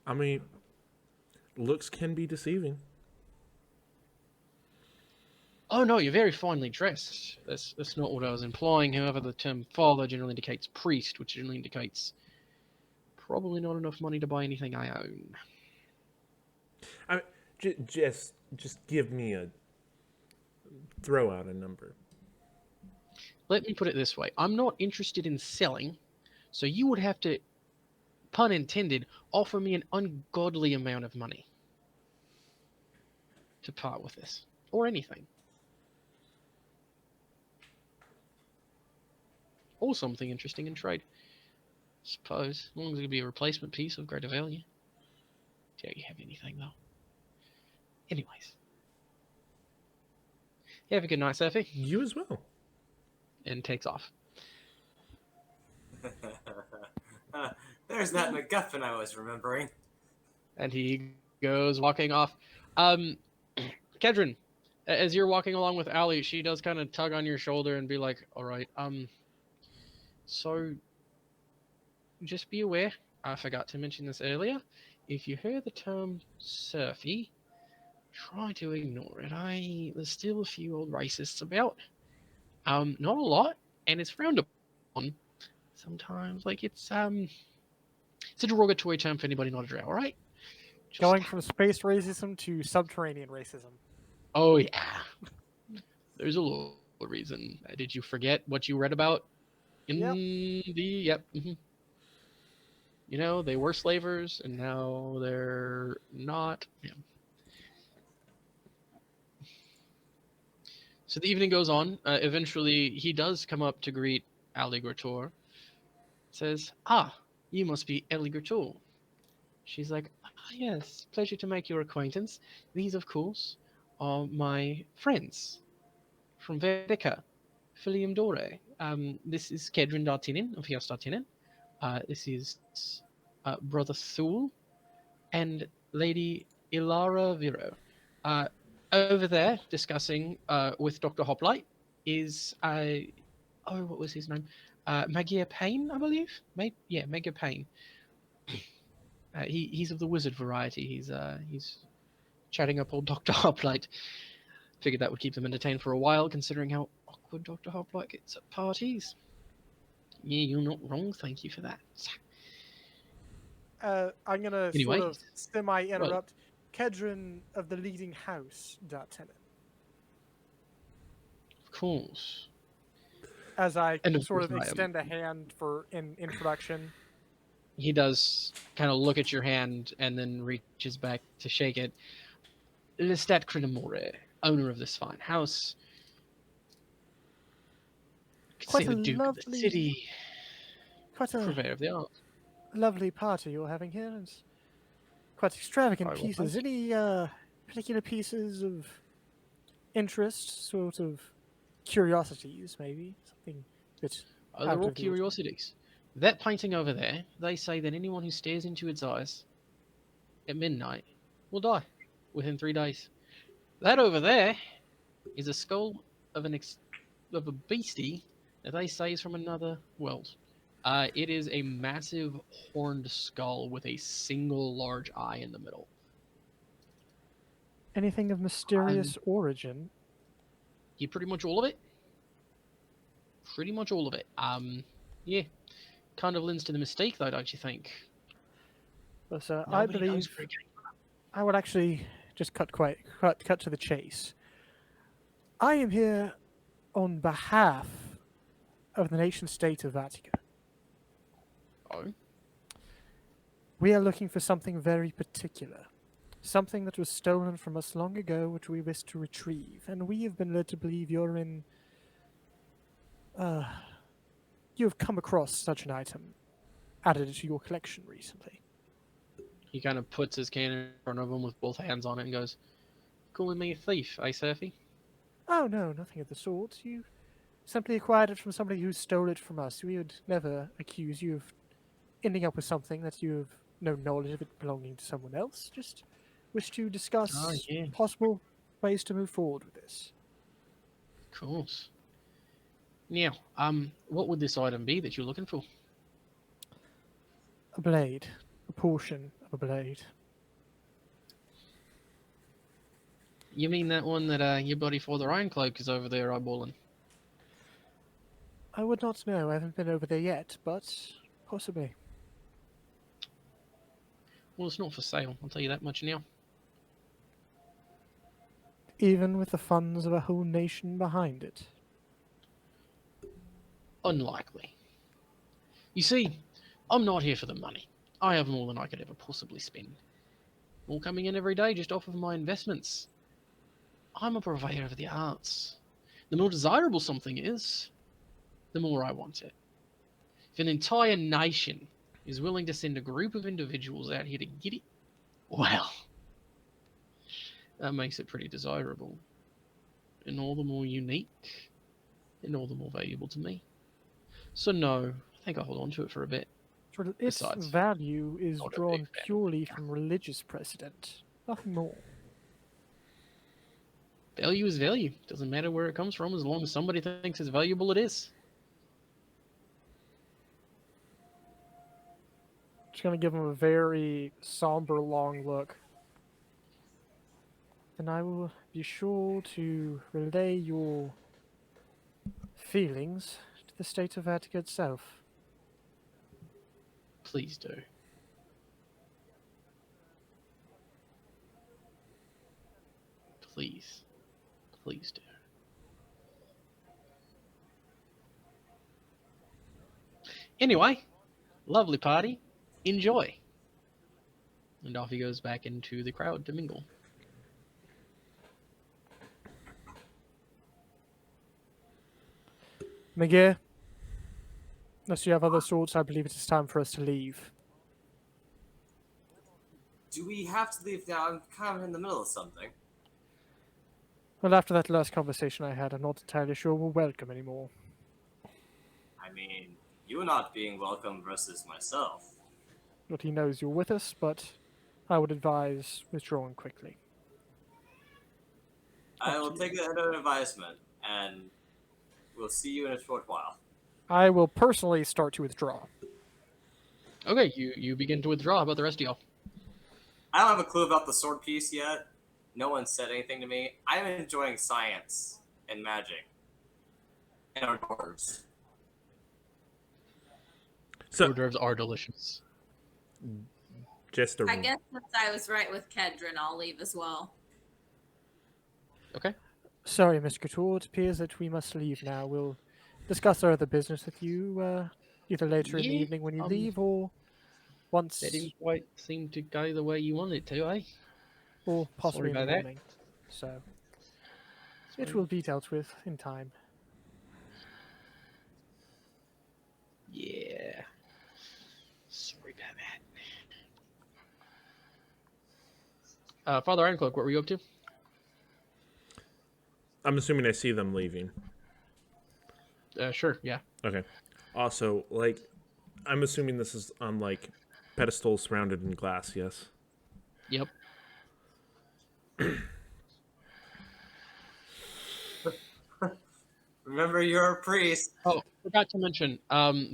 Speaker 3: I mean, looks can be deceiving.
Speaker 1: Oh no, you're very finely dressed. That's not what I was implying. However, the term father generally indicates priest, which generally indicates probably not enough money to buy anything I own.
Speaker 3: I mean, just give me a throw out a number.
Speaker 1: Let me put it this way. I'm not interested in selling, so you would have to, pun intended, offer me an ungodly amount of money to part with this. Or anything. Or something interesting in trade. Suppose. As long as it could be a replacement piece of greater value. Don't you have anything, though? Anyways. You have a good night, Sophie.
Speaker 3: You as well.
Speaker 1: And takes off.
Speaker 5: There's that MacGuffin I was remembering.
Speaker 1: And he goes walking off. Kedron, as you're walking along with Allie, she does kind of tug on your shoulder and be like, all right, so just be aware, I forgot to mention this earlier, if you hear the term surfy, try to ignore it. There's still a few old racists about. Not a lot, and it's frowned upon sometimes. Like it's a derogatory term for anybody not a drow, alright?
Speaker 4: Going from space racism to subterranean racism.
Speaker 1: Oh yeah. There's a little reason. Did you forget what you read about in
Speaker 4: Yep.
Speaker 1: You know, they were slavers and now they're not. Yeah. So the evening goes on. Eventually, he does come up to greet Alligator. Says, you must be Alligator. She's like, yes, pleasure to make your acquaintance. These, of course, are my friends from Vedica, Filium Dore. This is Kedron Dartinin of Hios Dartinin. This is Brother Thule and Lady Ilara Viro. Over there, discussing with Dr. Hoplite, is what was his name? Magia Payne, I believe. Magia Payne. He's of the wizard variety. He's chatting up old Dr. Hoplite. Figured that would keep them entertained for a while, considering how awkward Dr. Hoplite gets at parties. Yeah, you're not wrong. Thank you for that.
Speaker 4: I'm gonna
Speaker 1: Anyway,
Speaker 4: sort of semi-interrupt. Kedron of the leading house, Dartinin.
Speaker 1: Of course.
Speaker 4: As I
Speaker 1: And of
Speaker 4: sort
Speaker 1: course
Speaker 4: of
Speaker 1: I am.
Speaker 4: extend a hand for an introduction.
Speaker 1: He does kind of look at your hand and then reaches back to shake it. Lestat Crinamore, owner of this fine house. Could
Speaker 4: Quite
Speaker 1: say
Speaker 4: a
Speaker 1: the Duke of the
Speaker 4: lovely-
Speaker 1: city.
Speaker 4: Quite a
Speaker 1: Purveyor of the arts.
Speaker 4: lovely party you're having here. It's quite extravagant
Speaker 1: Very well,
Speaker 4: pieces.
Speaker 1: thank
Speaker 4: Any particular pieces of interest, sort of curiosities, maybe? Something that's
Speaker 1: They're
Speaker 4: out
Speaker 1: all
Speaker 4: of the ordinary.
Speaker 1: curiosities. That painting over there, they say that anyone who stares into its eyes at midnight will die within 3 days. That over there is a skull of of a beastie that they say is from another world. It is a massive horned skull with a single large eye in the middle.
Speaker 4: Anything of mysterious origin?
Speaker 1: Yeah, pretty much all of it. Pretty much all of it. Yeah. Kind of lends to the mystique, though, don't you think?
Speaker 4: But, I
Speaker 1: Nobody knows
Speaker 4: believe
Speaker 1: where it came from.
Speaker 4: I would actually just cut to the chase. I am here on behalf of the nation-state of Vatican.
Speaker 1: Oh,
Speaker 4: We are looking for something very particular. Something that was stolen from us long ago, which we wish to retrieve. And we have been led to believe you're in... you have come across such an item, added it to your collection recently.
Speaker 1: he kind of puts his can in front of him with both hands on it and goes, "Calling me a thief, eh, Surfy?"
Speaker 4: Oh no, nothing of the sort. You simply acquired it from somebody who stole it from us. We would never accuse you of ending up with something that you have no knowledge of it belonging to someone else. Just wish to discuss
Speaker 1: Oh, yeah.
Speaker 4: possible ways to move forward with this.
Speaker 1: Of course. Now, what would this item be that you're looking for?
Speaker 4: A blade. A portion of a blade.
Speaker 1: You mean that one that your buddy Father Ironcloak is over there eyeballing?
Speaker 4: I would not know. I haven't been over there yet, but possibly.
Speaker 1: Well, it's not for sale, I'll tell you that much now.
Speaker 4: Even with the funds of a whole nation behind it.
Speaker 1: Unlikely. You see, I'm not here for the money. I have more than I could ever possibly spend. All coming in every day just off of my investments. I'm a purveyor of the arts. The more desirable something is, the more I want it. If an entire nation is willing to send a group of individuals out here to get it, well, that makes it pretty desirable. And all the more unique, and all the more valuable to me. So no, I think I'll hold on to it for a bit.
Speaker 4: Its
Speaker 1: Besides,
Speaker 4: value is
Speaker 1: not a
Speaker 4: drawn
Speaker 1: big fan.
Speaker 4: purely from religious precedent. Nothing more.
Speaker 1: Value is value. Doesn't matter where it comes from, as long as somebody thinks it's valuable, it is.
Speaker 4: Just gonna give him a very somber, long look. Then I will be sure to relay your feelings to the state of Vatican itself.
Speaker 1: Please do. Please. Please do. Anyway, lovely party. Enjoy. And off he goes back into the crowd to mingle.
Speaker 4: Miguel, unless you have other thoughts, I believe it is time for us to leave.
Speaker 5: Do we have to leave now? I'm kind of in the middle of something.
Speaker 4: Well, after that last conversation I had, I'm not entirely sure we're welcome anymore.
Speaker 5: I mean, you not being welcome versus myself.
Speaker 4: But he knows you're with us, but I would advise withdrawing quickly.
Speaker 5: I will take that under advisement, and we'll see you in a short while.
Speaker 4: I will personally start to withdraw.
Speaker 1: Okay, you begin to withdraw. How about the rest of y'all?
Speaker 5: I don't have a clue about the sword piece yet. No one said anything to me. I'm enjoying science and magic and our doors.
Speaker 3: So,
Speaker 1: Hors d'oeuvres are delicious.
Speaker 3: just a
Speaker 2: I guess since I was right with Kedron, I'll leave as well.
Speaker 1: Okay.
Speaker 4: Sorry, Mr. Couture, it appears that we must leave now. We'll discuss our other business with you either later in the
Speaker 1: Yeah,
Speaker 4: evening when you leave or once,
Speaker 1: That didn't quite seem to go the way you wanted it to, eh?
Speaker 4: or possibly in
Speaker 1: Sorry
Speaker 4: the
Speaker 1: about that.
Speaker 4: morning. So, it will be dealt with in time.
Speaker 1: Yeah. Sorry about that. Father Ironcloak, what were you up to?
Speaker 3: I'm assuming I see them leaving.
Speaker 1: Sure, yeah.
Speaker 3: Okay. Also, like, I'm assuming this is on, like, pedestals surrounded in glass, yes?
Speaker 1: Yep.
Speaker 5: Remember, you're a priest.
Speaker 1: Oh, forgot to mention,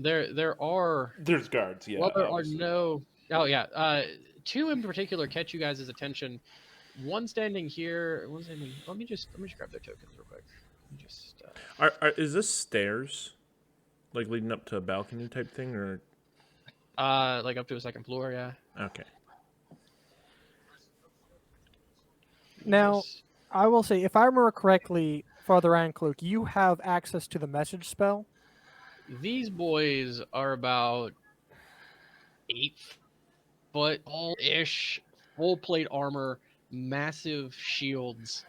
Speaker 1: there are,
Speaker 3: There's guards, yeah.
Speaker 1: well, there are no, oh yeah, two in particular catch you guys' attention. One standing here, one standing, let me just grab their tokens real quick. Let me just,
Speaker 3: Is this stairs? Like, leading up to a balcony type thing, or?
Speaker 1: like up to a second floor, yeah.
Speaker 3: Okay.
Speaker 4: Now,
Speaker 1: Yes.
Speaker 4: I will say, if I remember correctly, Father Ancloak, you have access to the message spell.
Speaker 1: These boys are about 8 foot tall ish, full plate armor, massive shields,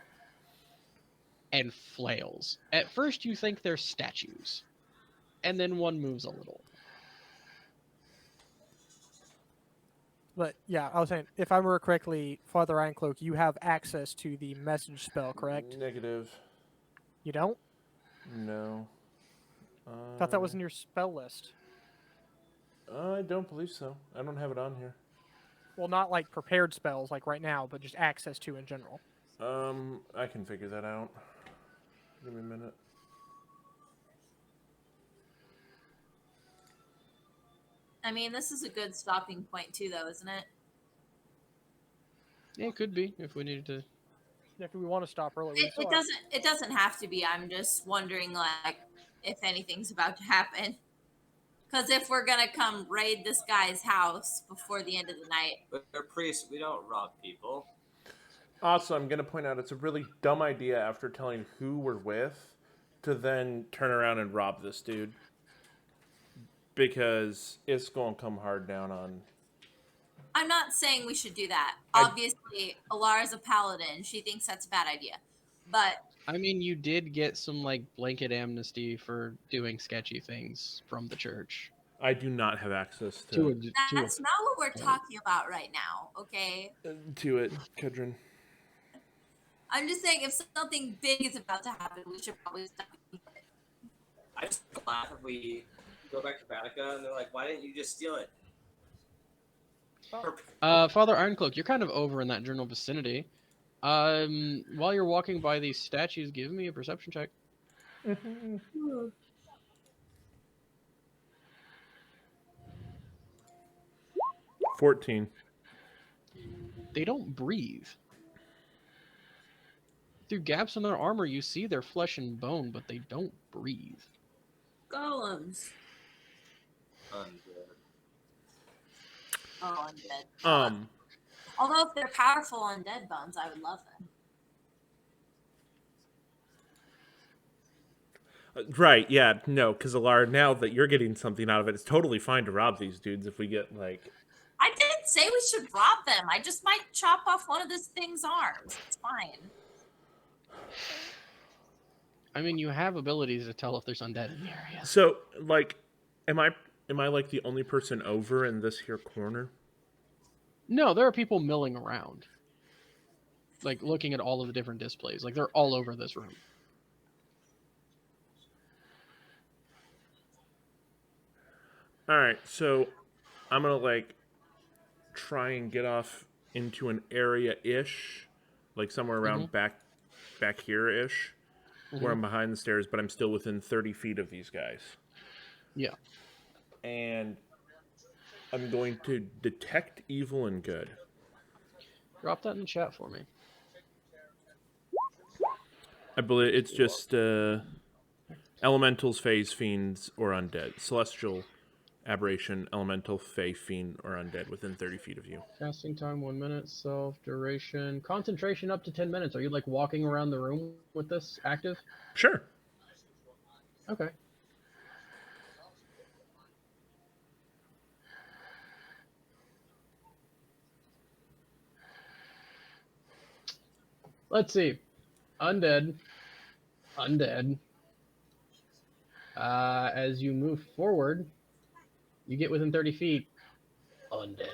Speaker 1: and flails. At first, you think they're statues, and then one moves a little.
Speaker 4: But yeah, I was saying, if I remember correctly, Father Ancloak, you have access to the message spell, correct?
Speaker 3: Negative.
Speaker 4: You don't?
Speaker 3: No.
Speaker 4: Thought that was in your spell list.
Speaker 3: I don't believe so. I don't have it on here.
Speaker 4: Well, not like prepared spells like right now, but just access to in general.
Speaker 3: I can figure that out. Give me a minute.
Speaker 2: I mean, this is a good stopping point too, though, isn't it?
Speaker 1: Yeah, it could be if we needed to.
Speaker 4: If we want to stop early, we
Speaker 2: It,
Speaker 4: still
Speaker 2: it
Speaker 4: have-
Speaker 2: doesn't. It doesn't have to be. I'm just wondering, like, if anything's about to happen. Because if we're gonna come raid this guy's house before the end of the night,
Speaker 5: We're priests. We don't rob people.
Speaker 3: Also, I'm going to point out it's a really dumb idea after telling who we're with to then turn around and rob this dude. Because it's going to come hard down on.
Speaker 2: I'm not saying we should do that.
Speaker 3: I-
Speaker 2: Obviously, Alara's a paladin. She thinks that's a bad idea. But
Speaker 1: I mean, you did get some like blanket amnesty for doing sketchy things from the church.
Speaker 3: I do not have access
Speaker 1: To a,
Speaker 3: to
Speaker 2: that's not what we're talking about right now, okay?
Speaker 3: it, Kedron.
Speaker 2: I'm just saying if something big is about to happen, we should probably stop.
Speaker 5: I just laugh if we go back to Vatican and they're like, "Why didn't you just steal it?"
Speaker 1: Father Ironcloak, you're kind of over in that general vicinity. While you're walking by these statues, give me a perception check.
Speaker 3: 14.
Speaker 1: They don't breathe. Through gaps in their armor, you see their flesh and bone, but they don't breathe.
Speaker 2: Golems.
Speaker 5: Undead.
Speaker 2: Oh, undead.
Speaker 3: Um,
Speaker 2: Although if they're powerful undead bones, I would love them.
Speaker 3: right, yeah, no, because Alara, now that you're getting something out of it, it's totally fine to rob these dudes if we get, like...
Speaker 2: I didn't say we should rob them. I just might chop off one of this thing's arms. It's fine.
Speaker 1: I mean, you have abilities to tell if there's undead in the area.
Speaker 3: So, like, am I like the only person over in this here corner?
Speaker 1: No, there are people milling around. Like, looking at all of the different displays. Like, they're all over this room.
Speaker 3: Alright, so I'm gonna, like, try and get off into an area-ish, like somewhere around back here-ish, where I'm behind the stairs, but I'm still within 30 feet of these guys.
Speaker 1: Yeah.
Speaker 3: And I'm going to detect evil and good.
Speaker 1: Drop that in the chat for me.
Speaker 3: I believe it's just elementals, phase, fiends, or undead. Celestial, aberration, elemental, fae, fiend, or undead within 30 feet of you.
Speaker 1: Casting time 1 minute, self duration, concentration up to 10 minutes. Are you like walking around the room with this active?
Speaker 3: Sure.
Speaker 1: Okay. Let's see. Undead. As you move forward, you get within 30 feet. Undead.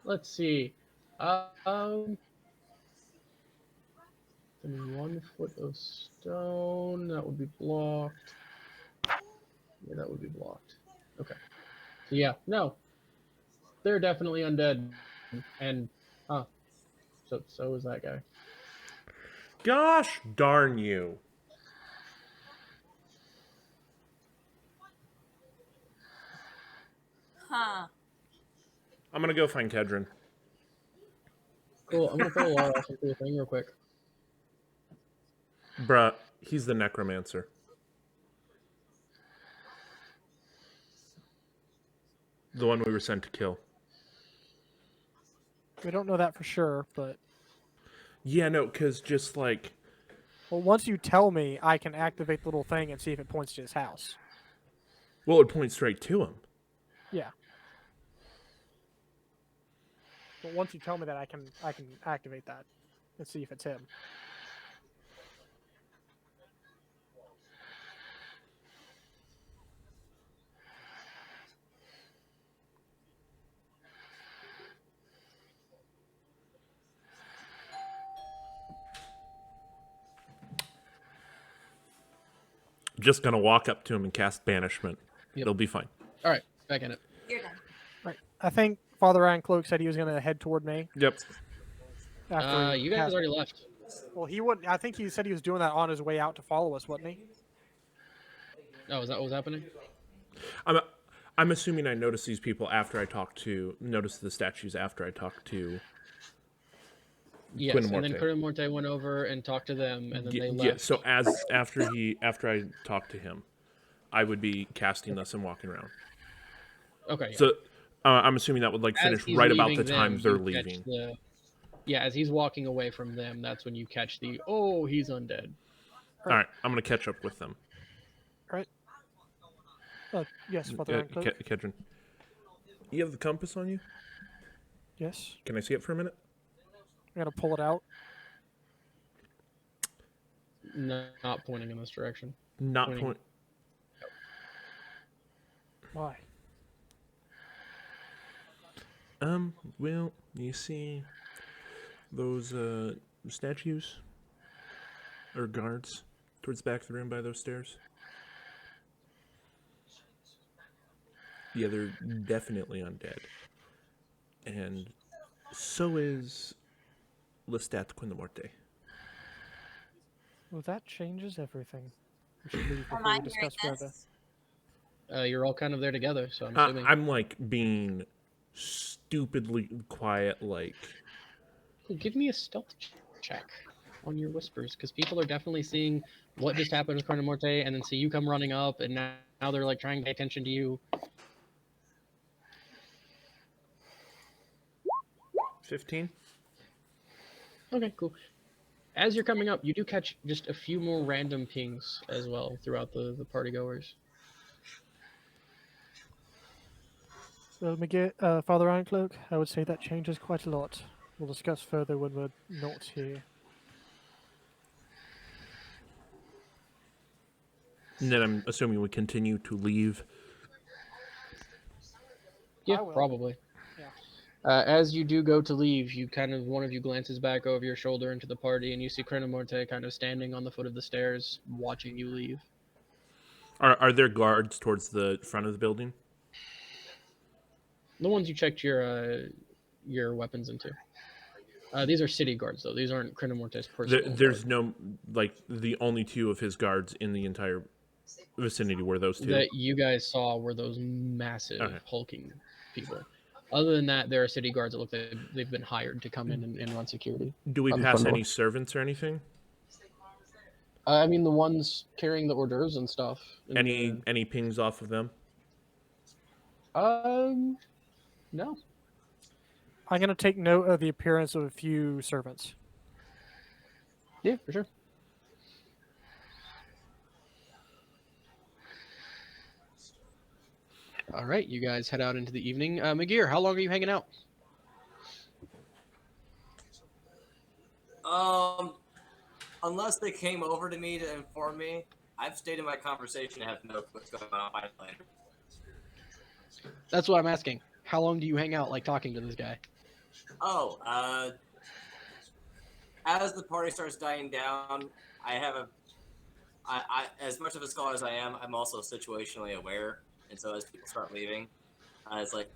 Speaker 1: Let's see. Within 1 foot of stone, that would be blocked. Yeah, that would be blocked. Okay. So yeah, no. They're definitely undead. And so is that guy.
Speaker 3: Gosh darn you.
Speaker 2: Huh.
Speaker 3: I'm gonna go find Kedron.
Speaker 1: Cool. I'm gonna throw Laura off into the thing real quick.
Speaker 3: Bruh, he's the necromancer. The one we were sent to kill.
Speaker 4: We don't know that for sure, but
Speaker 3: Yeah, no, because just like
Speaker 4: well, once you tell me, I can activate the little thing and see if it points to his house.
Speaker 3: well, it points straight to him.
Speaker 4: Yeah. But once you tell me that, I can activate that and see if it's him.
Speaker 3: Just gonna walk up to him and cast banishment.
Speaker 1: Yep.
Speaker 3: It'll be fine.
Speaker 1: All right, back in it.
Speaker 2: You're done.
Speaker 4: Right. I think Father Ironcloak said he was going to head toward me
Speaker 3: Yep.
Speaker 4: after he
Speaker 1: You guys
Speaker 4: cast-
Speaker 1: already left.
Speaker 4: Well, he would. I think he said he was doing that on his way out to follow us, wasn't he?
Speaker 1: Oh, is that what was happening?
Speaker 3: I'm assuming I noticed these people after I noticed the statues after I talked to.
Speaker 1: Yes,
Speaker 3: Quinn
Speaker 1: and then
Speaker 3: Morte.
Speaker 1: Quinn Morte went over and talked to them, and then they left.
Speaker 3: Yeah. So after I talked to him, I would be casting this and walking around.
Speaker 1: Okay. Yeah.
Speaker 3: So I'm assuming that would like
Speaker 1: As
Speaker 3: finish
Speaker 1: he's
Speaker 3: right about
Speaker 1: leaving
Speaker 3: the time
Speaker 1: them,
Speaker 3: they're
Speaker 1: you catch
Speaker 3: leaving.
Speaker 1: Yeah, as he's walking away from them, that's when you catch the he's undead.
Speaker 3: All right, I'm gonna catch up with them.
Speaker 4: Right. Yes, Father Ironcloak.
Speaker 3: Kedron, you have the compass on you?
Speaker 4: Yes.
Speaker 3: Can I see it for a minute?
Speaker 4: I'm gonna pull it out.
Speaker 1: Not pointing in this direction.
Speaker 3: Not
Speaker 1: Pointing.
Speaker 3: point.
Speaker 4: Why?
Speaker 3: Well, you see those statues or guards towards the back of the room by those stairs? Yeah, they're definitely undead. And so is Lestat Quindamorte.
Speaker 4: Well, that changes everything. We should leave
Speaker 2: Am
Speaker 4: before
Speaker 2: I
Speaker 4: we
Speaker 2: hearing
Speaker 4: discuss further.
Speaker 2: this?
Speaker 1: You're all kind of there together, so I'm assuming.
Speaker 3: I'm like being stupidly quiet, like.
Speaker 1: Give me a stealth check on your whispers, because people are definitely seeing what just happened with Quinn Morte, and then see you come running up, and now they're like trying to pay attention to you.
Speaker 3: 15.
Speaker 1: Okay, cool. As you're coming up, you do catch just a few more random pings as well throughout the partygoers.
Speaker 4: Well, Father Ironcloak, I would say that changes quite a lot. We'll discuss further when we're not here.
Speaker 3: And then I'm assuming we continue to leave.
Speaker 1: Yeah,
Speaker 4: will.
Speaker 1: probably.
Speaker 4: Yeah.
Speaker 1: As you do go to leave, one of you glances back over your shoulder into the party, and you see Morte kind of standing on the foot of the stairs, watching you leave.
Speaker 3: Are there guards towards the front of the building?
Speaker 1: The ones you checked your weapons into. These are city guards, though. These aren't Morte's personal.
Speaker 3: There's no, like, the only two of his guards in the entire vicinity were those two.
Speaker 1: That you guys saw were those massive hulking people. Other than that, there are city guards that look like they've been hired to come in and run security.
Speaker 3: Do we pass any servants or anything?
Speaker 1: I mean, the ones carrying the hors d'oeuvres and stuff.
Speaker 3: Any pings off of them?
Speaker 1: No.
Speaker 4: I'm going to take note of the appearance of a few servants.
Speaker 1: Yeah, for sure. All right, you guys head out into the evening. McGear, how long are you hanging out?
Speaker 5: Unless they came over to me to inform me, I've stayed in my conversation and have no clue what's going on my plan.
Speaker 1: That's what I'm asking. How long do you hang out, like, talking to this guy?
Speaker 5: As the party starts dying down, I as much of a scholar as I am, I'm also situationally aware, and so as people start leaving, it's like,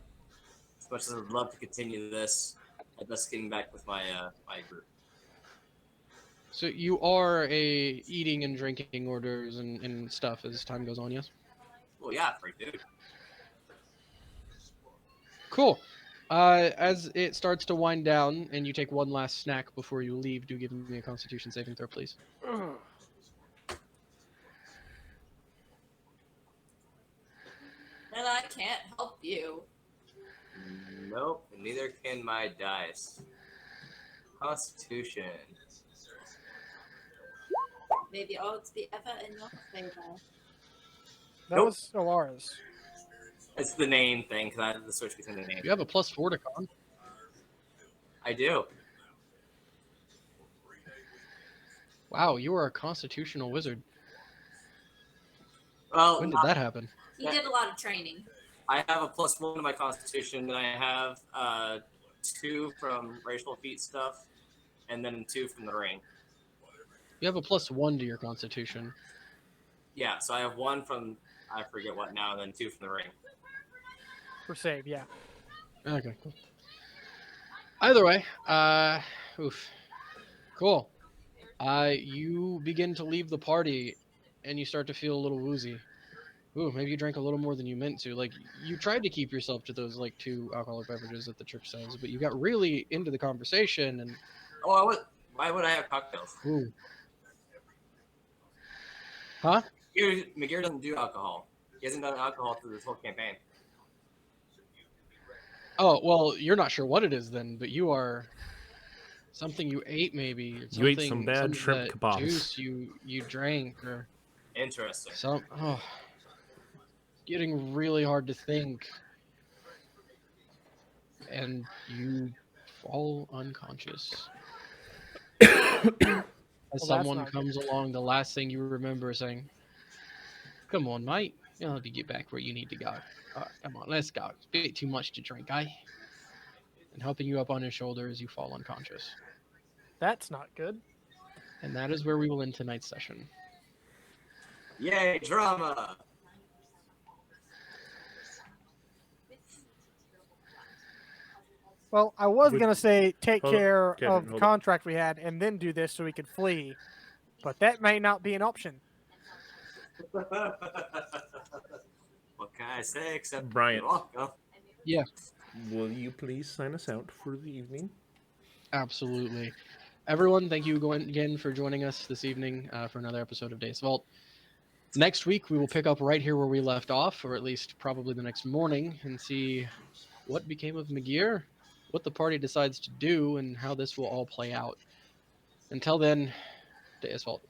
Speaker 5: as much as I would love to continue this, I'm just getting back with my my group.
Speaker 1: So you are eating and drinking orders and stuff as time goes on, yes?
Speaker 5: Well, yeah, great dude.
Speaker 1: Cool. As it starts to wind down and you take one last snack before you leave, do give me a Constitution saving throw, please.
Speaker 2: And I can't help you.
Speaker 5: Nope, and Neither can my dice. Constitution.
Speaker 2: Maybe odds be ever in your favor.
Speaker 4: That
Speaker 5: Nope.
Speaker 4: was Alara's.
Speaker 5: It's the name thing because I had to switch between the names.
Speaker 1: You have a +4 to con.
Speaker 5: I do.
Speaker 1: Wow, you are a constitutional wizard.
Speaker 5: Well,
Speaker 1: When did that happen?
Speaker 2: He did a lot of training.
Speaker 5: I have a +1 to my Constitution, and I have 2 from racial feat stuff, and then 2 from the ring.
Speaker 1: You have a +1 to your constitution.
Speaker 5: Yeah, so I have 1 from I forget what now, and then 2 from the ring.
Speaker 4: For save, yeah.
Speaker 1: Okay, cool. Either way, oof. Cool. You begin to leave the party, and you start to feel a little woozy. Ooh, maybe you drank a little more than you meant to. Like, you tried to keep yourself to those, like, 2 alcoholic beverages that the church sells, but you got really into the conversation, and...
Speaker 5: Oh, why would I have cocktails?
Speaker 1: Ooh. Huh?
Speaker 5: McGear doesn't do alcohol. He hasn't done alcohol through this whole campaign.
Speaker 1: Oh, well, you're not sure what it is then, but you are... Something you ate, maybe. Or
Speaker 3: You ate some
Speaker 1: something-
Speaker 3: bad shrimp
Speaker 1: that
Speaker 3: kebabs.
Speaker 1: Juice you drank, or...
Speaker 5: Interesting.
Speaker 1: Oh, getting really hard to think, and you fall unconscious. As
Speaker 4: that's
Speaker 1: someone
Speaker 4: not
Speaker 1: comes along, the last thing you remember is saying, "Come on, mate, you'll have to get back where you need to go. Come on, let's go. It's a bit too much to drink, eh?" And helping you up on his shoulder as you fall unconscious.
Speaker 4: That's not good.
Speaker 1: And that is where we will end tonight's session.
Speaker 5: Yay, drama!
Speaker 4: Well, I was
Speaker 3: Would-
Speaker 4: going to say take
Speaker 3: Hold on,
Speaker 4: care
Speaker 3: Kevin,
Speaker 4: of the
Speaker 3: hold on.
Speaker 4: contract we had and then do this so we could flee. But that may not be an option.
Speaker 5: What can I say except
Speaker 3: Bryant.
Speaker 5: you're welcome?
Speaker 1: Yeah,
Speaker 3: Will you please sign us out for the evening?
Speaker 1: absolutely. Everyone, thank you again for joining us this evening for another episode of Days Vault. Next week, we will pick up right here where we left off, or at least probably the next morning, and see what became of McGear, what the party decides to do, and how this will all play out. Until then, Days Vault.